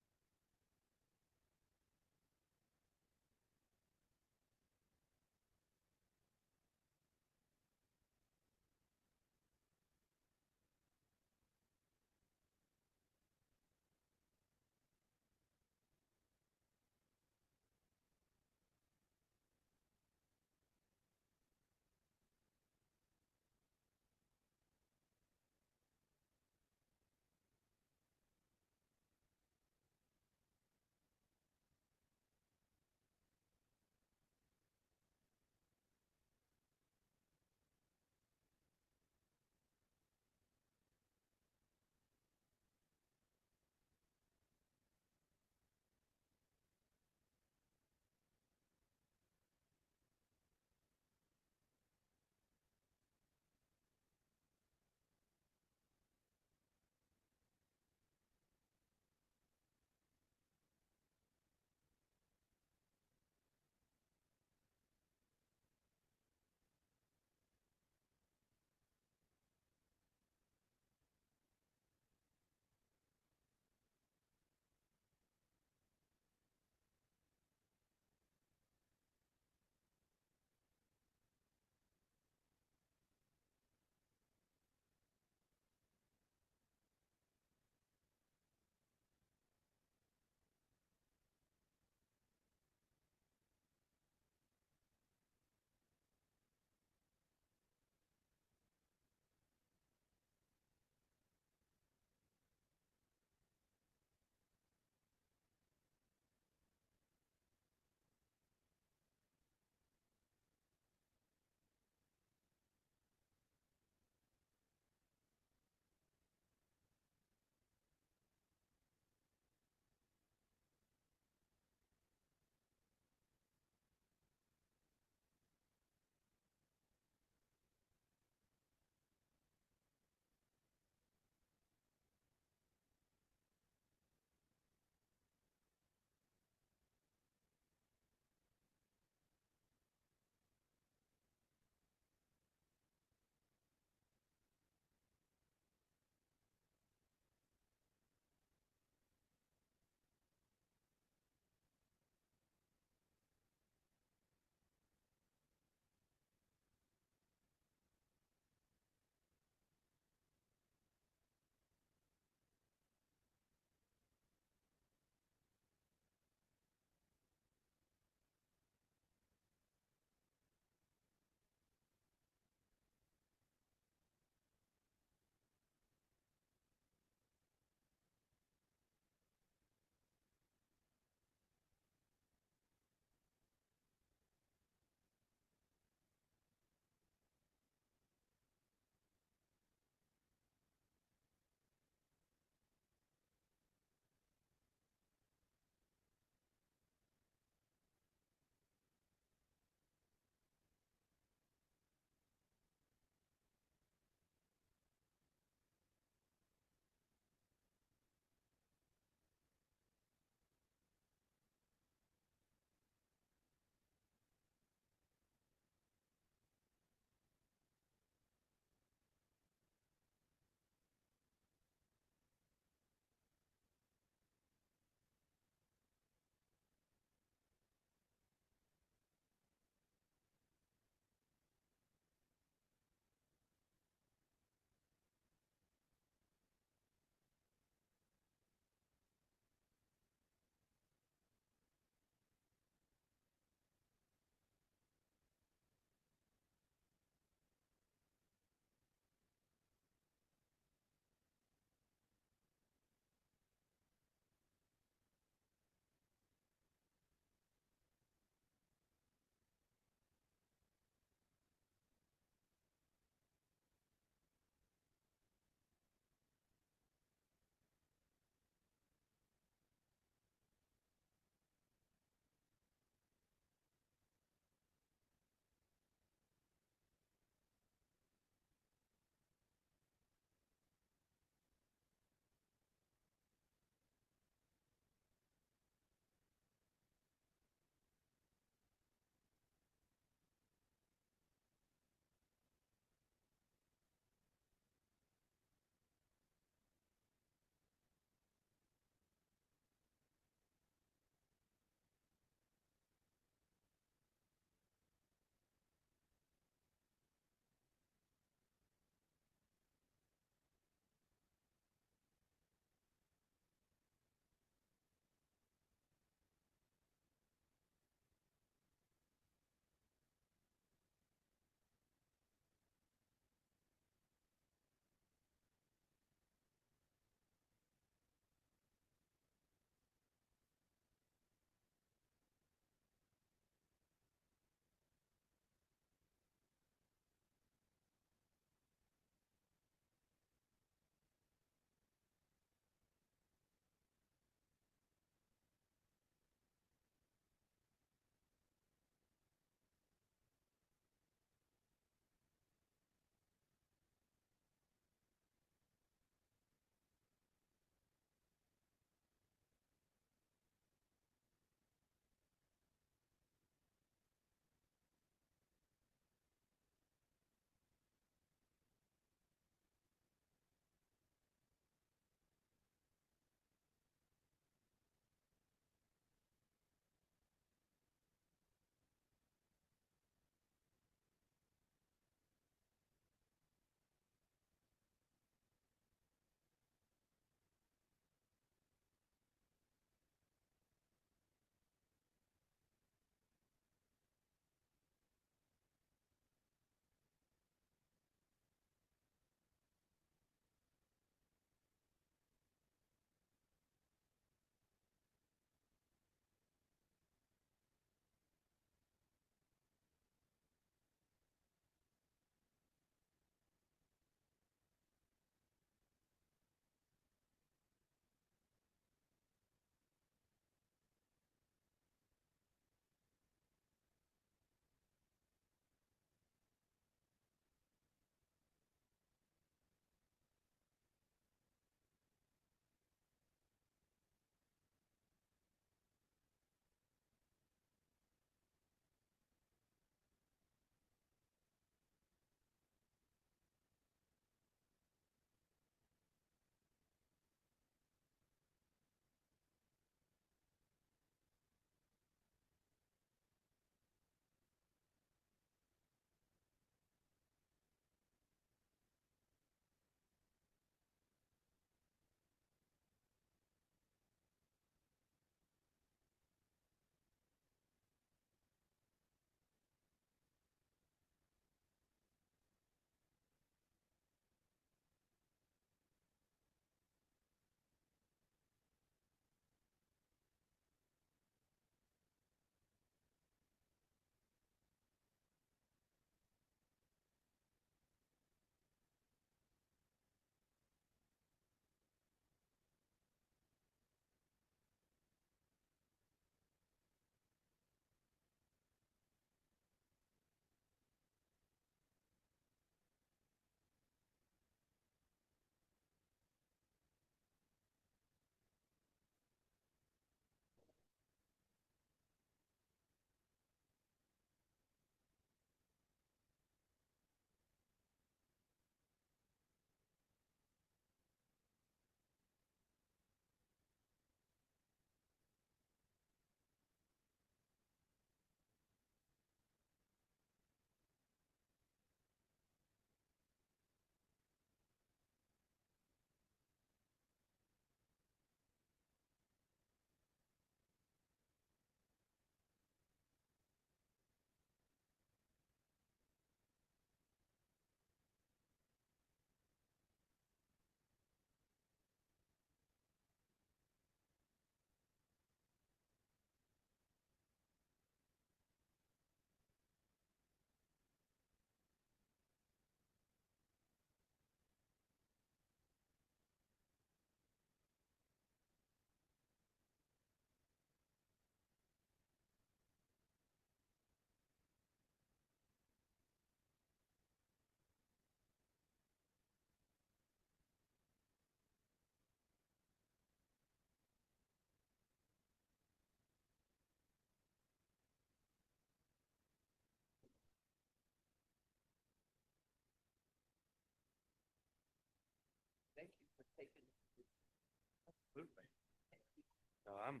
No, I'm.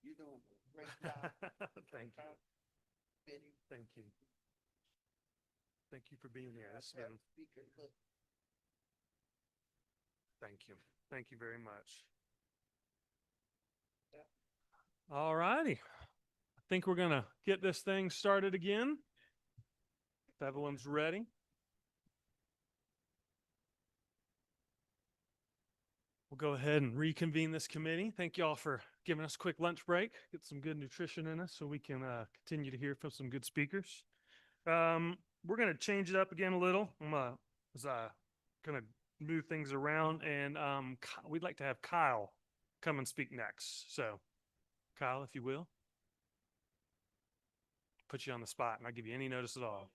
You doing a great job. Thank you. Thank you. Thank you for being here. This has been, thank you. Thank you very much. All righty. I think we're gonna get this thing started again. If everyone's ready. We'll go ahead and reconvene this committee. Thank you all for giving us a quick lunch break, get some good nutrition in us so we can continue to hear from some good speakers. We're going to change it up again a little. I'm going to move things around, and we'd like to have Kyle come and speak next. So, Kyle, if you will. Put you on the spot and I'll give you any notice at all.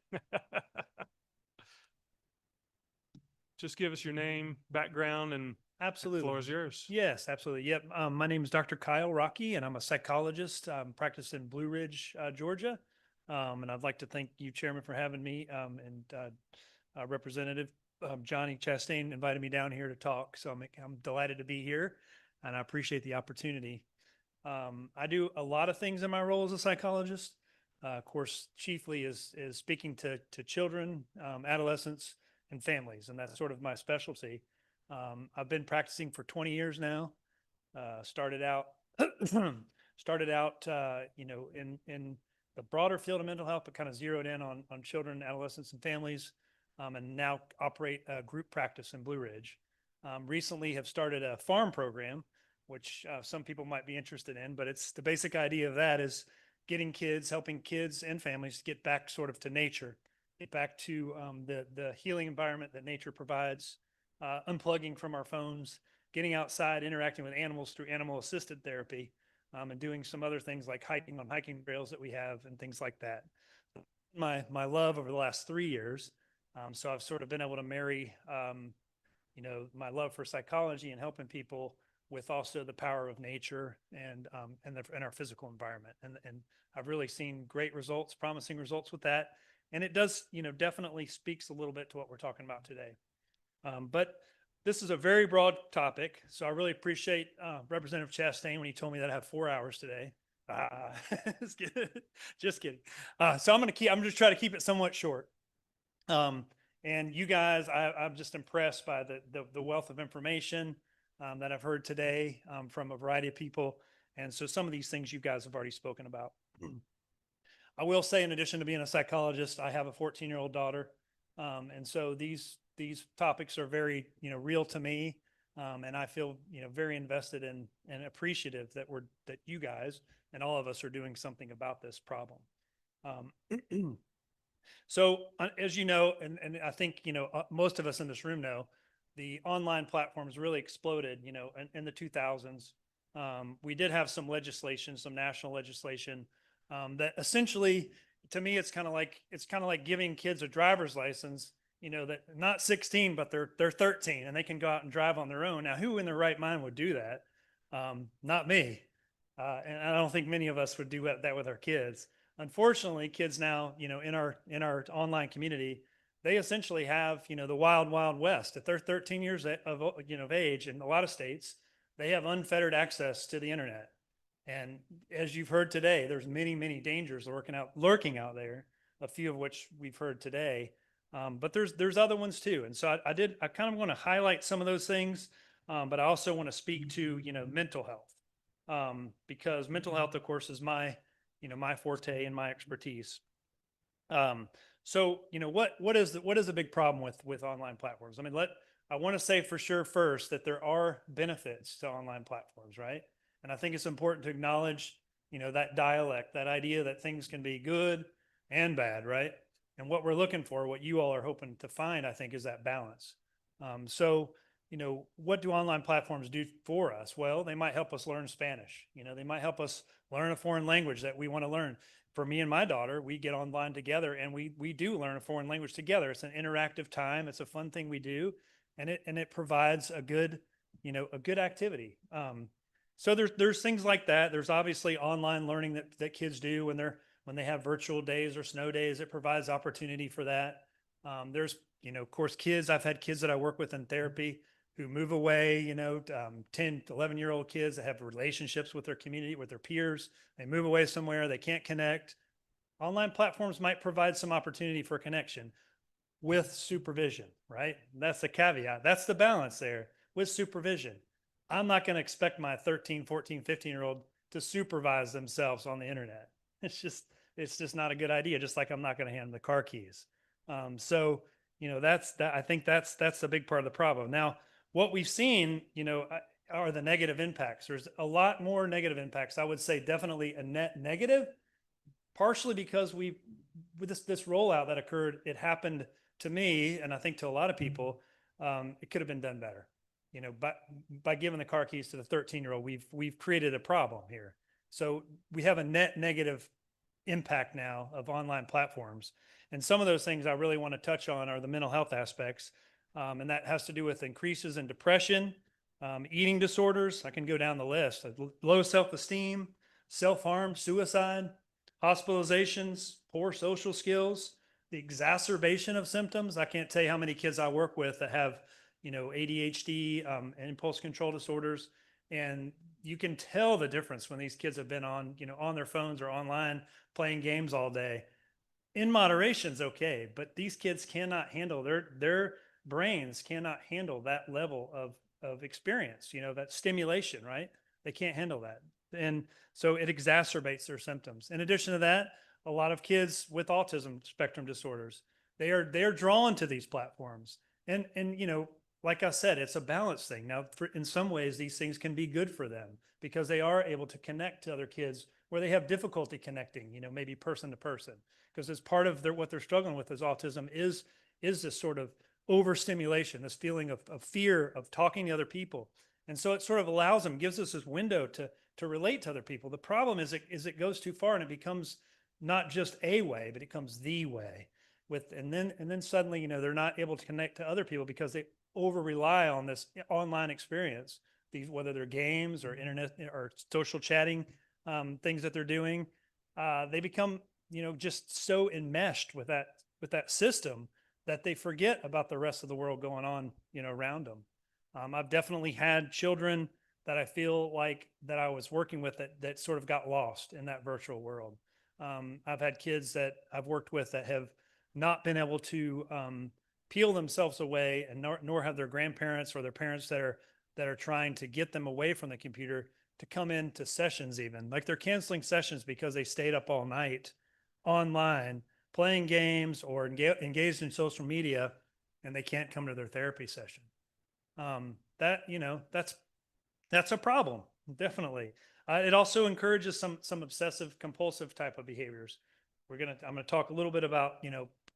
Just give us your name, background, and Absolutely. the floor is yours. Yes, absolutely. Yep. My name is Dr. Kyle Rocky, and I'm a psychologist. Practice in Blue Ridge, Georgia. And I'd like to thank you, Chairman, for having me, and Representative Johnny Chastain invited me down here to talk. So I'm delighted to be here, and I appreciate the opportunity. I do a lot of things in my role as a psychologist. Of course, chiefly is speaking to children, adolescents, and families, and that's sort of my specialty. I've been practicing for 20 years now. Started out, in the broader field of mental health, but kind of zeroed in on children, adolescents, and families, and now operate a group practice in Blue Ridge. Recently have started a farm program, which some people might be interested in, but it's the basic idea of that is helping kids and families get back sort of to nature, get back to the healing environment that nature provides, unplugging from our phones, getting outside, interacting with animals through animal assisted therapy, and doing some other things like hiking on hiking trails that we have and things like that. My love over the last 3 years. So I've sort of been able to marry, my love for psychology and helping people with also the power of nature and our physical environment. And I've really seen great results, promising results with that. And it does, definitely speaks a little bit to what we're talking about today. But this is a very broad topic, so I really appreciate Representative Chastain when he told me that I have 4 hours today. Just kidding. So I'm just trying to keep it somewhat short. And you guys, I'm just impressed by the wealth of information that I've heard today from a variety of people. And so some of these things you guys have already spoken about. I will say, in addition to being a psychologist, I have a 14-year-old daughter. And so these topics are very, real to me. And I feel, very invested in and appreciative that you guys and all of us are doing something about this problem. So as you know, and I think, most of us in this room know, the online platforms really exploded, in the 2000s. We did have some legislation, some national legislation, that essentially, to me, it's kind of like giving kids a driver's license, that not 16, but they're 13 and they can go out and drive on their own. Now, who in their right mind would do that? Not me. And I don't think many of us would do that with our kids. Unfortunately, kids now, in our online community, they essentially have, the wild, wild west. If they're 13 years of age in a lot of states, they have unfettered access to the internet. And as you've heard today, there's many, many dangers lurking out there, a few of which we've heard today. But there's other ones too. And so I kind of want to highlight some of those things, but I also want to speak to, mental health, because mental health, of course, is my forte and my expertise. So, what is the big problem with online platforms? I mean, I want to say for sure first that there are benefits to online platforms, right? And I think it's important to acknowledge, that dialect, that idea that things can be good and bad, right? And what we're looking for, what you all are hoping to find, I think, is that balance. So, what do online platforms do for us? Well, they might help us learn Spanish. They might help us learn a foreign language that we want to learn. For me and my daughter, we get online together and we do learn a foreign language together. It's an interactive time. It's a fun thing we do. And it provides a good activity. So there's things like that. There's obviously online learning that kids do when they have virtual days or snow days. It provides opportunity for that. There's, of course, kids. I've had kids that I work with in therapy who move away, 10, 11-year-old kids that have relationships with their community, with their peers. They move away somewhere, they can't connect. Online platforms might provide some opportunity for connection with supervision, right? That's the caveat. That's the balance there with supervision. I'm not going to expect my 13, 14, 15-year-old to supervise themselves on the internet. It's just not a good idea. Just like I'm not going to hand them the car keys. So, I think that's the big part of the problem. Now, what we've seen, are the negative impacts. There's a lot more negative impacts. I would say definitely a net negative, partially because with this rollout that occurred, it happened to me, and I think to a lot of people, it could have been done better. By giving the car keys to the 13-year-old, we've created a problem here. So we have a net negative impact now of online platforms. And some of those things I really want to touch on are the mental health aspects. And that has to do with increases in depression, eating disorders. I can go down the list. Low self-esteem, self-harm, suicide, hospitalizations, poor social skills, the exacerbation of symptoms. I can't tell you how many kids I work with that have, ADHD, and impulse control disorders. And you can tell the difference when these kids have been on, on their phones or online playing games all day. In moderation is okay, but these kids cannot handle, their brains cannot handle that level of experience, that stimulation, right? They can't handle that. And so it exacerbates their symptoms. In addition to that, a lot of kids with autism spectrum disorders, they're drawn to these platforms. And like I said, it's a balance thing. Now, in some ways, these things can be good for them because they are able to connect to other kids where they have difficulty connecting, maybe person to person. Because as part of what they're struggling with as autism is this sort of overstimulation, this feeling of fear of talking to other people. And so it sort of allows them, gives us this window to relate to other people. The problem is it goes too far and it becomes not just a way, but it becomes the way. And then suddenly, they're not able to connect to other people because they over rely on this online experience, whether they're games or internet or social chatting, things that they're doing. They become, just so enmeshed with that system that they forget about the rest of the world going on, around them. I've definitely had children that I feel like that I was working with that sort of got lost in that virtual world. I've had kids that I've worked with that have not been able to peel themselves away, and nor have their grandparents or their parents that are trying to get them away from the computer to come into sessions. Even like they're canceling sessions because they stayed up all night online playing games or engaged in social media, and they can't come to their therapy session. That's a problem, definitely. It also encourages some obsessive compulsive type of behaviors. I'm gonna talk a little bit about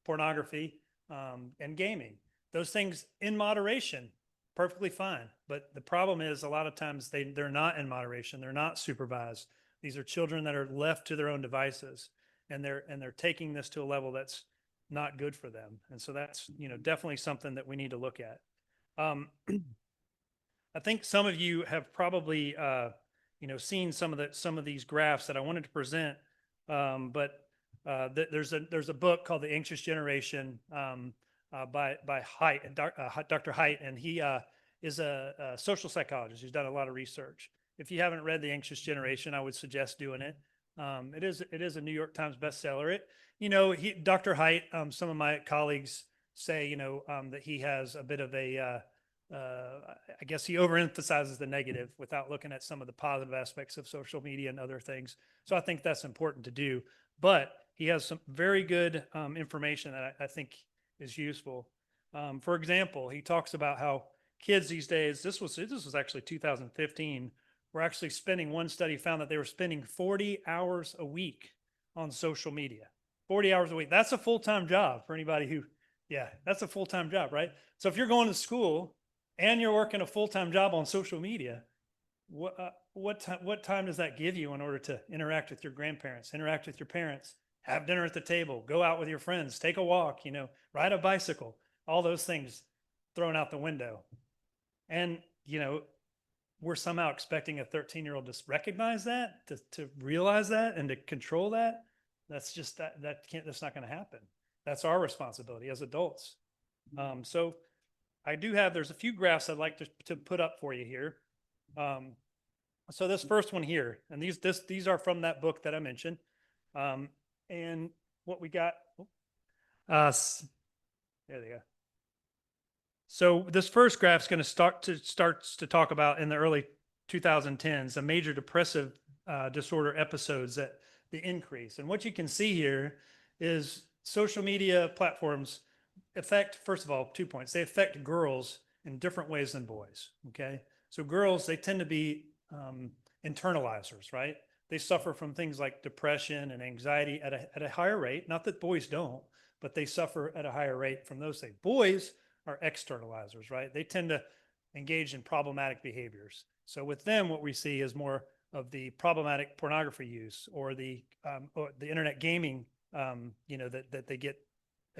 pornography and gaming. Those things in moderation, perfectly fine. But the problem is a lot of times they're not in moderation. They're not supervised. These are children that are left to their own devices, and they're taking this to a level that's not good for them. And so that's definitely something that we need to look at. I think some of you have probably seen some of these graphs that I wanted to present, but there's a book called The Anxious Generation by Haidt, Dr. Haidt, and he is a social psychologist who's done a lot of research. If you haven't read The Anxious Generation, I would suggest doing it. It is a New York Times bestseller. Dr. Haidt, some of my colleagues say that he has a bit of a I guess he overemphasizes the negative without looking at some of the positive aspects of social media and other things. So I think that's important to do. But he has some very good information that I think is useful. For example, he talks about how kids these days, this was actually 2015, were actually spending, one study found that they were spending 40 hours a week on social media. 40 hours a week. That's a full-time job for anybody who, that's a full-time job, right? So if you're going to school and you're working a full-time job on social media, what time does that give you in order to interact with your grandparents, interact with your parents, have dinner at the table, go out with your friends, take a walk, ride a bicycle, all those things thrown out the window. And, we're somehow expecting a 13-year-old to recognize that, to realize that, and to control that. That's just that's not going to happen. That's our responsibility as adults. So I do have, there's a few graphs I'd like to put up for you here. So this first one here, and these are from that book that I mentioned. And what we got, there they go. So this first graph is going to starts to talk about in the early 2010s, the major depressive disorder episodes, that the increase. And what you can see here is social media platforms affect, first of all, 2 points. They affect girls in different ways than boys. Okay. So girls, they tend to be internalizers, right? They suffer from things like depression and anxiety at a higher rate. Not that boys don't, but they suffer at a higher rate from those things. Boys are externalizers, right? They tend to engage in problematic behaviors. So with them, what we see is more of the problematic pornography use or the internet gaming, that they get,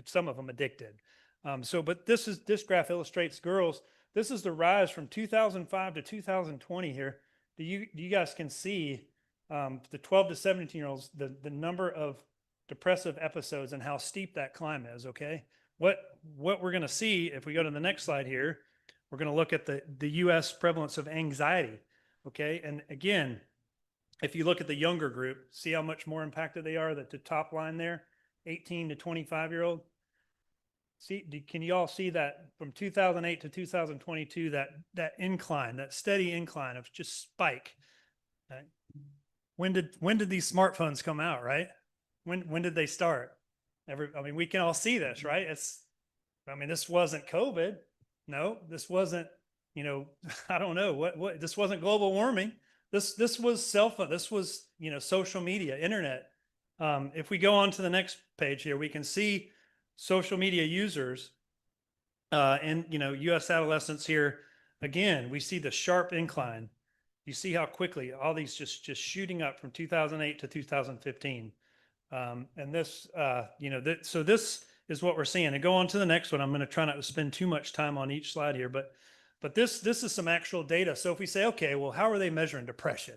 some of them, addicted. But this graph illustrates girls. This is the rise from 2005 to 2020 here. You guys can see the 12 to 17-year-olds, the number of depressive episodes and how steep that climb is. Okay. What we're going to see, if we go to the next slide here, we're going to look at the U.S. prevalence of anxiety. Okay. And again, if you look at the younger group, see how much more impacted they are, that the top line there, 18 to 25-year-old. See, can you all see that from 2008 to 2022, that incline, that steady incline of just spike? Right? When did these smartphones come out, right? When did they start? We can all see this, right? This wasn't COVID. No, this wasn't, I don't know what, this wasn't global warming. This was cell phone. This was, social media, internet. If we go on to the next page here, we can see social media users and, U.S. adolescents here. Again, we see the sharp incline. You see how quickly all these just shooting up from 2008 to 2015. And this, so this is what we're seeing. And go on to the next one. I'm going to try not to spend too much time on each slide here, but this is some actual data. So if we say, okay, well, how are they measuring depression?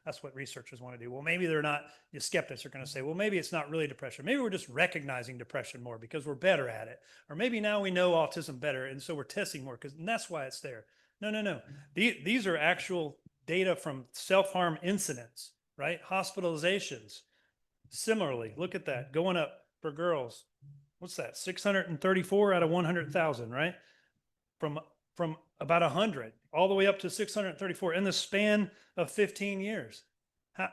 That's what researchers want to do. Well, maybe they're not. The skeptics are going to say, well, maybe it's not really depression. Maybe we're just recognizing depression more because we're better at it. Or maybe now we know autism better, and so we're testing more and that's why it's there. No. These are actual data from self-harm incidents, right? Hospitalizations. Similarly, look at that going up for girls. What's that? 634 out of 100,000, right? From about 100 all the way up to 634 in the span of 15 years. How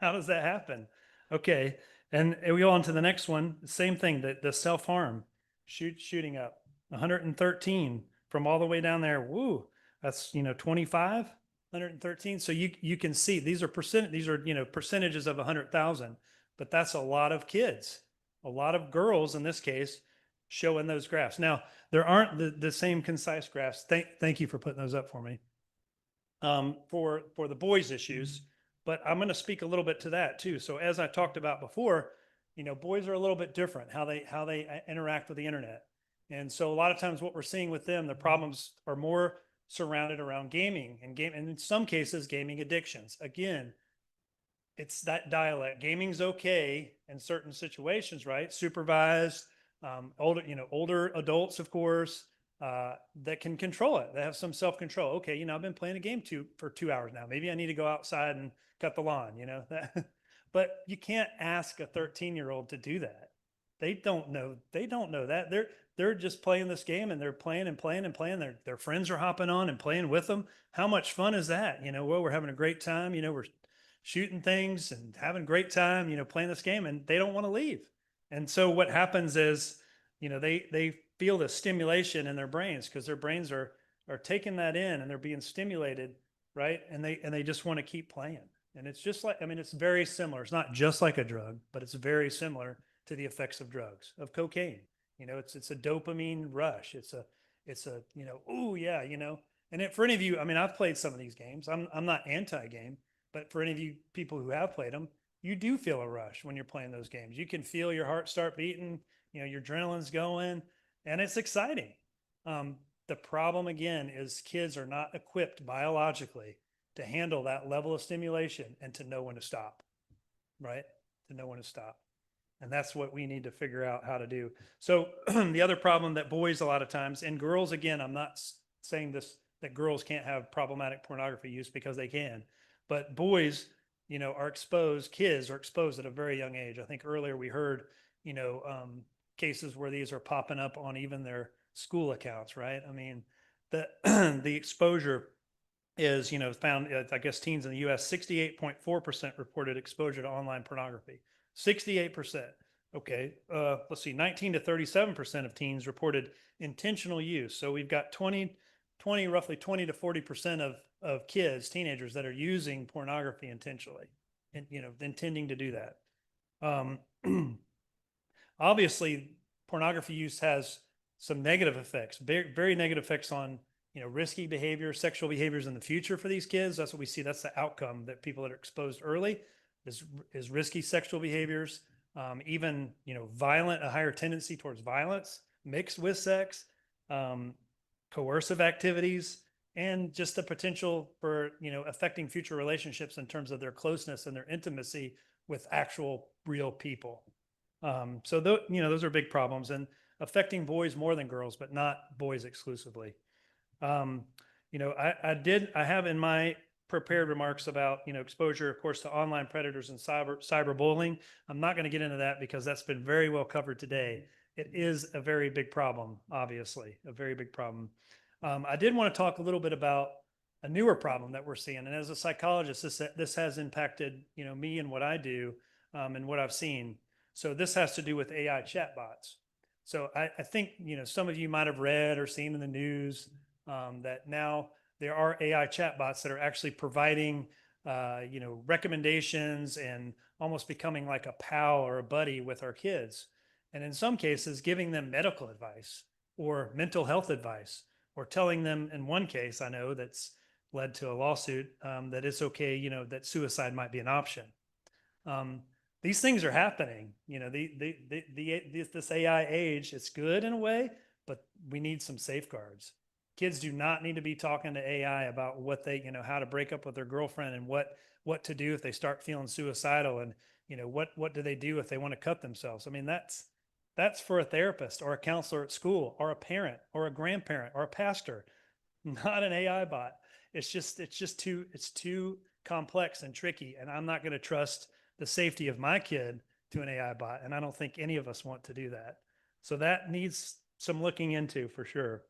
does that happen? Okay. And we go on to the next one. Same thing, the self-harm shooting up 113 from all the way down there. Woo. That's, 25, 113. So you can see these are percentages of 100,000, but that's a lot of kids, a lot of girls in this case, showing those graphs. Now, there aren't the same concise graphs. Thank you for putting those up for me. For the boys' issues, but I'm going to speak a little bit to that too. So as I talked about before, boys are a little bit different how they interact with the internet. And so a lot of times what we're seeing with them, the problems are more surrounded around gaming and in some cases, gaming addictions. Again, it's that dialect. Gaming's okay in certain situations, right? Supervised, older adults, of course, that can control it. They have some self-control. Okay, I've been playing a game for 2 hours now. Maybe I need to go outside and cut the lawn, but you can't ask a 13-year-old to do that. They don't know that. They're just playing this game and they're playing and playing and playing. Their friends are hopping on and playing with them. How much fun is that? Well, we're having a great time. We're shooting things and having a great time, playing this game, and they don't want to leave. And so what happens is, they feel the stimulation in their brains because their brains are taking that in and they're being stimulated, right? And they just want to keep playing. And it's just like, it's very similar. It's not just like a drug, but it's very similar to the effects of drugs, of cocaine. It's a dopamine rush. It's a oh yeah, and for any of you, I've played some of these games. I'm not anti-game, but for any of you people who have played them, you do feel a rush when you're playing those games. You can feel your heart start beating, your adrenaline's going, and it's exciting. The problem again is kids are not equipped biologically to handle that level of stimulation and to know when to stop, right? To know when to stop. And that's what we need to figure out how to do. So the other problem that boys a lot of times, and girls, again, I'm not saying this, that girls can't have problematic pornography use, because they can, but boys, are exposed, kids are exposed at a very young age. I think earlier we heard, cases where these are popping up on even their school accounts, right? I mean, the, the exposure is, found, I guess teens in the US, 68.4% reported exposure to online pornography. 68%. Okay. Let's see, 19 to 37% of teens reported intentional use. So we've got roughly 20 to 40% of kids, teenagers, that are using pornography intentionally and, intending to do that. Obviously, pornography use has some negative effects, very, very negative effects on, risky behavior, sexual behaviors in the future for these kids. That's what we see. That's the outcome, that people that are exposed early is risky sexual behaviors, even, a higher tendency towards violence mixed with sex, coercive activities, and just the potential for, affecting future relationships in terms of their closeness and their intimacy with actual real people. So those are big problems, and affecting boys more than girls, but not boys exclusively. I have in my prepared remarks about, exposure, of course, to online predators and cyberbullying. I'm not going to get into that because that's been very well covered today. It is a very big problem, obviously, a very big problem. I did want to talk a little bit about a newer problem that we're seeing. And as a psychologist, this has impacted, me and what I do, and what I've seen. So this has to do with AI chatbots. So I think, some of you might have read or seen in the news that now there are AI chatbots that are actually providing, recommendations and almost becoming like a pal or a buddy with our kids. And in some cases, giving them medical advice or mental health advice, or telling them, in one case I know that's led to a lawsuit, that it's okay, that suicide might be an option. These things are happening, this AI age, it's good in a way, but we need some safeguards. Kids do not need to be talking to AI about what they, how to break up with their girlfriend, and what to do if they start feeling suicidal, and, what do they do if they want to cut themselves? I mean, that's for a therapist or a counselor at school or a parent or a grandparent or a pastor, not an AI bot. It's too complex and tricky, and I'm not going to trust the safety of my kid to an AI bot. And I don't think any of us want to do that. So that needs some looking into for sure.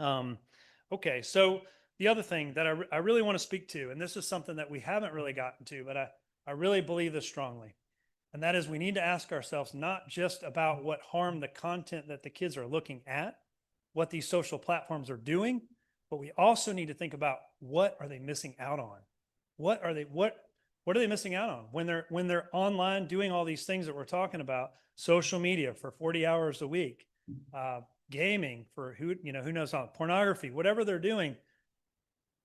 Okay. So the other thing that I really want to speak to, and this is something that we haven't really gotten to, but I really believe this strongly. And that is, we need to ask ourselves not just about what harm the content that the kids are looking at, what these social platforms are doing, but we also need to think about, what are they missing out on? What are they missing out on when they're online doing all these things that we're talking about? Social media for 40 hours a week, gaming for who knows how, pornography, whatever they're doing.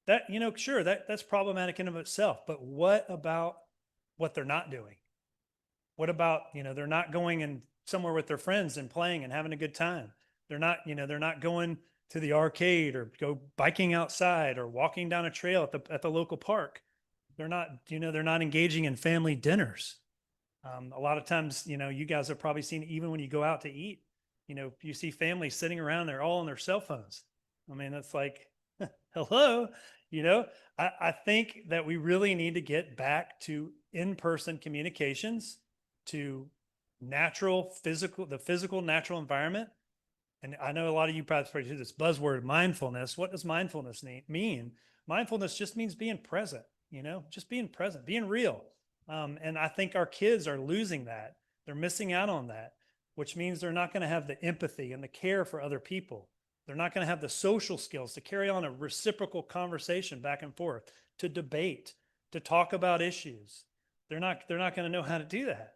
That, sure, that's problematic in of itself. But what about what they're not doing? What about, they're not going and somewhere with their friends and playing and having a good time? They're not going to the arcade or go biking outside or walking down a trail at the local park. They're not engaging in family dinners. A lot of times, you guys have probably seen, even when you go out to eat, you see families sitting around, they're all on their cell phones. I mean, it's like, hello, I think that we really need to get back to in-person communications, to the physical natural environment. And I know a lot of you probably hear this buzzword, mindfulness. What does mindfulness mean? Mindfulness just means being present, just being present, being real. And I think our kids are losing that. They're missing out on that, which means they're not going to have the empathy and the care for other people. They're not going to have the social skills to carry on a reciprocal conversation back and forth, to debate, to talk about issues. They're not going to know how to do that.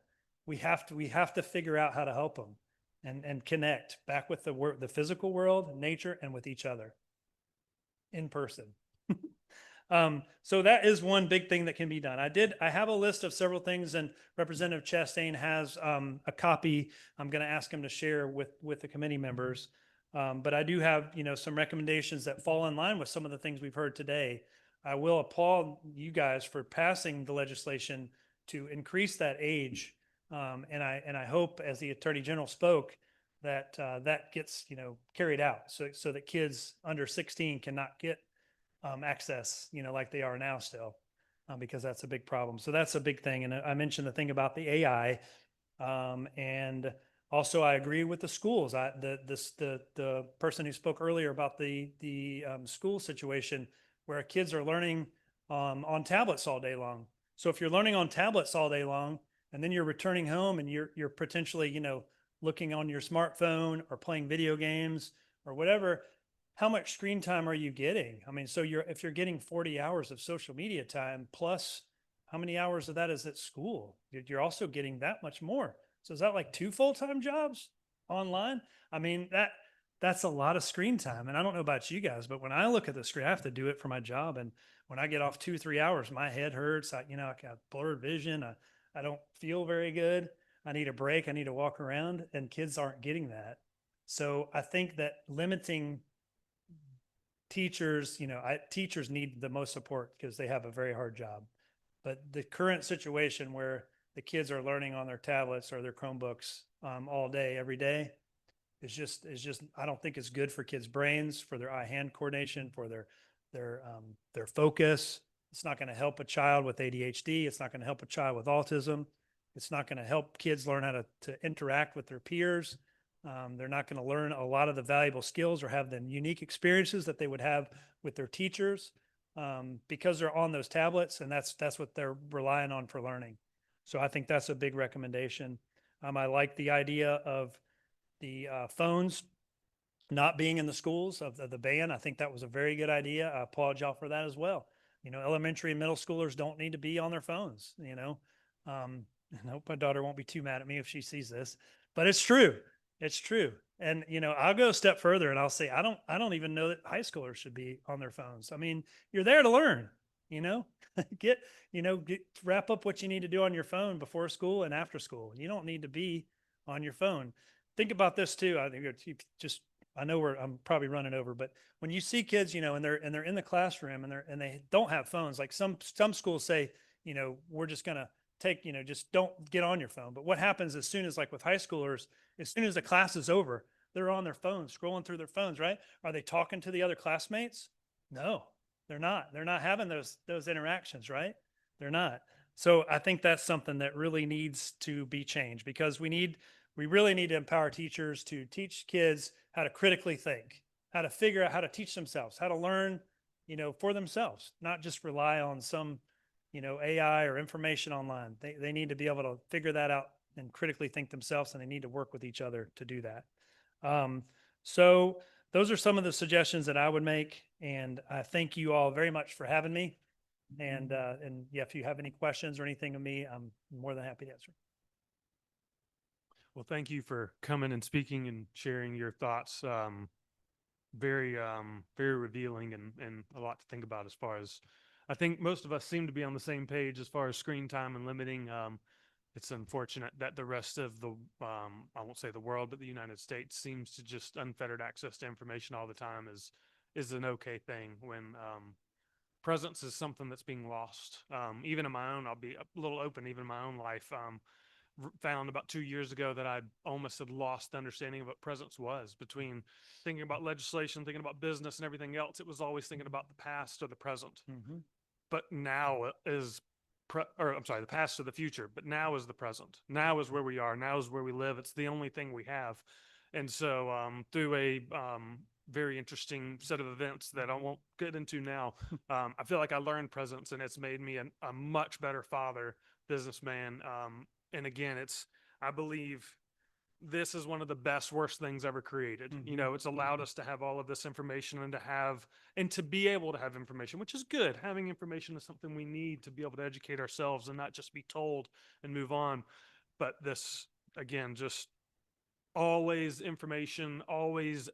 We have to figure out how to help them and connect back with the physical world, nature, and with each other in person. So that is one big thing that can be done. I have a list of several things, and Representative Chastain has a copy I'm going to ask him to share with the committee members. But I do have, some recommendations that fall in line with some of the things we've heard today. I will applaud you guys for passing the legislation to increase that age And I hope, as the Attorney General spoke, that that gets, carried out, so that kids under 16 cannot get access, like they are now still, because that's a big problem. So that's a big thing. And I mentioned the thing about the AI, and also I agree with the schools. The person who spoke earlier about the school situation where kids are learning on tablets all day long. So if you're learning on tablets all day long, and then you're returning home and you're potentially, looking on your smartphone or playing video games or whatever, how much screen time are you getting? I mean, so if you're getting 40 hours of social media time, plus how many hours of that is at school? You're also getting that much more. So is that like 2 full-time jobs online? I mean, that's a lot of screen time. And I don't know about you guys, but when I look at the screen, I have to do it for my job. And when I get off 2-3 hours, my head hurts. I got blurred vision. I don't feel very good. I need a break. I need to walk around, and kids aren't getting that. So I think that limiting teachers, teachers need the most support because they have a very hard job. But the current situation where the kids are learning on their tablets or their Chromebooks all day, every day, is just I don't think it's good for kids' brains, for their eye-hand coordination, for their focus. It's not going to help a child with ADHD. It's not going to help a child with autism. It's not going to help kids learn how to interact with their peers. They're not going to learn a lot of the valuable skills or have the unique experiences that they would have with their teachers, because they're on those tablets, and that's what they're relying on for learning. So I think that's a big recommendation. I like the idea of the phones not being in the schools, of the ban. I think that was a very good idea. I applaud y'all for that as well. Elementary and middle schoolers don't need to be on their phones, I hope my daughter won't be too mad at me if she sees this, but it's true. It's true. And, I'll go a step further and I'll say, I don't even know that high schoolers should be on their phones. I mean, you're there to learn, get, wrap up what you need to do on your phone before school and after school. You don't need to be on your phone. Think about this too. I think I know I'm probably running over, but when you see kids, and they're in the classroom and they don't have phones, like some schools say, we're just going to take, just don't get on your phone. But what happens as soon as, like with high schoolers, as soon as the class is over, they're on their phones, scrolling through their phones, right? Are they talking to the other classmates? No, they're not. They're not having those interactions, right? They're not. So I think that's something that really needs to be changed, because we really need to empower teachers to teach kids how to critically think, how to figure out how to teach themselves, how to learn, for themselves, not just rely on some, AI or information online. They need to be able to figure that out and critically think themselves, and they need to work with each other to do that. So those are some of the suggestions that I would make. And I thank you all very much for having me. And yeah, if you have any questions or anything of me, I'm more than happy to answer. Well, thank you for coming and speaking and sharing your thoughts. Very revealing and a lot to think about, as far as I think most of us seem to be on the same page as far as screen time and limiting. It's unfortunate that the rest of the, I won't say the world, but the United States seems to just unfettered access to information all the time is an okay thing, when presence is something that's being lost. Even in my own, I'll be a little open, even in my own life, found about 2 years ago that I almost had lost the understanding of what presence was. Between thinking about legislation, thinking about business and everything else, it was always thinking about the past or the present. But now is the past or the future, but now is the present. Now is where we are. Now is where we live. It's the only thing we have. And so through a very interesting set of events that I won't get into now, I feel like I learned presence, and it's made me a much better father, businessman. And again, I believe this is one of the best, worst things ever created. It's allowed us to have all of this information and to be able to have information, which is good. Having information is something we need to be able to educate ourselves and not just be told and move on. But this, again, just always information, always,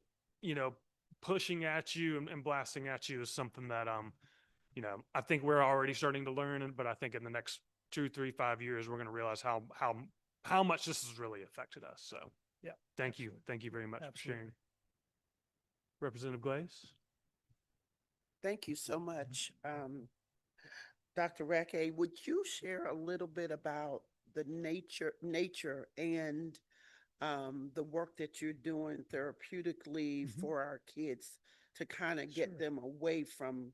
pushing at you and blasting at you is something that, I think we're already starting to learn. But I think in the next 2, 3, 5 years, we're going to realize how much this has really affected us. So yeah, thank you very much for sharing. Representative Glaze. Thank you so much. Dr. Rackay, would you share a little bit about the nature and the work that you're doing therapeutically for our kids to kind of get Sure. them away from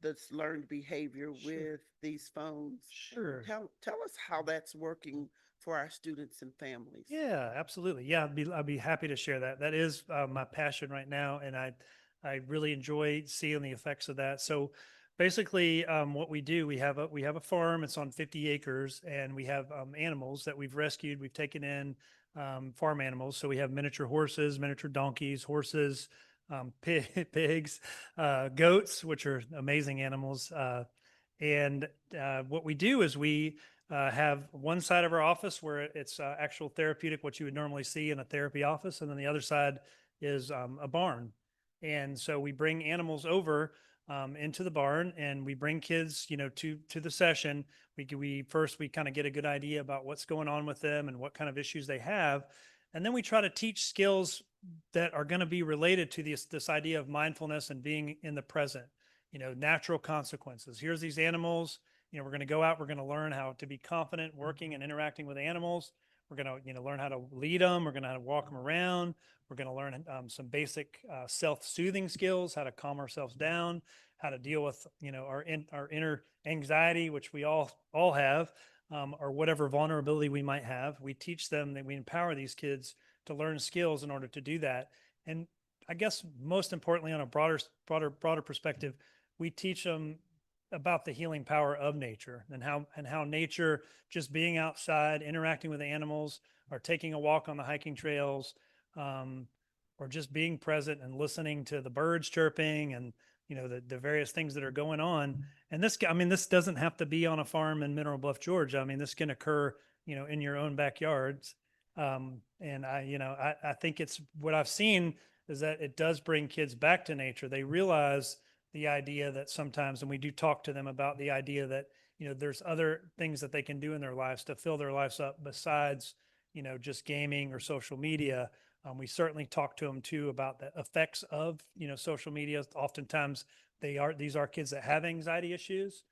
this learned behavior Sure. with these phones. Sure. Tell us how that's working for our students and families. Yeah, absolutely. Yeah, I'd be happy to share that. That is my passion right now, and I really enjoy seeing the effects of that. So basically, what we do, we have a farm. It's on 50 acres, and we have animals that we've rescued. We've taken in farm animals. So we have miniature horses, miniature donkeys, horses, pigs, goats, which are amazing animals. And what we do is we have one side of our office where it's actual therapeutic, what you would normally see in a therapy office, and then the other side is a barn. And so we bring animals over into the barn, and we bring kids, to the session. We first we kind of get a good idea about what's going on with them and what kind of issues they have, and then we try to teach skills that are going to be related to this idea of mindfulness and being in the present. Natural consequences. Here's these animals. We're going to go out. We're going to learn how to be confident working and interacting with animals. We're going to, learn how to lead them. We're going to how to walk them around. We're going to learn some basic self-soothing skills, how to calm ourselves down, how to deal with, our inner anxiety, which we all have, or whatever vulnerability we might have. We teach them that we empower these kids to learn skills in order to do that. And I guess most importantly, on a broader perspective, we teach them about the healing power of nature and how nature, just being outside, interacting with animals, or taking a walk on the hiking trails, or just being present and listening to the birds chirping and the various things that are going on. And this doesn't have to be on a farm in Mineral Bluff, Georgia. This can occur in your own backyards. And I think it's what I've seen is that it does bring kids back to nature. They realize the idea that sometimes, and we do talk to them about the idea that, there's other things that they can do in their lives to fill their lives up besides, just gaming or social media. We certainly talk to them too about the effects of, social media. Oftentimes these are kids that have anxiety issues,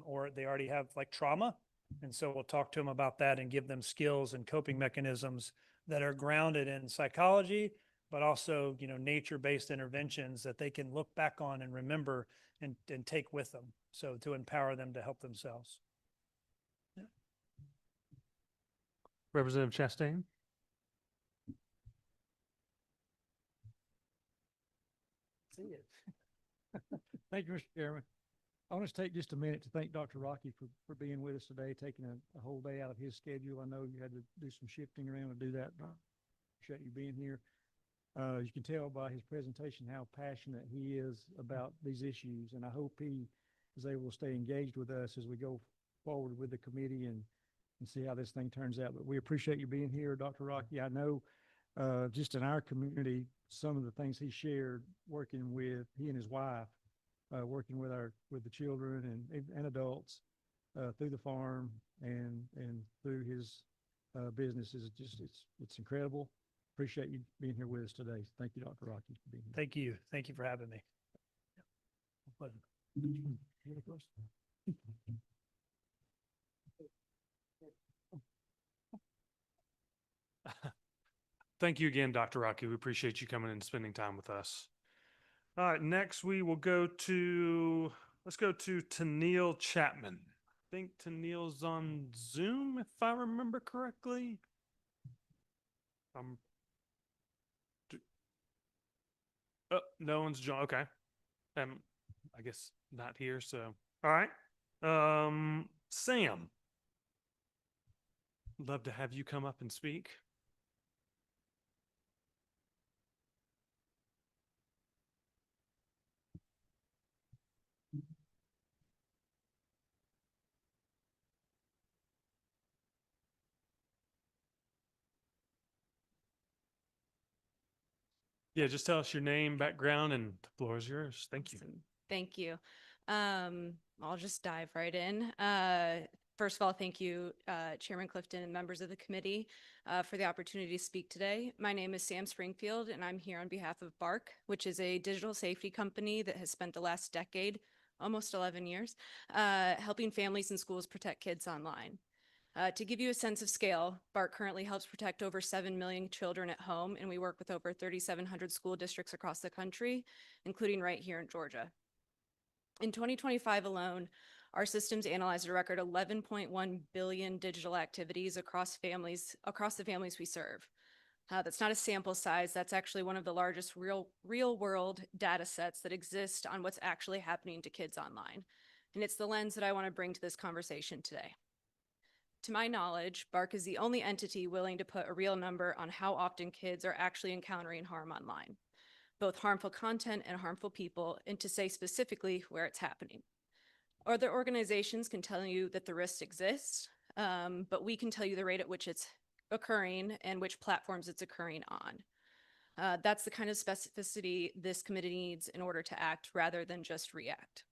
or they already have like trauma. And so we'll talk to them about that and give them skills and coping mechanisms that are grounded in psychology, but also, nature-based interventions that they can look back on and remember and take with them. So to empower them to help themselves. Yeah. Representative Chastain. See it. Thank you, Mr. Chairman. I want to take just a minute to thank Dr. Rocky for being with us today, taking a whole day out of his schedule. I know you had to do some shifting around to do that. But I appreciate you being here. You can tell by his presentation how passionate he is about these issues, and I hope he is able to stay engaged with us as we go forward with the committee and see how this thing turns out. But we appreciate you being here, Dr. Rocky. I know just in our community, some of the things he shared working with he and his wife, working with the children and adults through the farm and through his business is just it's incredible. Appreciate you being here with us today. Thank you, Dr. Rocky, for being here. Thank you. Thank you for having me. Thank you again, Dr. Rocky. We appreciate you coming and spending time with us. All right, next we will let's go to Tennille Chapman. I think Tennille's on Zoom, if I remember correctly. No one's joined. Okay. I guess not here. So, all right. Sam, love to have you come up and speak. Yeah, just tell us your name, background, and the floor is yours. Thank you. Awesome. Thank you. I'll just dive right in. First of all, thank you, Chairman Clifton and members of the committee for the opportunity to speak today. My name is Sam Springfield, and I'm here on behalf of BARK, which is a digital safety company that has spent the last decade, almost 11 years, helping families and schools protect kids online. To give you a sense of scale, BARC currently helps protect over 7 million children at home, and we work with over 3,700 school districts across the country, including right here in Georgia. In 2025 alone, our systems analyzed a record 11.1 billion digital activities across the families we serve. That's not a sample size. That's actually one of the largest real world data sets that exist on what's actually happening to kids online. And it's the lens that I want to bring to this conversation today. To my knowledge, BARC is the only entity willing to put a real number on how often kids are actually encountering harm online, both harmful content and harmful people, and to say specifically where it's happening. Other organizations can tell you that the risks exist, but we can tell you the rate at which it's occurring and which platforms it's occurring on. That's the kind of specificity this committee needs in order to act rather than just react.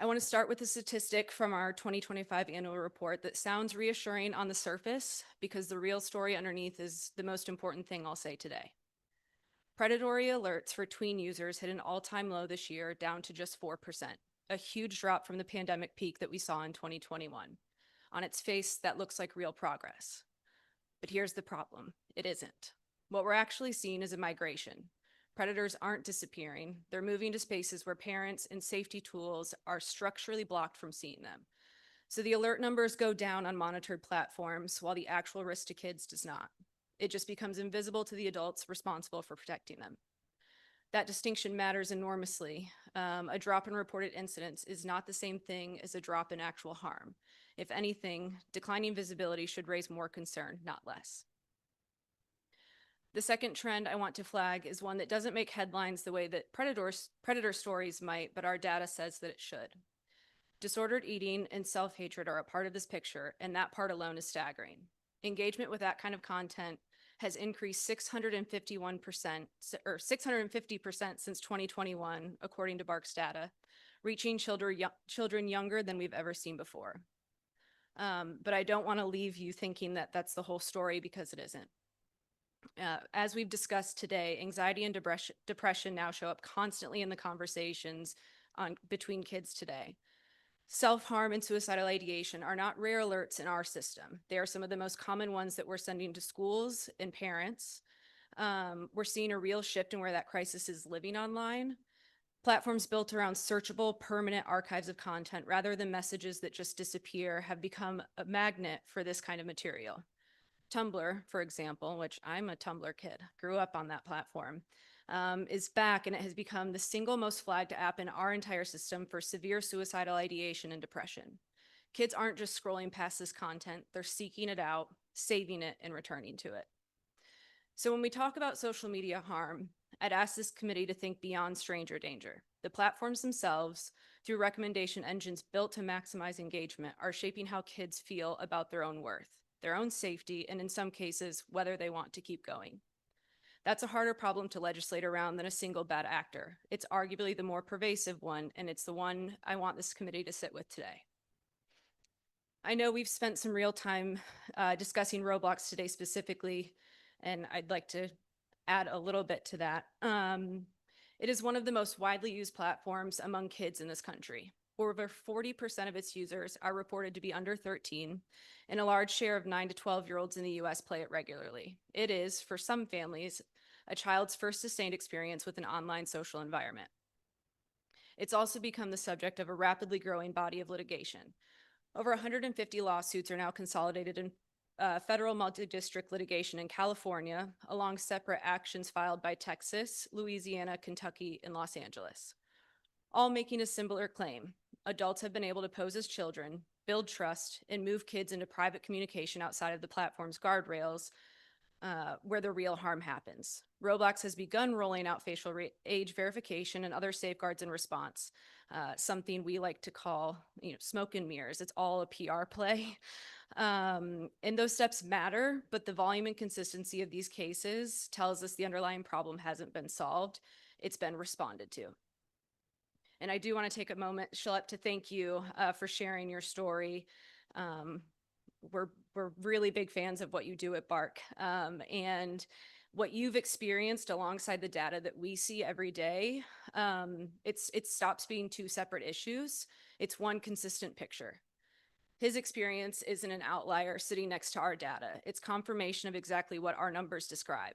I want to start with a statistic from our 2025 annual report that sounds reassuring on the surface because the real story underneath is the most important thing I'll say today. Predatory alerts for tween users hit an all-time low this year, down to just 4%, a huge drop from the pandemic peak that we saw in 2021. On its face, that looks like real progress. But here's the problem. It isn't. What we're actually seeing is a migration. Predators aren't disappearing. They're moving to spaces where parents and safety tools are structurally blocked from seeing them. So the alert numbers go down on monitored platforms while the actual risk to kids does not. It just becomes invisible to the adults responsible for protecting them. That distinction matters enormously. A drop in reported incidents is not the same thing as a drop in actual harm. If anything, declining visibility should raise more concern, not less. The second trend I want to flag is one that doesn't make headlines the way that predator stories might, but our data says that it should. Disordered eating and self-hatred are a part of this picture, and that part alone is staggering. Engagement with that kind of content has increased 651%, or 650% since 2021, according to BARC's data, reaching children younger than we've ever seen before. But I don't want to leave you thinking that that's the whole story, because it isn't. As we've discussed today, anxiety and depression now show up constantly in the conversations between kids today. Self-harm and suicidal ideation are not rare alerts in our system. They are some of the most common ones that we're sending to schools and parents. We're seeing a real shift in where that crisis is living online. Platforms built around searchable, permanent archives of content rather than messages that just disappear have become a magnet for this kind of material. Tumblr, for example, which I'm a Tumblr kid, grew up on that platform, is back, and it has become the single most flagged app in our entire system for severe suicidal ideation and depression. Kids aren't just scrolling past this content, they're seeking it out, saving it, and returning to it. So when we talk about social media harm, I'd ask this committee to think beyond stranger danger. The platforms themselves, through recommendation engines built to maximize engagement, are shaping how kids feel about their own worth, their own safety, and in some cases, whether they want to keep going. That's a harder problem to legislate around than a single bad actor. It's arguably the more pervasive one, and it's the one I want this committee to sit with today. I know we've spent some real time discussing Roblox today specifically, and I'd like to add a little bit to that. It is one of the most widely used platforms among kids in this country. Over 40% of its users are reported to be under 13, and a large share of 9 to 12-year-olds in the US play it regularly. It is, for some families, a child's first sustained experience with an online social environment. It's also become the subject of a rapidly growing body of litigation. Over 150 lawsuits are now consolidated in federal multi-district litigation in California, along separate actions filed by Texas, Louisiana, Kentucky, and Los Angeles, all making a similar claim. Adults have been able to pose as children, build trust, and move kids into private communication outside of the platform's guardrails, where the real harm happens. Roblox has begun rolling out facial age verification and other safeguards in response, something we like to call, smoke and mirrors. It's all a PR play. And those steps matter, but the volume and consistency of these cases tells us the underlying problem hasn't been solved. It's been responded to. And I do want to take a moment, Shalep, to thank you for sharing your story. We're really big fans of what you do at BARC, and what you've experienced alongside the data that we see every day. It stops being two separate issues. It's one consistent picture. His experience isn't an outlier sitting next to our data. It's confirmation of exactly what our numbers describe.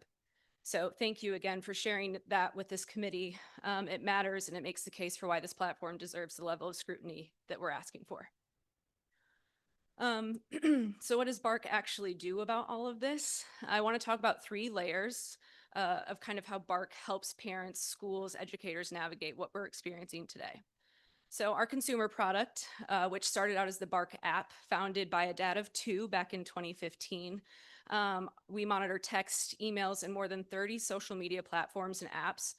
So thank you again for sharing that with this committee. It matters and it makes the case for why this platform deserves the level of scrutiny that we're asking for. So what does BARC actually do about all of this? I want to talk about 3 layers of kind of how BARC helps parents, schools, educators navigate what we're experiencing today. So our consumer product, which started out as the BARC app, founded by a dad of 2 back in 2015. We monitor text, emails, and more than 30 social media platforms and apps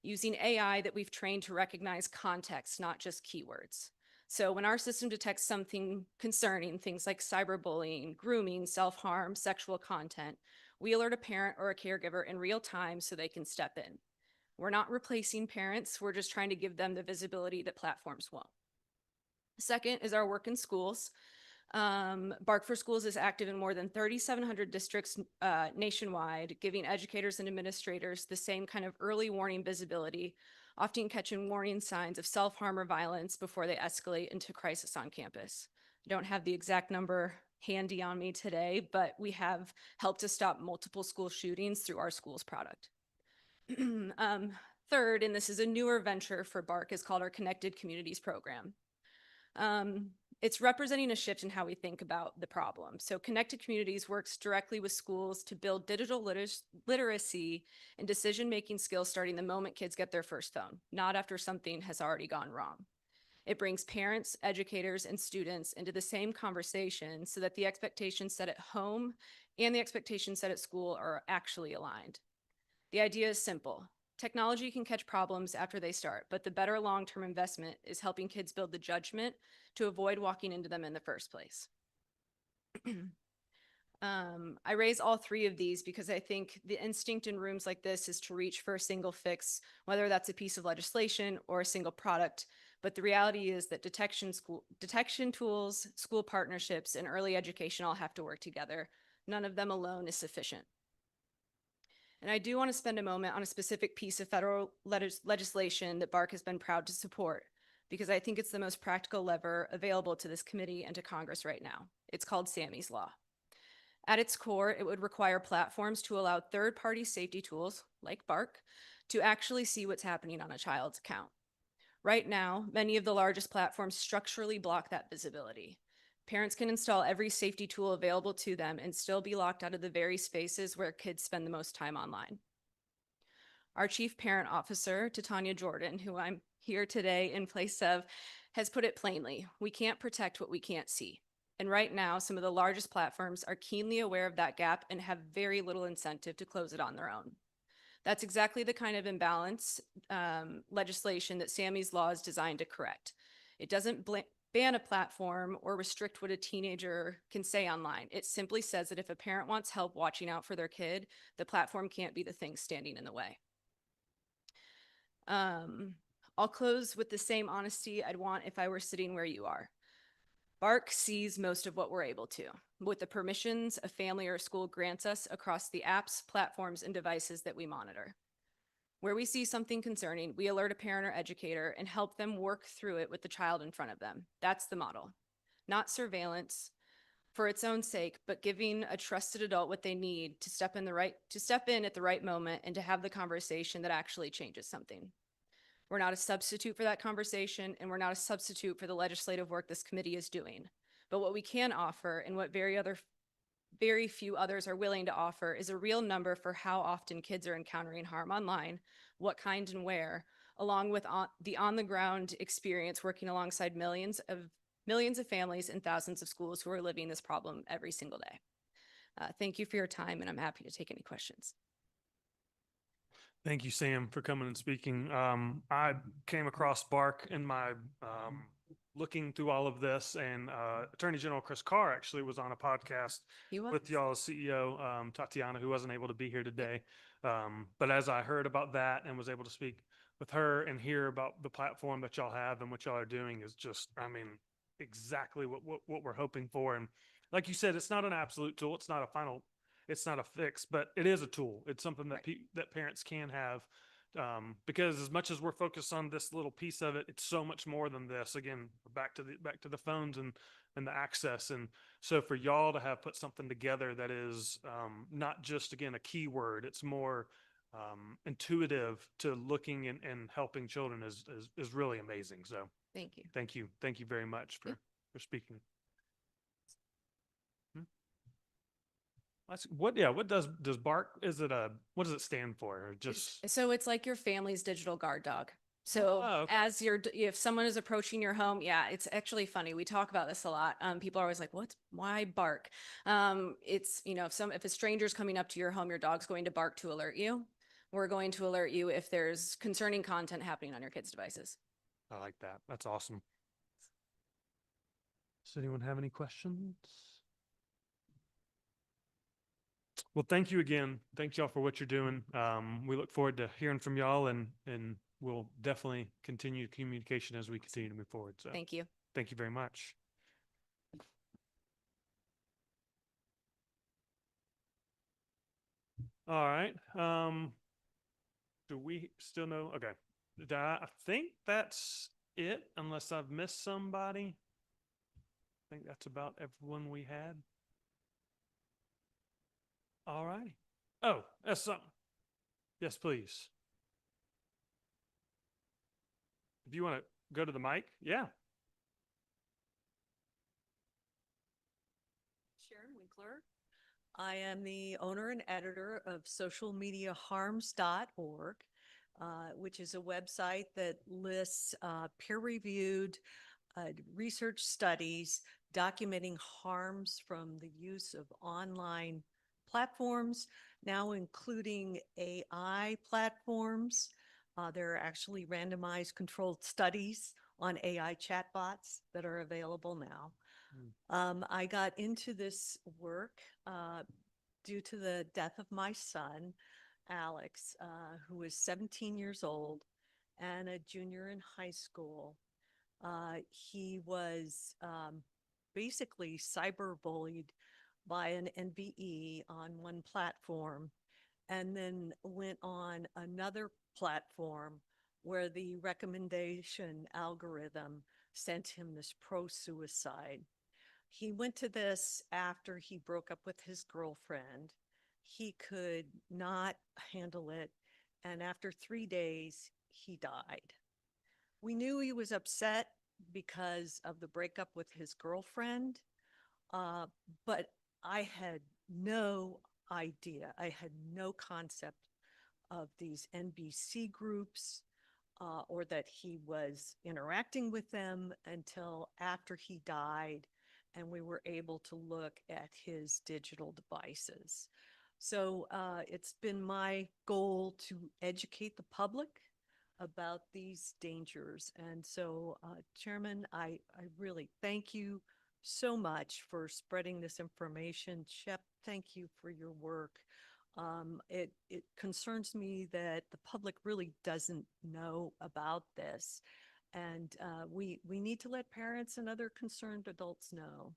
using AI that we've trained to recognize context, not just keywords. So when our system detects something concerning, things like cyberbullying, grooming, self-harm, sexual content, we alert a parent or a caregiver in real time so they can step in. We're not replacing parents, we're just trying to give them the visibility that platforms won't. Second is our work in schools. BARC for Schools is active in more than 3,700 districts nationwide, giving educators and administrators the same kind of early warning visibility, often catching warning signs of self-harm or violence before they escalate into crisis on campus. I don't have the exact number handy on me today, but we have helped to stop multiple school shootings through our schools product. Third, and this is a newer venture for BARC, is called our Connected Communities program. It's representing a shift in how we think about the problem. So Connected Communities works directly with schools to build digital literacy and decision-making skills starting the moment kids get their first phone, not after something has already gone wrong. It brings parents, educators, and students into the same conversation so that the expectations set at home and the expectations set at school are actually aligned. The idea is simple. Technology can catch problems after they start, but the better long-term investment is helping kids build the judgment to avoid walking into them in the first place. I raise all 3 of these because I think the instinct in rooms like this is to reach for a single fix, whether that's a piece of legislation or a single product. But the reality is that detection tools, school partnerships, and early education all have to work together. None of them alone is sufficient. And I do want to spend a moment on a specific piece of federal legislation that BARC has been proud to support, because I think it's the most practical lever available to this committee and to Congress right now. It's called Sammy's Law. At its core, it would require platforms to allow third-party safety tools, like BARC, to actually see what's happening on a child's account. Right now, many of the largest platforms structurally block that visibility. Parents can install every safety tool available to them and still be locked out of the very spaces where kids spend the most time online. Our Chief Parent Officer, Tanya Jordan, who I'm here today in place of, has put it plainly: we can't protect what we can't see. And right now, some of the largest platforms are keenly aware of that gap and have very little incentive to close it on their own. That's exactly the kind of imbalance legislation that Sammy's Law is designed to correct. It doesn't ban a platform or restrict what a teenager can say online. It simply says that if a parent wants help watching out for their kid, the platform can't be the thing standing in the way. I'll close with the same honesty I'd want if I were sitting where you are. BARC sees most of what we're able to, with the permissions a family or school grants us across the apps, platforms, and devices that we monitor. Where we see something concerning, we alert a parent or educator and help them work through it with the child in front of them. That's the model. Not surveillance for its own sake, but giving a trusted adult what they need to step in at the right moment and to have the conversation that actually changes something. We're not a substitute for that conversation, and we're not a substitute for the legislative work this committee is doing. But what we can offer, and what very few others are willing to offer, is a real number for how often kids are encountering harm online, what kind and where, along with the on-the-ground experience working alongside millions of families and thousands of schools who are living this problem every single day. Thank you for your time, and I'm happy to take any questions. Thank you, Sam, for coming and speaking. I came across BARC in my looking through all of this, and Attorney General Chris Carr actually was on a podcast with y'all's CEO, Tatiana, who wasn't able to be here today. But as I heard about that and was able to speak with her and hear about the platform that y'all have and what y'all are doing, is just, I mean, exactly what we're hoping for. And like you said, it's not an absolute tool. It's not a final, it's not a fix, but it is a tool. It's something that that parents can have, because as much as we're focused on this little piece of it, it's so much more than this. Again, back to the phones and and the access. And so for y'all to have put something together that is not just, again, a keyword, it's more intuitive to looking and helping children is really amazing. So Thank you. thank you. Thank you very much for speaking. What does BARK, what does it stand for? Or just, So it's like your family's digital guard dog. So Oh, okay. as if someone is approaching your home, yeah, it's actually funny. We talk about this a lot. People are always like, why bark? It's, if a stranger's coming up to your home, your dog's going to bark to alert you. We're going to alert you if there's concerning content happening on your kids' devices. I like that. That's awesome. Does anyone have any questions? Well, thank you again. Thank y'all for what you're doing. We look forward to hearing from y'all, and we'll definitely continue communication as we continue to move forward. So Thank you. thank you very much. All right. Do we still know? Okay. I think that's it, unless I've missed somebody. I think that's about everyone we had. All right. Oh, that's something. Yes, please. If you want to go to the mic, yeah. Sharon Winkler. I am the owner and editor of socialmediaharms.org, which is a website that lists peer-reviewed research studies documenting harms from the use of online platforms, now including AI platforms. There are actually randomized controlled studies on AI chatbots that are available now. I got into this work due to the death of my son, Alex, who was 17 years old and a junior in high school. He was basically cyberbullied by an NVE on one platform, and then went on another platform where the recommendation algorithm sent him this pro-suicide. He went to this after he broke up with his girlfriend. He could not handle it, and after 3 days, he died. We knew he was upset because of the breakup with his girlfriend, but I had no idea. I had no concept of these NBC groups or that he was interacting with them until after he died, and we were able to look at his digital devices. So it's been my goal to educate the public about these dangers. And so, Chairman, I really thank you so much for spreading this information. Shep, thank you for your work. It concerns me that the public really doesn't know about this. And we need to let parents and other concerned adults know.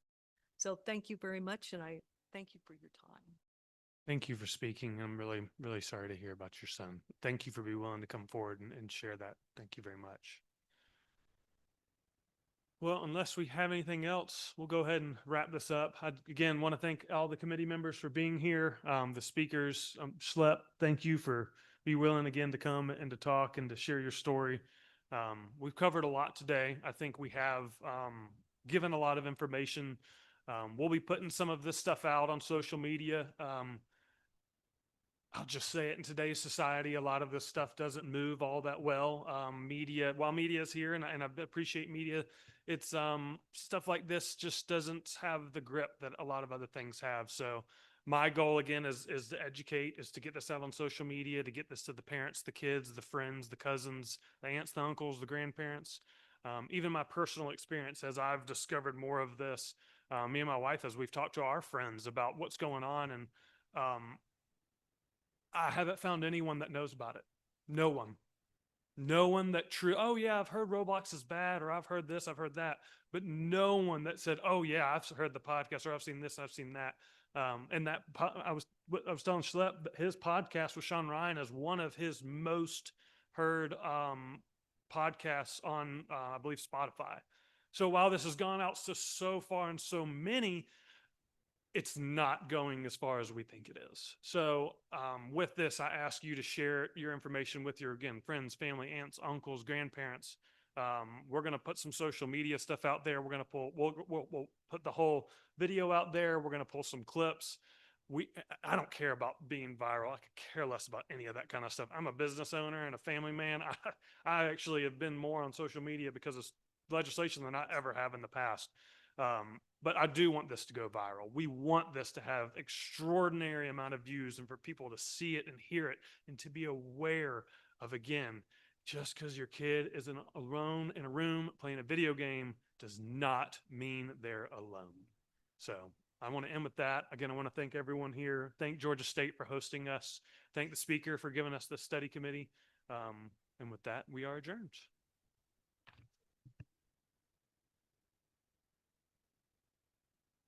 So thank you very much, and I thank you for your time. Thank you for speaking. I'm really, really sorry to hear about your son. Thank you for being willing to come forward and share that. Thank you very much. Well, unless we have anything else, we'll go ahead and wrap this up. I, again, want to thank all the committee members for being here, the speakers. Schlep, thank you for being willing again to come and to talk and to share your story. We've covered a lot today. I think we have given a lot of information. We'll be putting some of this stuff out on social media. I'll just say it, in today's society, a lot of this stuff doesn't move all that well. While media is here, and I appreciate media, it's stuff like this just doesn't have the grip that a lot of other things have. So my goal again is to educate, is to get this out on social media, to get this to the parents, the kids, the friends, the cousins, the aunts, the uncles, the grandparents. Even my personal experience, as I've discovered more of this, me and my wife, as we've talked to our friends about what's going on, and I haven't found anyone that knows about it. No one. No one that oh yeah, I've heard Roblox is bad, or I've heard this, I've heard that, but no one that said, oh yeah, I've heard the podcast, or I've seen this, I've seen that. And that I was telling Schlep that his podcast with Sean Ryan is one of his most heard podcasts on, I believe, Spotify. So while this has gone out so far and so many, it's not going as far as we think it is. So with this, I ask you to share your information with your, again, friends, family, aunts, uncles, grandparents. We're going to put some social media stuff out there. We're going to we'll put the whole video out there. We're going to pull some clips. I don't care about being viral. I could care less about any of that kind of stuff. I'm a business owner and a family man. I actually have been more on social media because of legislation than I ever have in the past. But I do want this to go viral. We want this to have extraordinary amount of views and for people to see it and hear it and to be aware of, again, just because your kid is alone in a room playing a video game does not mean they're alone. So I want to end with that. Again, I want to thank everyone here. Thank Georgia State for hosting us. Thank the speaker for giving us the study committee. And with that, we are adjourned.